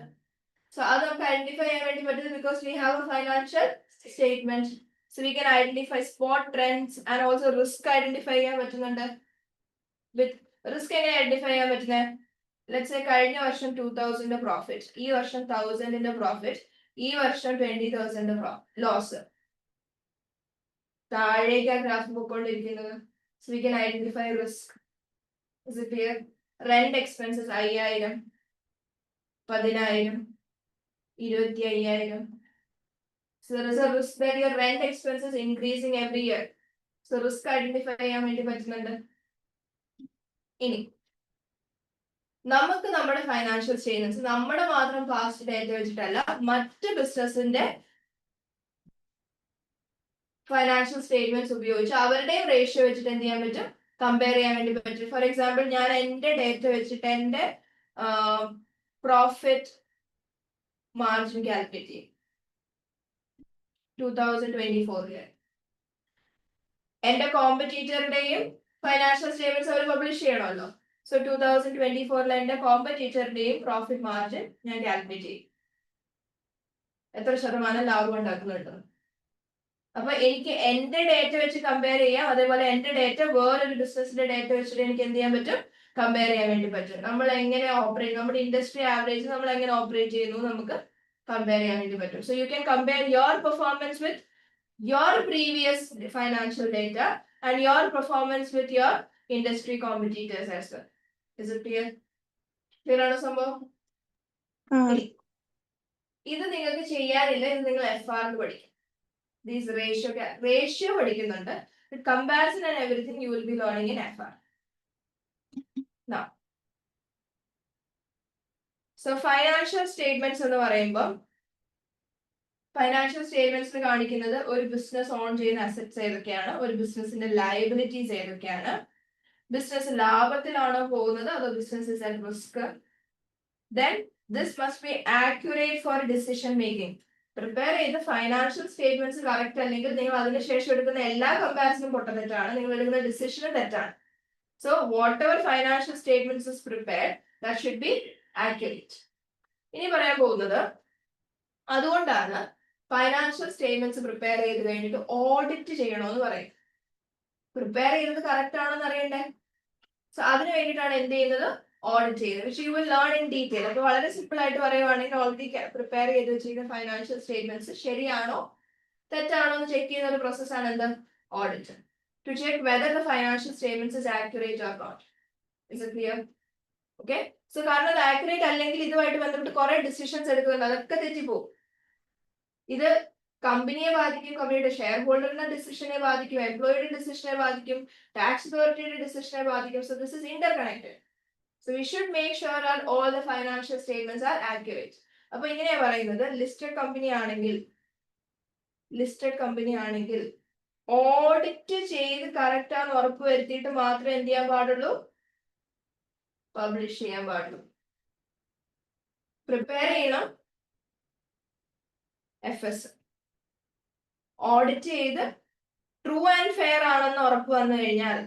So അത് നമുക്ക് ഐഡന്റിഫൈ ചെയ്യാൻ വേണ്ടി പറ്റും because we have a financial statement. So we can identify spot trends and also risk identify ചെയ്യാൻ പറ്റുന്നുണ്ട്. With risk എങ്ങനെ ഐഡന്റിഫൈ ചെയ്യാൻ പറ്റുന്നത്? Let's say കഴിഞ്ഞ വർഷം 2,000 പ്രോഫിറ്റ്, ഈ വർഷം 1,000 പ്രോഫിറ്റ്, ഈ വർഷം 20,000 ലോസ്. താഴേക്ക് ആ ഗ്രാഫ് പോയിക്കൊണ്ടിരിക്കുന്നത്. So we can identify risk. Is it clear? Rent expenses 5,000, 10,000, 25,000. So there is a risk that your rent expenses increasing every year. So risk identify ചെയ്യാൻ വേണ്ടി പറ്റുന്നുണ്ട്. ഇനി നമുക്ക് നമ്മുടെ ഫൈനാൻഷ്യൽ സ്റ്റേറ്റ്മെന്റ്സ് നമ്മുടെ മാത്രം പാസ്റ്റ് ഡേറ്റ വെച്ചിട്ടല്ല, മറ്റ് ബിസിനസിന്റെ ഫൈനാൻഷ്യൽ സ്റ്റേറ്റ്മെന്റ്സ് ഉപയോഗിച്ച് അവരുടെയും റേഷ്യോ വെച്ചിട്ട് എന്ത് ചെയ്യാൻ പറ്റും? കമ്പയർ ചെയ്യാൻ വേണ്ടി പറ്റും. ഫോർ എക്സാമ്പിൾ, ഞാൻ എന്റെ ഡേറ്റ വെച്ചിട്ട് എന്റെ പ്രോഫിറ്റ് മാർജിൻ കാൽക്കുലേറ്റ് ചെയ്യും 2024. എന്റെ കോമ്പറ്റീറ്ററുടെയും ഫൈനാൻഷ്യൽ സ്റ്റേറ്റ്മെന്റ്സ് അവർ പബ്ലിഷ് ചെയ്യണമല്ലോ. സോ 2024 എന്റെ കോമ്പറ്റീറ്ററിന്റെയും പ്രോഫിറ്റ് മാർജിൻ ഞാൻ കാൽക്കുലേറ്റ് ചെയ്യും, എത്ര ശതമാനം ലാഭം ഉണ്ടാക്കുന്നുണ്ട്. അപ്പൊ എനിക്ക് എന്റെ ഡേറ്റ വെച്ച് കമ്പയർ ചെയ്യാം, അതേപോലെ എന്റെ ഡേറ്റ വേറൊരു ബിസിനസിന്റെ ഡേറ്റ വെച്ചിട്ട് എനിക്ക് എന്ത് ചെയ്യാൻ പറ്റും? കമ്പയർ ചെയ്യാൻ വേണ്ടി പറ്റും. നമ്മൾ എങ്ങനെ ഓപ്പറേറ്റ്, നമ്മുടെ ഇൻഡസ്ട്രി ആവറേജ് നമ്മൾ എങ്ങനെ ഓപ്പറേറ്റ് ചെയ്യുന്നു നമുക്ക് കമ്പയർ ചെയ്യാൻ വേണ്ടി പറ്റും. So you can compare your performance with your previous financial data and your performance with your industry competitors as well. Is it clear? Clear ആണോ സംഭവം? ഇത് നിങ്ങൾക്ക് ചെയ്യാനില്ല, ഇത് നിങ്ങൾ FR പഠിക്കും. These ratio പഠിക്കുന്നുണ്ട്. Comparison and everything you will be learning in FR. Now, so financial statements എന്ന് പറയുമ്പോൾ ഫൈനാൻഷ്യൽ സ്റ്റേറ്റ്മെന്റ്സിൽ കാണിക്കുന്നത് ഒരു ബിസിനസ് ഓൺ ചെയ്യുന്ന അസറ്റ്സ് ഏതൊക്കെയാണ്, ഒരു ബിസിനസിന്റെ ലയബിലിറ്റീസ് ഏതൊക്കെയാണ്, ബിസിനസ് ലാഭത്തിലാണോ പോകുന്നത് അതോ business is at risk. Then this must be accurate four decision making. Prepare ചെയ്ത് ഫൈനാൻഷ്യൽ സ്റ്റേറ്റ്മെന്റ്സ് കറക്റ്റ് അല്ലെങ്കിൽ നിങ്ങൾ അതിനുശേഷം എടുക്കുന്ന എല്ലാ കമ്പാരിസണും പൊട്ടതെറ്റാണ്, നിങ്ങൾ എടുക്കുന്ന ഡിസിഷനും തെറ്റാണ്. So what ever financial statements is prepared that should be accurate. ഇനി പറയാൻ പോകുന്നത്, അതുകൊണ്ടാണ് ഫൈനാൻഷ്യൽ സ്റ്റേറ്റ്മെന്റ്സ് പ്രിപ്പയർ ചെയ്ത് കഴിഞ്ഞിട്ട് ഓഡിറ്റ് ചെയ്യണമെന്ന് പറയും. പ്രിപ്പയർ ചെയ്തത് കറക്റ്റ് ആണെന്ന് അറിയണ്ടേ? സോ അതിന് വേണ്ടിയിട്ടാണ് എന്ത് ചെയ്യുന്നത്? ഓഡിറ്റ് ചെയ്യുന്നത്. Which you will learn in detail. അപ്പൊ വളരെ സിമ്പിൾ ആയിട്ട് പറയുവാണെങ്കിൽ ഓൾറെഡി പ്രിപ്പയർ ചെയ്ത് വെച്ചിരിക്കുന്ന ഫൈനാൻഷ്യൽ സ്റ്റേറ്റ്മെന്റ്സ് ശരിയാണോ തെറ്റാണോ എന്ന് ചെക്ക് ചെയ്യുന്ന ഒരു പ്രോസസ്സാണ് എന്ത്? Audit. To check whether the financial statements is accurate or not. Is it clear? Okay. So കാരണം അത് ആക്യുറേറ്റ് അല്ലെങ്കിൽ ഇതുമായിട്ട് ബന്ധപ്പെട്ട് കുറെ ഡിസിഷൻസ് എടുക്കുന്നുണ്ട്, അതൊക്കെ തെറ്റിപ്പോകും. ഇത് കമ്പനിയെ ബാധിക്കും, കമ്പനിയുടെ ഷെയർ ഹോൾഡറിന്റെ ഡിസിഷനെ ബാധിക്കും, എംപ്ലോയിയുടെ ഡിസിഷനെ ബാധിക്കും, ടാക്സ് അതോറിറ്റിയുടെ ഡിസിഷനെ ബാധിക്കും. So this is interconnected. So we should make sure that all the financial statements are accurate. അപ്പൊ ഇങ്ങനെയാ പറയുന്നത്, ലിസ്റ്റഡ് കമ്പനി ആണെങ്കിൽ ഓഡിറ്റ് ചെയ്ത് കറക്റ്റ് ആണെന്ന് ഉറപ്പ് വരുത്തിയിട്ട് മാത്രമേ എന്ത് ചെയ്യാൻ പാടുള്ളൂ? പബ്ലിഷ് ചെയ്യാൻ പാടുള്ളൂ. പ്രിപ്പയർ ചെയ്യണം FS, ഓഡിറ്റ് ചെയ്ത് ട്രൂ ആൻഡ് ഫെയർ ആണെന്ന് ഉറപ്പ് വന്നു കഴിഞ്ഞാൽ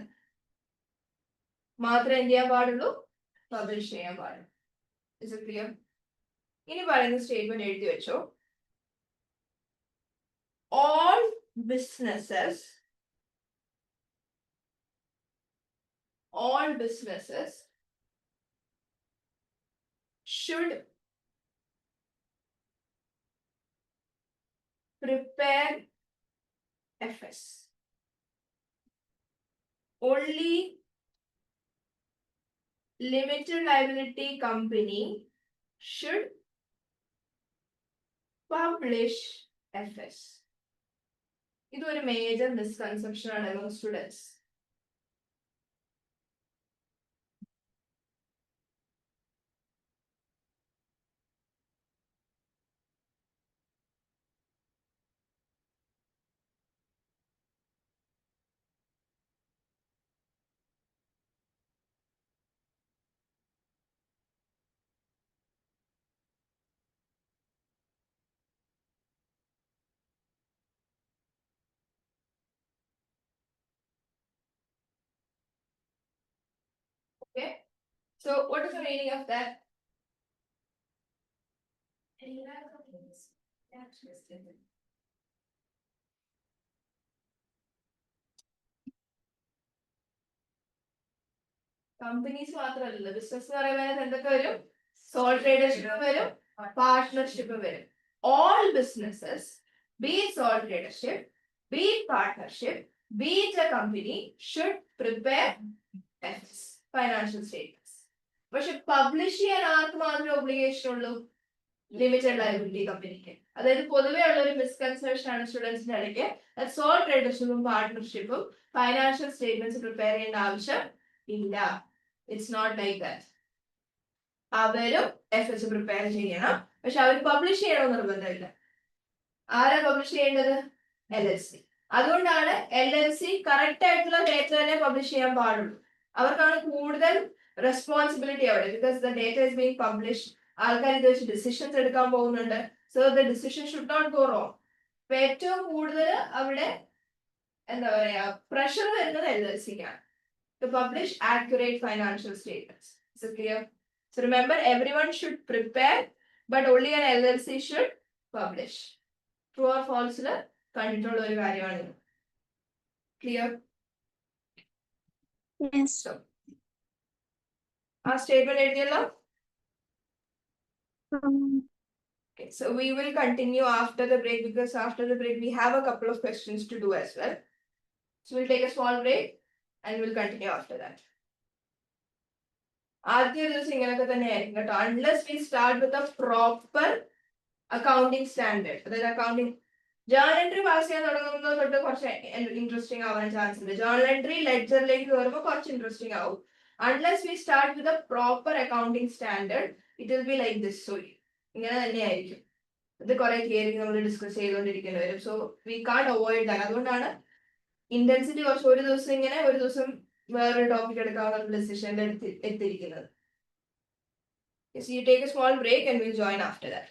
മാത്രമേ എന്ത് ചെയ്യാൻ പാടുള്ളൂ? പബ്ലിഷ് ചെയ്യാൻ പാടുള്ളൂ. Is it clear? ഇനി പറയുന്ന സ്റ്റേറ്റ്മെന്റ് എഴുതി വെച്ചോ. All businesses should prepare FS. Only limited liability company should publish FS. ഇതൊരു മേജർ മിസ്കൺസെപ്ഷൻ ആണ് among students. So what is the meaning of that? Companies മാത്രമല്ല, ബിസിനസ് എന്ന് പറയുമ്പോൾ എന്തൊക്കെ വരും? സോൾ ട്രേഡർഷിപ്പ് വരും, പാർട്ട്ണർഷിപ്പ് വരും. All businesses, be it sole tradership, be it partnership, be it a company, should prepare FS, financial statements. പക്ഷെ publish ചെയ്യാൻ ആർക്ക് മാത്രമേ ഒബ്ലിഗേഷൻ ഉള്ളൂ? ലിമിറ്റഡ് ലയബിലിറ്റി കമ്പനിക്ക്. അതായത് പൊതുവേ ഉള്ള ഒരു മിസ്കൺസെപ്ഷൻ ആണ് സ്റ്റുഡൻസിന്റെ ഇടയ്ക്ക്, സോൾ ട്രേഡർഷിപ്പും പാർട്ട്ണർഷിപ്പും ഫൈനാൻഷ്യൽ സ്റ്റേറ്റ്മെന്റ്സ് പ്രിപ്പയർ ചെയ്യേണ്ട ആവശ്യം ഇല്ല. It's not like that. അവരും FS പ്രിപ്പയർ ചെയ്യണം, പക്ഷെ അവർ പബ്ലിഷ് ചെയ്യണമെന്ന് നിർബന്ധമില്ല. ആരാ പബ്ലിഷ് ചെയ്യേണ്ടത്? LLC. അതുകൊണ്ടാണ് LLC കറക്റ്റ് ആയിട്ടുള്ള ഡേറ്റ തന്നെ പബ്ലിഷ് ചെയ്യാൻ പാടുള്ളൂ. അവർക്കാണ് കൂടുതൽ റെസ്പോൺസിബിലിറ്റി അവിടെ, because the data is being publish. ആൾക്കാർ ഇത് വെച്ച് ഡിസിഷൻസ് എടുക്കാൻ പോകുന്നുണ്ട്. So the decision should not go wrong. അപ്പൊ ഏറ്റവും കൂടുതൽ അവിടെ എന്താ പറയാ പ്രഷർ വരുന്നത് LLC-ക്കാണ് to publish accurate financial statements. Is it clear? So remember, everyone should prepare, but only an LLC should publish. True or false? കണ്ടിട്ടുള്ള ഒരു കാര്യമാണ്. Clear? Yes. So, ആ statement എഴുതിയല്ലോ. Okay, so we will continue after the break, because after the break we have a couple of questions to do as well. So we'll take a small break and we'll continue after that. ആദ്യ ദിവസം ഇങ്ങനെയൊക്കെ തന്നെയായിരിക്കും കേട്ടോ, unless we start with a proper accounting standard. അതായത് accounting journal entry pass ചെയ്യാൻ തുടങ്ങുമ്പോൾ തൊട്ട് കുറച്ച് ഇൻട്രസ്റ്റിംഗ് ആവാൻ ചാൻസ് ഉണ്ട്. ജേർണൽ എൻട്രി ലെഡ്ജറിലേക്ക് കയറുമ്പോൾ കുറച്ച് ഇൻട്രസ്റ്റിംഗ് ആവും. Unless we start with a proper accounting standard, it will be like this. So ഇങ്ങനെ തന്നെയായിരിക്കും. ഇത് കുറെ തിയറി നമ്മൾ ഡിസ്കസ് ചെയ്തുകൊണ്ടിരിക്കേണ്ടി വരും. സോ വി കാണ്ട് അവോയ്ഡ് ദാറ്റ്. അതുകൊണ്ടാണ് ഇന്റൻസിറ്റി കുറച്ച് ഒരു ദിവസം ഇങ്ങനെ ഒരു ദിവസം വേറൊരു ടോപ്പിക് എടുക്കാവുന്ന ഡിസിഷനിൽ എത്തിയിരിക്കുന്നത്. You take a small break and we'll join after that.